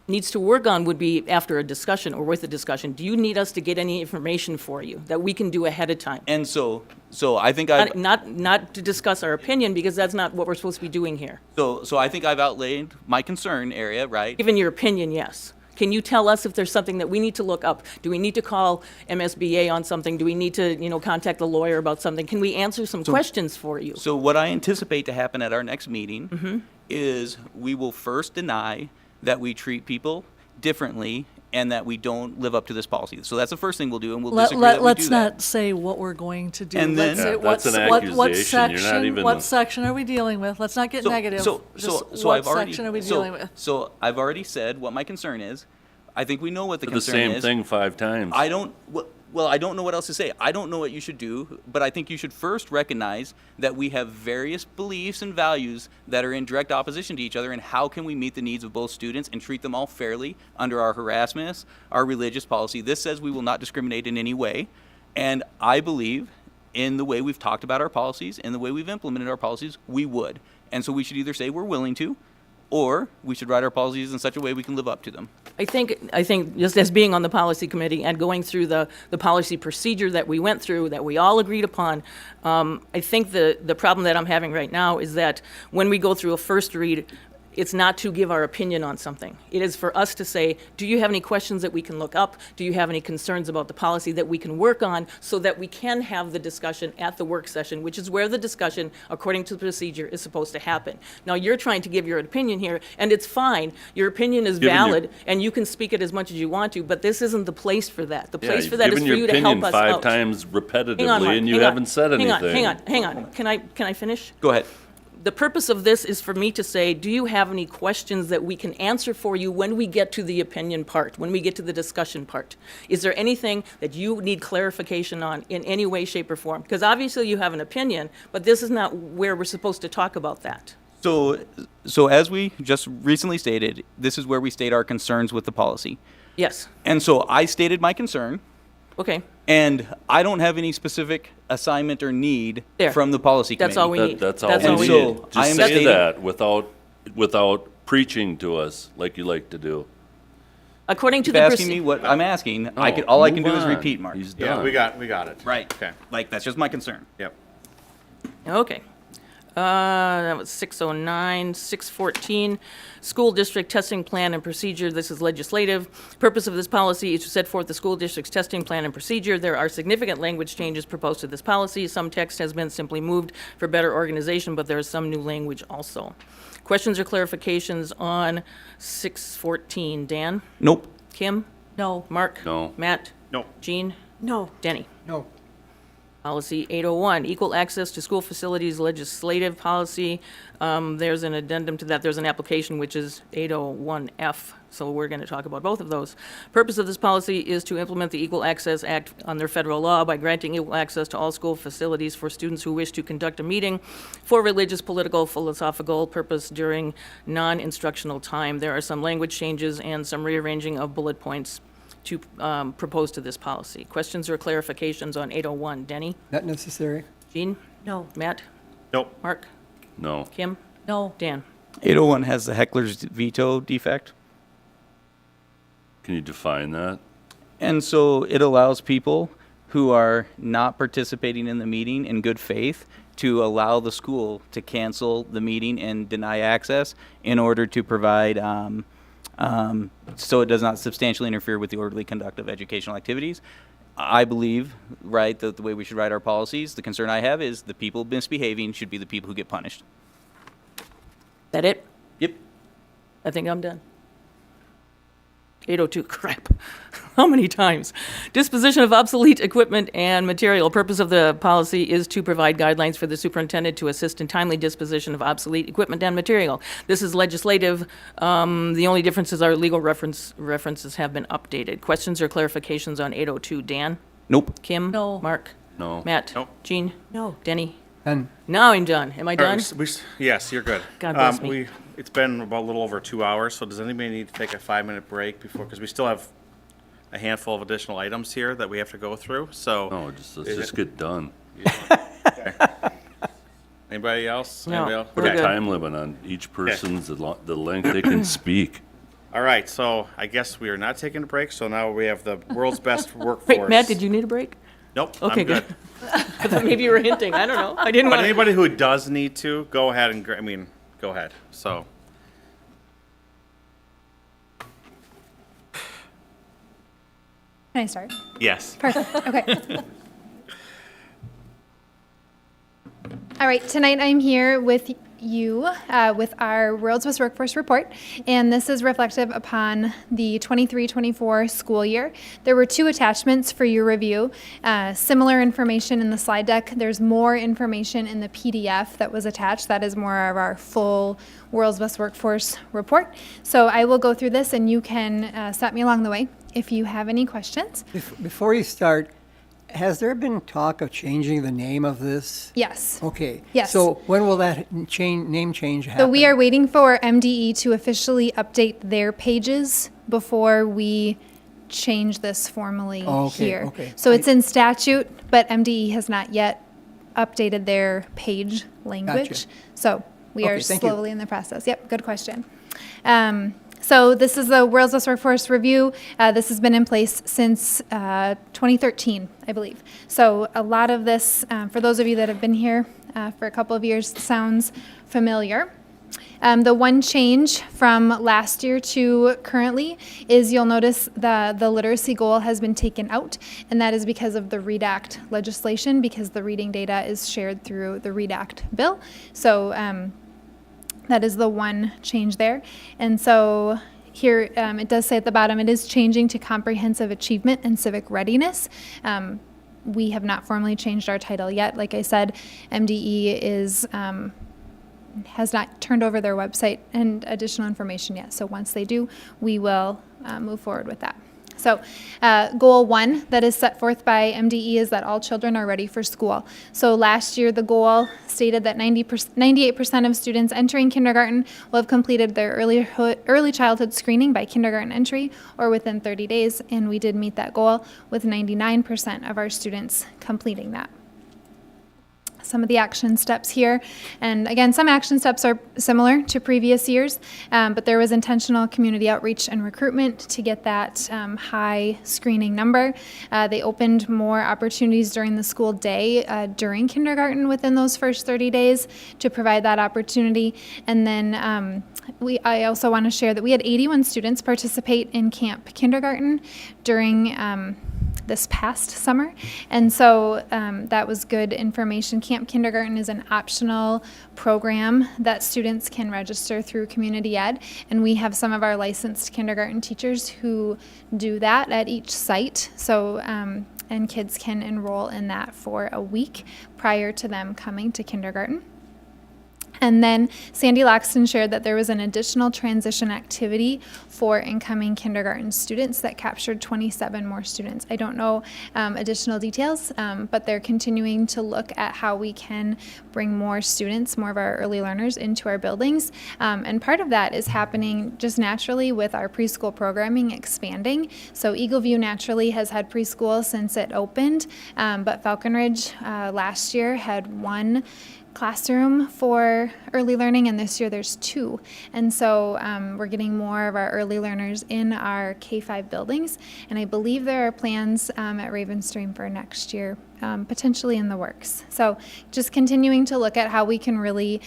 Needs to work on would be after a discussion or with a discussion. Do you need us to get any information for you that we can do ahead of time? And so I think Not to discuss our opinion, because that's not what we're supposed to be doing here. so I think I've outlaid my concern area, right? Given your opinion, yes. Can you tell us if there's something that we need to look up? Do we need to call MSBA on something? Do we need to, contact a lawyer about something? Can we answer some questions for you? So what I anticipate to happen at our next meeting is we will first deny that we treat people differently and that we don't live up to this policy. So that's the first thing we'll do, and we'll disagree that we Let's do that. not say what we're going to do. And then- Let's say Yeah, that's an what accusation. You're not section, even- what section are we dealing with? Let's not get negative. Just what section are we dealing with? So I've already said what my concern is. I think we know what the The concern same is. thing 5 times. I don't know what else to say. I don't know what you should do, but I think you should first recognize that we have various beliefs and values that are in direct opposition to each other, and how can we meet the needs of both students and treat them all fairly under our harassment, our religious policy. This says we will not discriminate in any way, and I believe in the way we've talked about our policies and the way we've implemented our policies, we would. And so we should either say we're willing to, or we should write our policies in such a way we can live up to them. I think just as being on the policy committee and going through the policy procedure that we went through, that we all agreed upon, I think the problem that I'm having right now is that when we go through a first read, it's not to give our opinion on something. It is for us to say, do you have any questions that we can look up? Do you have any concerns about the policy that we can work on so that we can have the discussion at the work session, which is where the discussion, according to the procedure, is supposed to happen. Now, you're trying to give your opinion here, and it's fine. Your opinion is Given your- valid, and you can speak it as much as you want to, but this isn't the place for that. The Yeah, place for you've that is given for your you to help opinion us 5 out. times Hang on, repetitively, Mark, and you hang on, haven't said hang anything. Hang on. Can I finish? Go ahead. The purpose of this is for me to say, do you have any questions that we can answer for you when we get to the opinion part, when we get to the discussion part? Is there anything that you need clarification on in any way, shape, or form? Because obviously you have an opinion, but this is not where we're supposed to talk about that. So as we just recently stated, this is where we state our concerns with the policy. Yes, And so I stated my concern, okay. and I don't have any specific assignment or need There. from the policy committee. That's all we need. That's all That's we all we need. need. So, I Just am say stating- that without preaching to us like you like to do. According to Keep the asking me procedure. what I'm asking. No, All I can move do is on. repeat, Mark. He's Yeah, done. we got it. Right. Okay. Like, that's just my concern. Yep. Okay. That was 609. 614, school district testing plan and procedure. This is legislative. Purpose of this policy is to set forth the school district's testing plan and procedure. There are significant language changes proposed to this policy. Some text has been simply moved for better organization, but there is some new language also. Questions or clarifications on 614? Dan? Nope. Kim? No. Mark? No. Matt? No. Jean? No. Denny? No. Policy 801, equal access to school facilities legislative policy. There's an addendum to that. There's an application which is 801F, so we're going to talk about both of those. Purpose of this policy is to implement the Equal Access Act under federal law by granting equal access to all school facilities for students who wish to conduct a meeting for religious, political, philosophical purpose during non-instructional time. There are some language changes and some rearranging of bullet points to propose to this policy. Questions or clarifications on 801? Denny? Not necessary. Jean? No. Matt? Nope. Mark? No. Kim? No. Dan? 801 has the heckler's veto defect. Can you define that? And so it allows people who are not participating in the meeting in good faith to allow the school to cancel the meeting and deny access in order to provide, so it does not substantially interfere with the orderly conduct of educational activities. I believe, right, that the way we should write our policies, the concern I have is the people misbehaving should be the people who get punished. That it? Yep. I think I'm done. 802, crap. How many times? Disposition of obsolete equipment and material. Purpose of the policy is to provide guidelines for the superintendent to assist in timely disposition of obsolete equipment and material. This is legislative. The only difference is our legal references have been updated. Questions or clarifications on 802? Dan? Nope. Kim? No. Mark? No. Matt? Nope. Jean? No. Denny? And Now I'm done. Am I done? Yes, you're good. God bless me. It's been about a little over 2 hours, so does anybody need to take a 5-minute break before, because we still have a handful of additional items here that we have to go through, so. No, let's just get done. Anybody else? No, Anybody else? we're Put a good. time limit on each person's, the length they can speak. All right, so I guess we are not taking a break, so now we have the world's best workforce. Wait, Matt, did you need a break? Nope, Okay, I'm good. I thought maybe you were hinting. I don't know. I didn't But want to. anybody who does need to, go ahead and, go ahead, so. Can I start? Yes. Perfect, okay. All right, tonight I'm here with you with our World's Best Workforce Report, and this is reflective upon the 23-24 school year. There were 2 attachments for your review. Similar information in the slide deck. There's more information in the PDF that was attached. That is more of our full World's Best Workforce Report. So I will go through this, and you can stop me along the way if you have any questions. before you start, has there been talk of changing the name of this? Yes. Okay. Yes. So when will that name change happen? So we are waiting for MDE to officially update their pages before we change this formally Okay, here. okay. So it's in statute, but MDE has not yet updated their page language. Gotcha. So we are Okay, thank you. slowly in the process. Yep, good question. So this is the World's Best Workforce Review. This has been in place since 2013, I believe. So a lot of this, for those of you that have been here for a couple of years, sounds familiar. The one change from last year to currently is you'll notice the literacy goal has been taken out, and that is because of the READ Act legislation, because the reading data is shared through the READ Act bill. So that is the one change there. And so here it does say at the bottom, it is changing to comprehensive achievement and civic readiness. We have not formally changed our title yet. Like I said, MDE has not turned over their website and additional information yet. So once they do, we will move forward with that. So goal 1 that is set forth by MDE is that all children are ready for school. So last year the goal stated that 98% of students entering kindergarten will have completed their early childhood screening by kindergarten entry or within 30 days, and we did meet that goal with 99% of our students completing that. some of the action steps here. And again, some action steps are similar to previous years, but there was intentional community outreach and recruitment to get that high screening number. They opened more opportunities during the school day during kindergarten within those first 30 days to provide that opportunity. And then I also want to share that we had 81 students participate in Camp Kindergarten during this past summer. And so that was good information. Camp Kindergarten is an optional program that students can register through Community Ed. And we have some of our licensed kindergarten teachers who do that at each site. So, and kids can enroll in that for a week prior to them coming to kindergarten. And then Sandy Laxton shared that there was an additional transition activity for incoming kindergarten students that captured 27 more students. I don't know additional details, but they're continuing to look at how we can bring more students, more of our early learners into our buildings. And part of that is happening just naturally with our preschool programming expanding. So Eagle View naturally has had preschool since it opened, but Falcon Ridge last year had one classroom for early learning, and this year there's 2. And so we're getting more of our early learners in our K-5 buildings, and I believe there are plans at Ravenstream for next year, potentially in the works. So just continuing to look at how we can really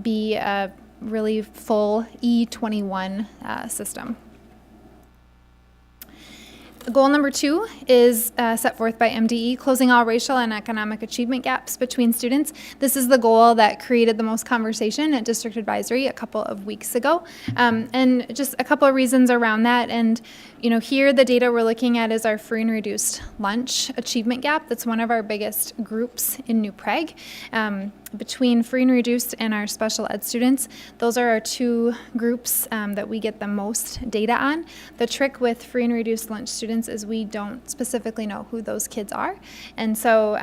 be a really full E21 system. Goal number 2 is set forth by MDE, closing all racial and economic achievement gaps between students. This is the goal that created the most conversation at District Advisory a couple of weeks ago. And just a couple of reasons around that. And, you know, here the data we're looking at is our free and reduced lunch achievement gap. That's one of our biggest groups in New Prague. Between free and reduced and our special ed students, those are our 2 groups that we get the most data on. The trick with free and reduced lunch students is we don't specifically know who those kids are. And so,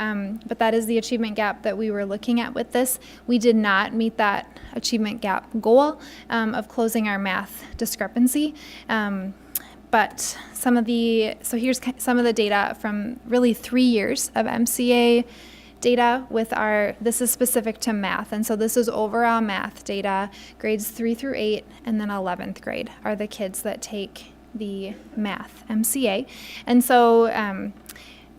but that is the achievement gap that we were looking at with this. We did not meet that achievement gap goal of closing our math discrepancy. But some of the, so here's some of the data from really 3 years of MCA data with our, this is specific to math, and so this is overall math data, grades 3 through 8, and then 11th grade are the kids that take the math MCA. And so an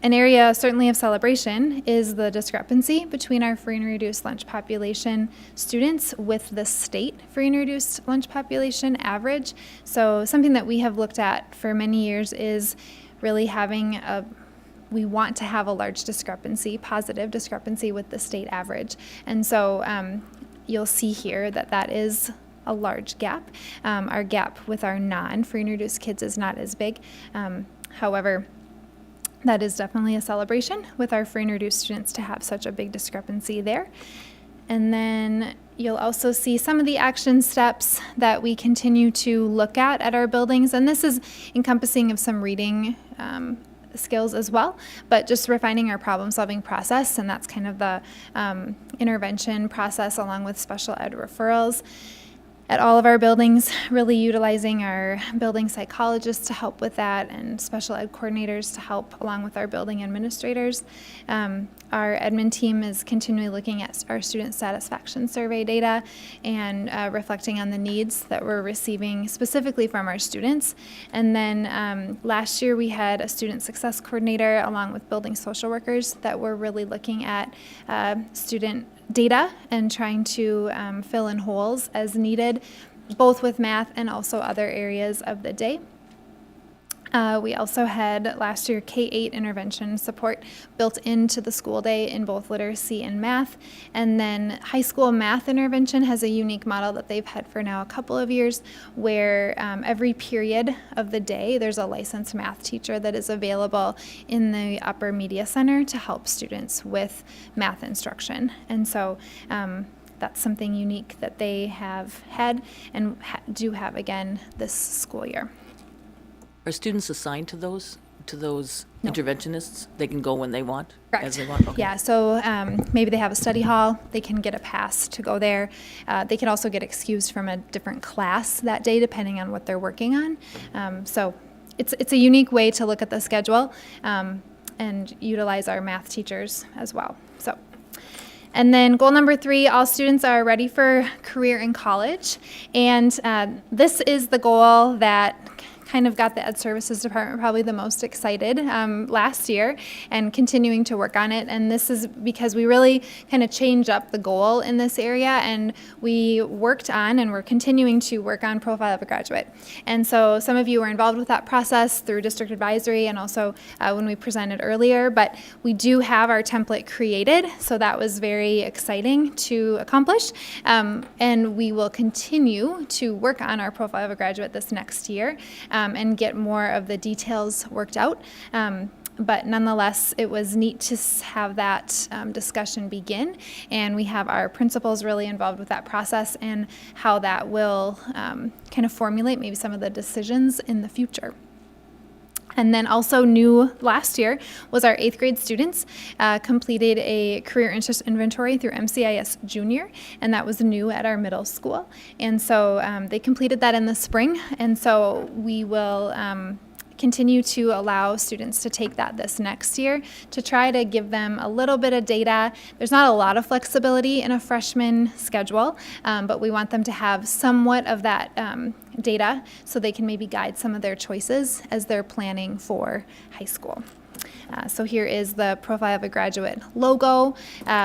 area certainly of celebration is the discrepancy between our free and reduced lunch population students with the state free and reduced lunch population average. So something that we have looked at for many years is really having we want to have a large discrepancy, positive discrepancy with the state average. And so you'll see here that that is a large gap. Our gap with our non-free and reduced kids is not as big. However, that is definitely a celebration with our free and reduced students to have such a big discrepancy there. And then you'll also see some of the action steps that we continue to look at our buildings. And this is encompassing of some reading skills as well, but just refining our problem-solving process, and that's kind of the intervention process along with special ed referrals at all of our buildings, really utilizing our building psychologists to help with that and special ed coordinators to help along with our building administrators. Our admin team is continually looking at our student satisfaction survey data and reflecting on the needs that we're receiving specifically from our students. And then last year we had a student success coordinator along with building social workers that were really looking at student data and trying to fill in holes as needed, both with math and also other areas of the day. We also had last year K-8 intervention support built into the school day in both literacy and math. And then high school math intervention has a unique model that they've had for now a couple of years where every period of the day there's a licensed math teacher that is available in the upper media center to help students with math instruction. And so that's something unique that they have had and do have again this school year. Are students assigned to those No. interventionists? They can go when they want? Correct. As they want? Okay. Yeah, so maybe they have a study hall, they can get a pass to go there. They can also get excused from a different class that day depending on what they're working on. So it's a unique way to look at the schedule and utilize our math teachers as well. So And then goal number 3, all students are ready for career in college. And this is the goal that kind of got the Ed Services Department probably the most excited last year, and continuing to work on it. And this is because we really kind of changed up the goal in this area, and we worked on, and we're continuing to work on Profile of a Graduate. And so some of you were involved with that process through district advisory and also when we presented earlier, but we do have our template created, so that was very exciting to accomplish. And we will continue to work on our Profile of a Graduate this next year. And get more of the details worked out. But nonetheless, it was neat to have that discussion begin, and we have our principals really involved with that process and how that will kind of formulate maybe some of the decisions in the future. And then also new last year was our 8th grade students completed a career interest inventory through MCIS Junior, and that was new at our middle school. And so they completed that in the spring, and so we will continue to allow students to take that this next year to try to give them a little bit of data. There's not a lot of flexibility in a freshman schedule, but we want them to have somewhat of that data so they can maybe guide some of their choices as they're planning for high school. So here is the Profile of a Graduate logo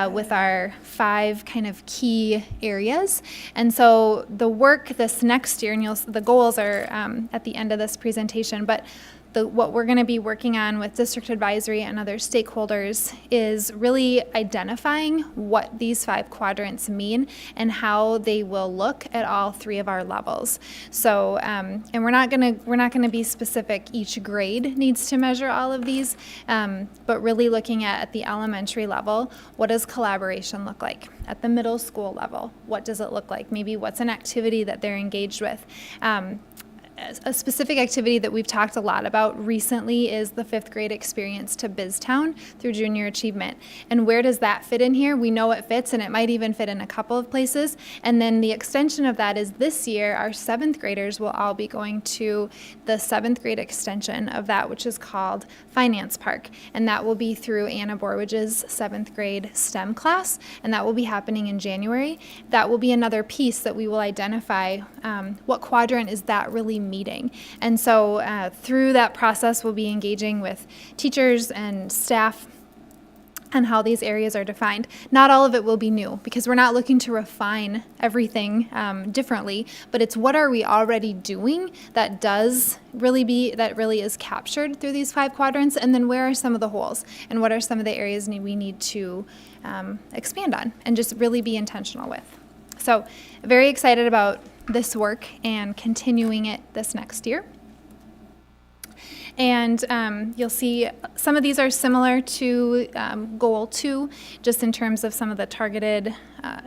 with our 5 kind of key areas. And so the work this next year, and the goals are at the end of this presentation, but what we're going to be working on with district advisory and other stakeholders is really identifying what these 5 quadrants mean and how they will look at all 3 of our levels. So, and we're not going to be specific. Each grade needs to measure all of these, but really looking at the elementary level, what does collaboration look like? At the middle school level, what does it look like? Maybe what's an activity that they're engaged with? A specific activity that we've talked a lot about recently is the 5th grade experience to BizTown through Junior Achievement. And where does that fit in here? We know it fits, and it might even fit in a couple of places. And then the extension of that is this year, our 7th graders will all be going to the 7th grade extension of that, which is called Finance Park. And that will be through Anna Borwich's 7th grade STEM class, and that will be happening in January. That will be another piece that we will identify what quadrant is that really meeting. And so through that process, we'll be engaging with teachers and staff and how these areas are defined. Not all of it will be new, because we're not looking to refine everything differently, but it's what are we already doing that really is captured through these 5 quadrants, and then where are some of the holes, and what are some of the areas we need to expand on and just really be intentional with. So very excited about this work and continuing it this next year. And you'll see some of these are similar to Goal 2, just in terms of some of the targeted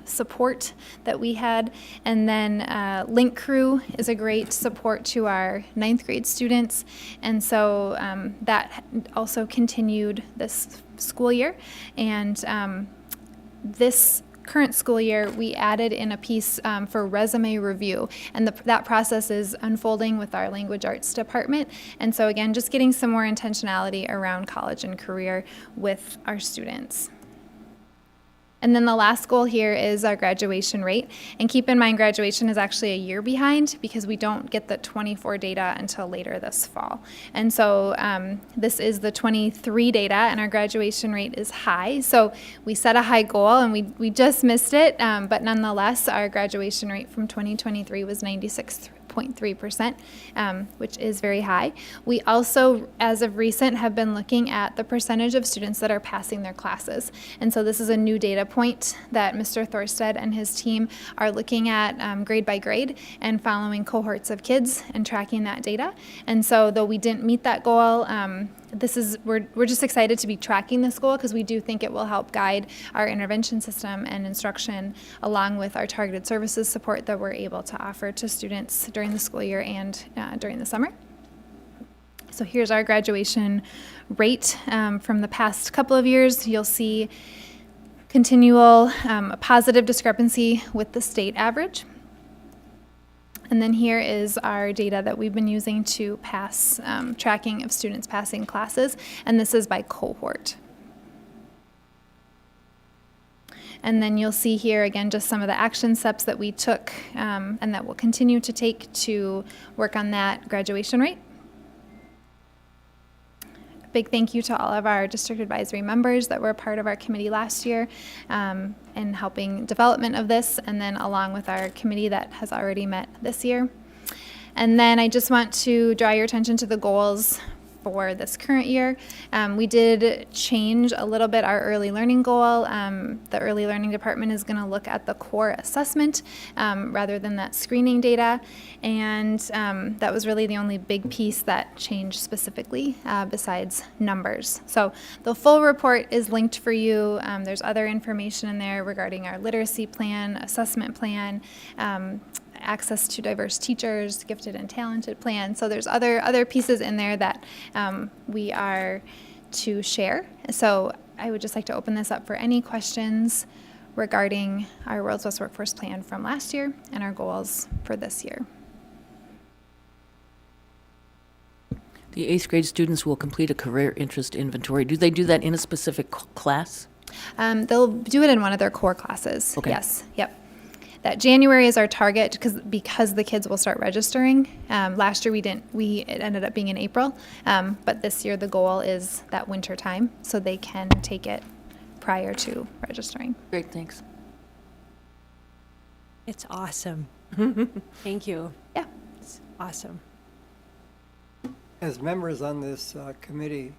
support that we had. And then Link Crew is a great support to our 9th grade students. And so that also continued this school year. And this current school year, we added in a piece for resume review, and that process is unfolding with our language arts department. And so again, just getting some more intentionality around college and career with our students. And then the last goal here is our graduation rate. And keep in mind, graduation is actually a year behind because we don't get the 24 data until later this fall. And so this is the 23 data, and our graduation rate is high. So we set a high goal, and we just missed it. But nonetheless, our graduation rate from 2023 was 96.3%, which is very high. We also, as of recent, have been looking at the percentage of students that are passing their classes. And so this is a new data point that Mr. Thorstad and his team are looking at grade by grade and following cohorts of kids and tracking that data. And so though we didn't meet that goal, we're just excited to be tracking this goal, because we do think it will help guide our intervention system and instruction, along with our targeted services support that we're able to offer to students during the school year and during the summer. So here's our graduation rate from the past couple of years. You'll see continual positive discrepancy with the state average. And then here is our data that we've been using to pass tracking of students passing classes, and this is by cohort. And then you'll see here again just some of the action steps that we took and that we'll continue to take to work on that graduation rate. Big thank you to all of our district advisory members that were a part of our committee last year in helping development of this, and then along with our committee that has already met this year. And then I just want to draw your attention to the goals for this current year. We did change a little bit our early learning goal. The early learning department is going to look at the core assessment rather than that screening data. And that was really the only big piece that changed specifically besides numbers. So the full report is linked for you. There's other information in there regarding our literacy plan, assessment plan, access to diverse teachers, gifted and talented plan. So there's other pieces in there that we are to share. So I would just like to open this up for any questions regarding our World's Best Workforce Plan from last year and our goals for this year. The 8th grade students will complete a career interest inventory. Do they do that in a specific class? They'll do it in one of their core classes. Okay. Yes. Yep. That January is our target because the kids will start registering. Last year we didn't. It ended up being in April, but this year the goal is that winter time, so they can take it prior to registering. Great, thanks. It's awesome. Thank you. Yeah. It's awesome. As members on this committee,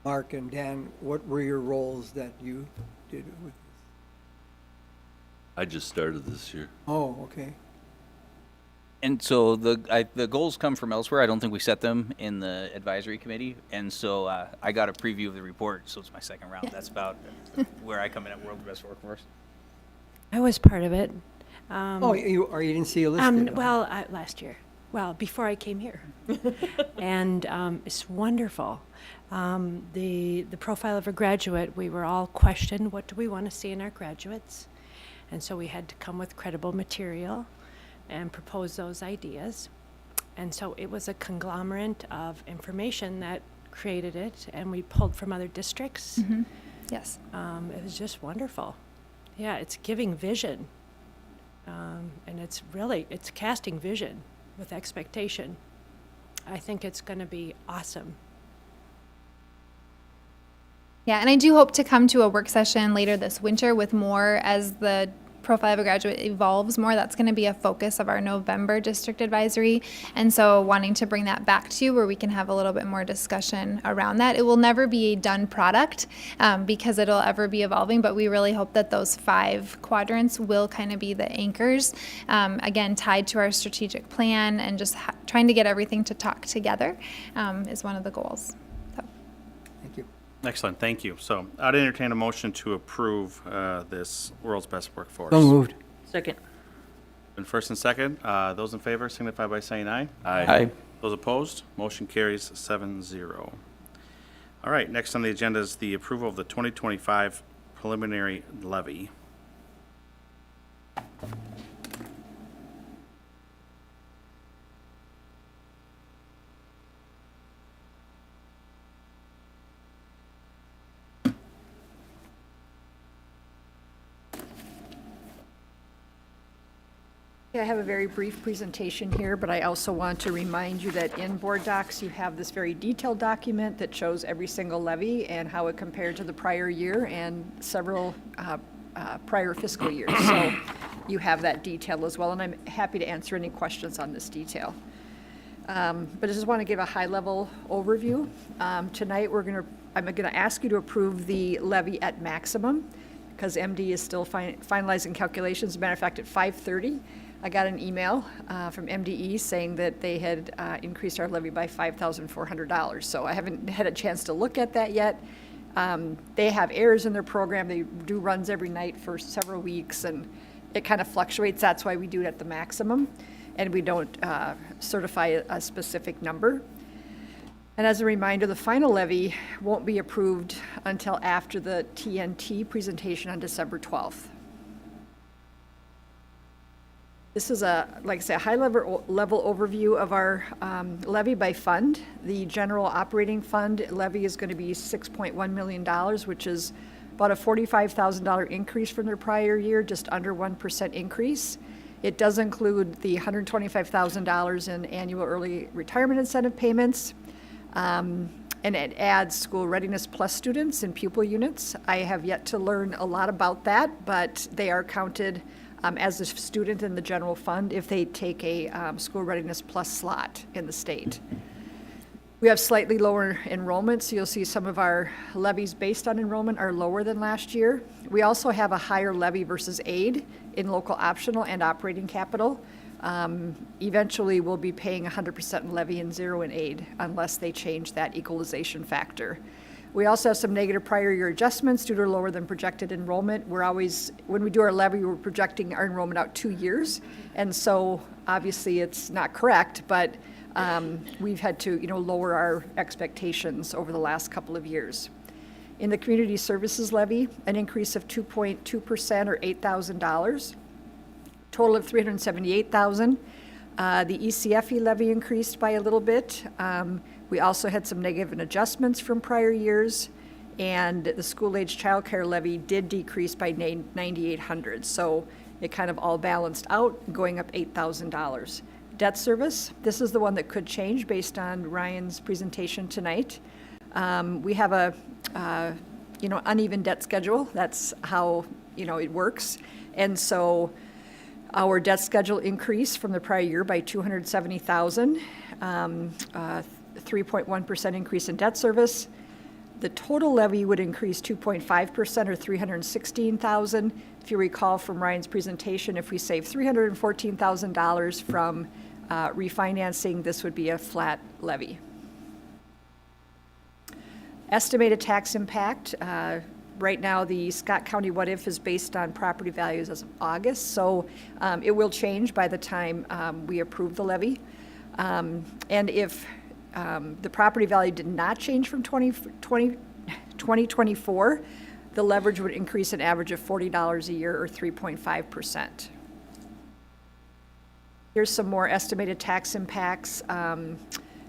Mark and Dan, what were your roles that you did with? I just started this year. Oh, okay. And so the goals come from elsewhere. I don't think we set them in the advisory committee. And so I got a preview of the report, so it's my second round. That's about where I come in at World's Best Workforce. I was part of it. You didn't see a list? Last year. Well, before I came here. And it's wonderful. The profile of a graduate, we were all questioned, what do we want to see in our graduates? And so we had to come with credible material and propose those ideas. And so it was a conglomerate of information that created it, and we pulled from other districts. Mm-hmm. Yes. It was just wonderful. Yeah, it's giving vision. And it's casting vision with expectation. I think it's going to be awesome. Yeah, and I do hope to come to a work session later this winter with more as the profile of a graduate evolves more. That's going to be a focus of our November district advisory. And so wanting to bring that back to you where we can have a little bit more discussion around that. It will never be a done product because it'll ever be evolving, but we really hope that those 5 quadrants will kind of be the anchors, again, tied to our strategic plan, and just trying to get everything to talk together is one of the goals. So. Thank you. Excellent, thank you. So I'd entertain a motion to approve this World's Best Workforce. So moved. Second. Been first and second. Those in favor signify by saying aye. Aye. Those opposed, motion carries 7-0. All right, next on the agenda is the approval of the 2025 preliminary levy. I have a very brief presentation here, but I also want to remind you that in board docs, you have this very detailed document that shows every single levy and how it compared to the prior year and several prior fiscal years. So you have that detail as well, and I'm happy to answer any questions on this detail. But I just want to give a high-level overview. Tonight, I'm going to ask you to approve the levy at maximum because MD is still finalizing calculations. As a matter of fact, at 5:30, I got an email from MDE saying that they had increased our levy by $5,400. So I haven't had a chance to look at that yet. They have errors in their program. They do runs every night for several weeks, and it kind of fluctuates. That's why we do it at the maximum, and we don't certify a specific number. And as a reminder, the final levy won't be approved until after the TNT presentation on December 12th. This is like I say, a high-level overview of our levy by fund. The general operating fund levy is going to be $6.1 million, which is about a $45,000 increase from their prior year, just under 1% increase. It does include the $125,000 in annual early retirement incentive payments, and it adds school readiness plus students and pupil units. I have yet to learn a lot about that, but they are counted as a student in the general fund if they take a school readiness plus slot in the state. We have slightly lower enrollment, so you'll see some of our levies based on enrollment are lower than last year. We also have a higher levy versus aid in local optional and operating capital. Eventually, we'll be paying 100% in levy and 0 in aid unless they change that equalization factor. We also have some negative prior year adjustments due to lower than projected enrollment. We're always, when we do our levy, we're projecting our enrollment out 2 years. And so obviously it's not correct, but we've had to, lower our expectations over the last couple of years. In the community services levy, an increase of 2.2% or $8,000, total of $378,000. The ECFE levy increased by a little bit. We also had some negative adjustments from prior years, and the school-age childcare levy did decrease by $9,800. So it kind of all balanced out, going up $8,000. Debt service, this is the one that could change based on Ryan's presentation tonight. We have a uneven debt schedule. That's how it works, and so our debt schedule increased from the prior year by $270,000. 3.1% increase in debt service. The total levy would increase 2.5% or $316,000. If you recall from Ryan's presentation, if we save $314,000 from refinancing, this would be a flat levy. Estimated tax impact. Right now, the Scott County what if is based on property values as of August, so it will change by the time we approve the levy. And if the property value did not change from 2024, the leverage would increase an average of $40 a year or 3.5%. Here's some more estimated tax impacts.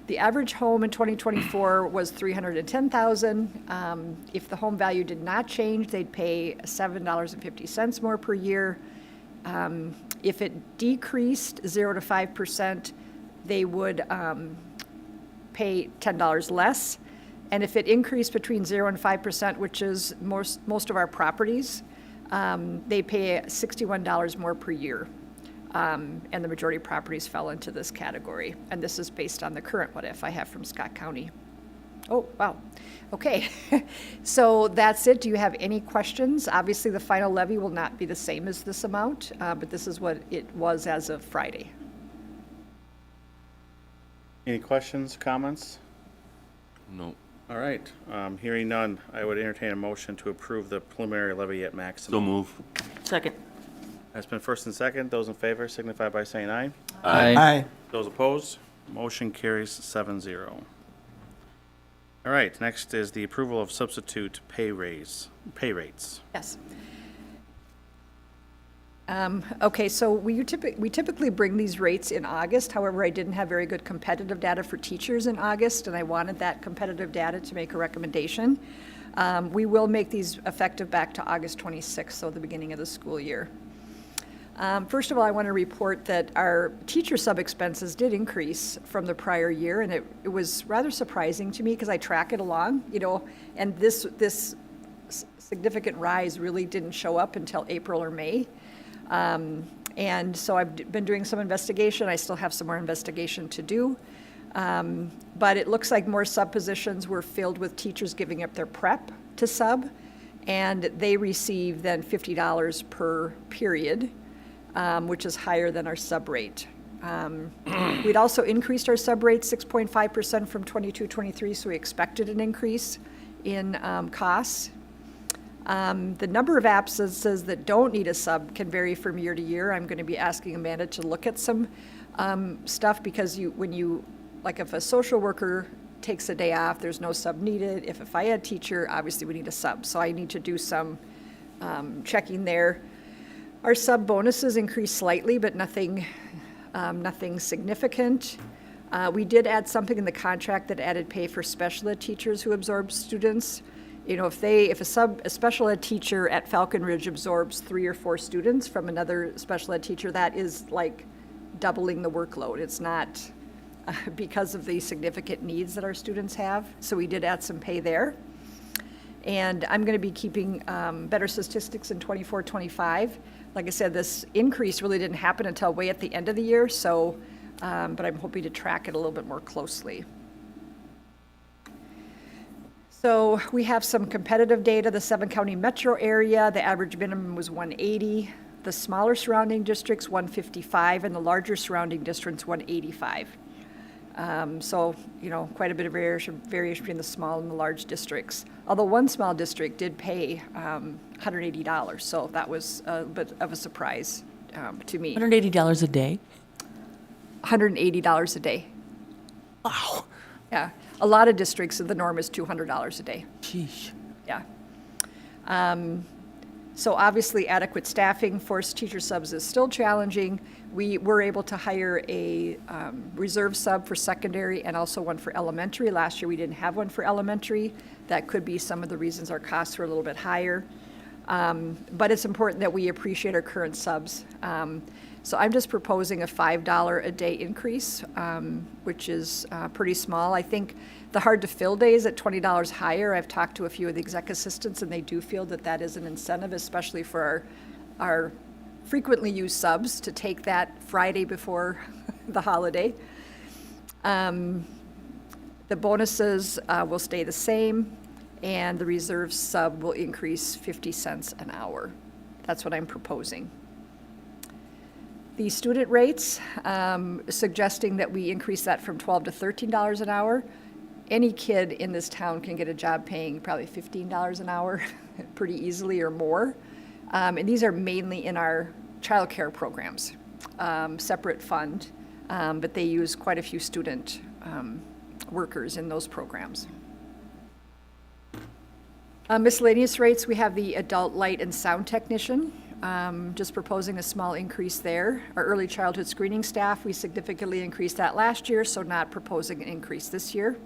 The average home in 2024 was $310,000. If the home value did not change, they'd pay $7.50 more per year. If it decreased 0 to 5%, they would pay $10 less. And if it increased between 0 and 5%, which is most of our properties, they pay $61 more per year. And the majority of properties fell into this category. And this is based on the current what if I have from Scott County. Oh, wow. Okay. So that's it. Do you have any questions? Obviously, the final levy will not be the same as this amount, but this is what it was as of Friday. Any questions, comments? No. All right, hearing none, I would entertain a motion to approve the preliminary levy at maximum. So move. Second. That's been first and second. Those in favor signify by saying aye. Aye. Those opposed, motion carries 7-0. All right, next is the approval of substitute pay rates. Yes. Okay, so we typically bring these rates in August. However, I didn't have very good competitive data for teachers in August, and I wanted that competitive data to make a recommendation. We will make these effective back to August 26th, so the beginning of the school year. First of all, I want to report that our teacher sub-expenses did increase from the prior year, and it was rather surprising to me because I track it along, and this significant rise really didn't show up until April or May. And so I've been doing some investigation. I still have some more investigation to do. But it looks like more sub positions were filled with teachers giving up their prep to sub, and they receive then $50 per period, which is higher than our sub rate. We'd also increased our sub rate 6.5% from 22-23, so we expected an increase in costs. The number of absences that don't need a sub can vary from year to year. I'm going to be asking Amanda to look at some stuff because if a social worker takes a day off, there's no sub needed. If a FIED teacher, obviously we need a sub. So I need to do some checking there. Our sub bonuses increased slightly, but nothing significant. We did add something in the contract that added pay for special ed teachers who absorb students You know, if a special ed teacher at Falcon Ridge absorbs 3 or 4 students from another special ed teacher, that is like doubling the workload. It's not because of the significant needs that our students have. So we did add some pay there. And I'm going to be keeping better statistics in 24, 25. Like I said, this increase really didn't happen until way at the end of the year, so, but I'm hoping to track it a little bit more closely. So we have some competitive data. The 7-county metro area, the average minimum was 180. The smaller surrounding districts, 155, and the larger surrounding districts, 185. So, you know, quite a bit of variation between the small and the large districts. Although one small district did pay $180, so that was a bit of a surprise to me. $180 a day? $180 a day. Wow. Yeah. A lot of districts, the norm is $200 a day. Sheesh. Yeah. So obviously adequate staffing for teacher subs is still challenging. We were able to hire a reserve sub for secondary and also one for elementary. Last year we didn't have one for elementary. That could be some of the reasons our costs were a little bit higher. But it's important that we appreciate our current subs. So I'm just proposing a $5 a day increase, which is pretty small. I think the hard to fill days at $20 higher. I've talked to a few of the exec assistants and they do feel that that is an incentive, especially for our frequently used subs to take that Friday before the holiday. The bonuses will stay the same and the reserve sub will increase 50 cents an hour. That's what I'm proposing. The student rates, suggesting that we increase that from $12 to $13 an hour. Any kid in this town can get a job paying probably $15 an hour pretty easily or more. And these are mainly in our childcare programs, separate fund, but they use quite a few student workers in those programs. Miscellaneous rates, we have the adult light and sound technician. Just proposing a small increase there. Our early childhood screening staff, we significantly increased that last year, so not proposing an increase this year.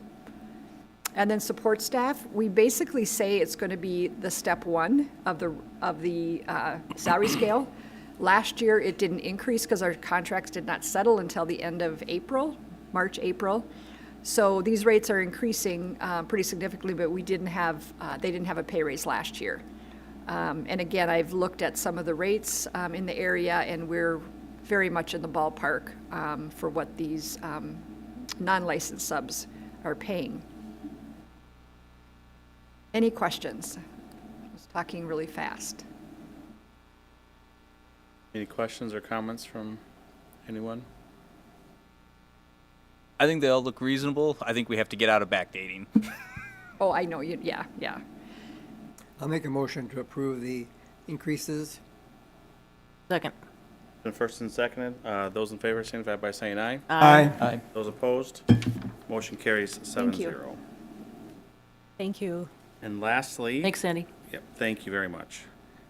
And then support staff, we basically say it's going to be the step 1 of the salary scale. Last year, it didn't increase because our contracts did not settle until the end of April, March, April. So these rates are increasing pretty significantly, but they didn't have a pay raise last year. And again, I've looked at some of the rates in the area, and we're very much in the ballpark for what these non-licensed subs are paying. Any questions? I was talking really fast. Any questions or comments from anyone? I think they all look reasonable. I think we have to get out of backdating. Oh, I know you, yeah. I'll make a motion to approve the increases. Second. Been first and seconded. Those in favor signify by saying aye. Aye. Those opposed, motion carries 7-0. Thank you. And lastly. Thanks, Sandy. Yep, thank you very much.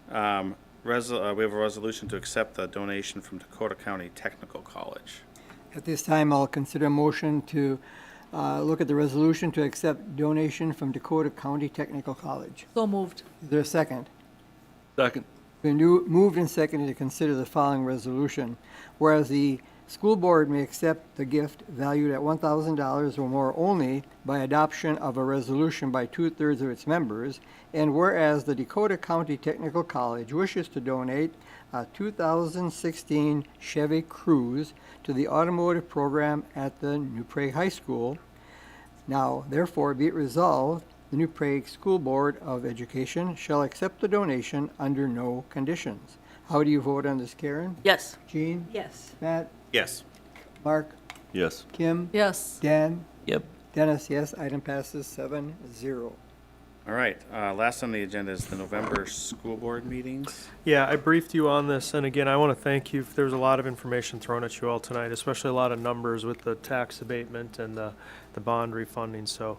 We have a resolution to accept the donation from Dakota County Technical College. At this time, I'll consider a motion to look at the resolution to accept donation from Dakota County Technical College. So moved. Is there a second? Second. Been moved and seconded to consider the following resolution. Whereas the school board may accept the gift valued at $1,000 or more only by adoption of a resolution by 2/3 of its members, and whereas the Dakota County Technical College wishes to donate a 2016 Chevy Cruze to the automotive program at the New Prague High School. Now, therefore, be it resolved, the New Prague School Board of Education shall accept the donation under no conditions. How do you vote on this, Karen? Yes. Jean? Yes. Matt? Yes. Mark? Yes. Kim? Yes. Dan? Yep. Dennis, yes. Item passes 7-0. All right, last on the agenda is the November school board meetings. Yeah, I briefed you on this, and again, I want to thank you. There was a lot of information thrown at you all tonight, especially a lot of numbers with the tax abatement and the bond refunding. So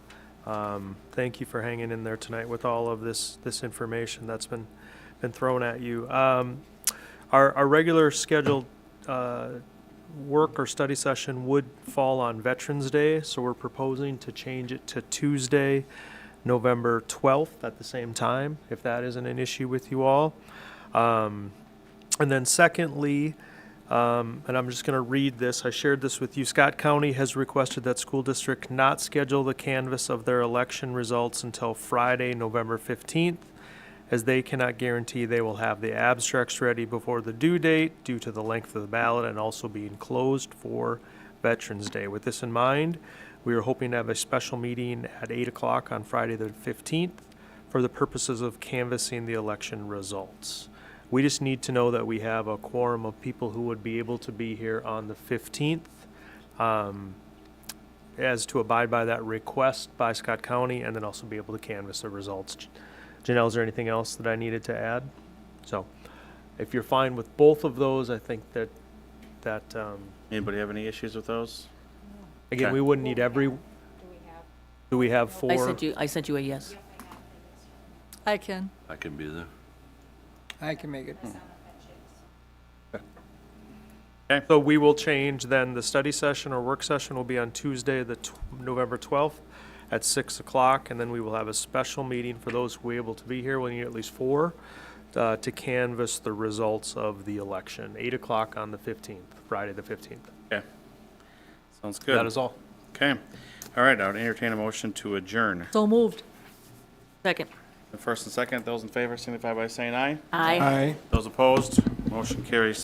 thank you for hanging in there tonight with all of this information that's been thrown at you. Our regular scheduled work or study session would fall on Veterans Day, so we're proposing to change it to Tuesday, November 12th at the same time, if that isn't an issue with you all. And then secondly, and I'm just going to read this. I shared this with you. Scott County has requested that school district not schedule the canvass of their election results until Friday, November 15th, as they cannot guarantee they will have the abstracts ready before the due date due to the length of the ballot and also being closed for Veterans Day. With this in mind, we are hoping to have a special meeting at 8 o'clock on Friday the 15th for the purposes of canvassing the election results. We just need to know that we have a quorum of people who would be able to be here on the 15th, as to abide by that request by Scott County, and then also be able to canvass the results. Janelle, is there anything else that I needed to add? So, if you're fine with both of those, I think that Anybody have any issues with those? again, Okay. we wouldn't need every. Do we have four? I sent you a yes. I can. I can be there. I can make it. So we will change then, the study session or work session will be on Tuesday, November 12th at 6 o'clock, and then we will have a special meeting for those who are able to be here. We'll need at least 4 to canvass the results of the election. 8 o'clock on the 15th, Friday the 15th. Okay. Sounds good. That is all. Okay. All right, I would entertain a motion to adjourn. So moved. Second. The first and second, those in favor signify by saying aye. Aye. Aye. Those opposed, motion carries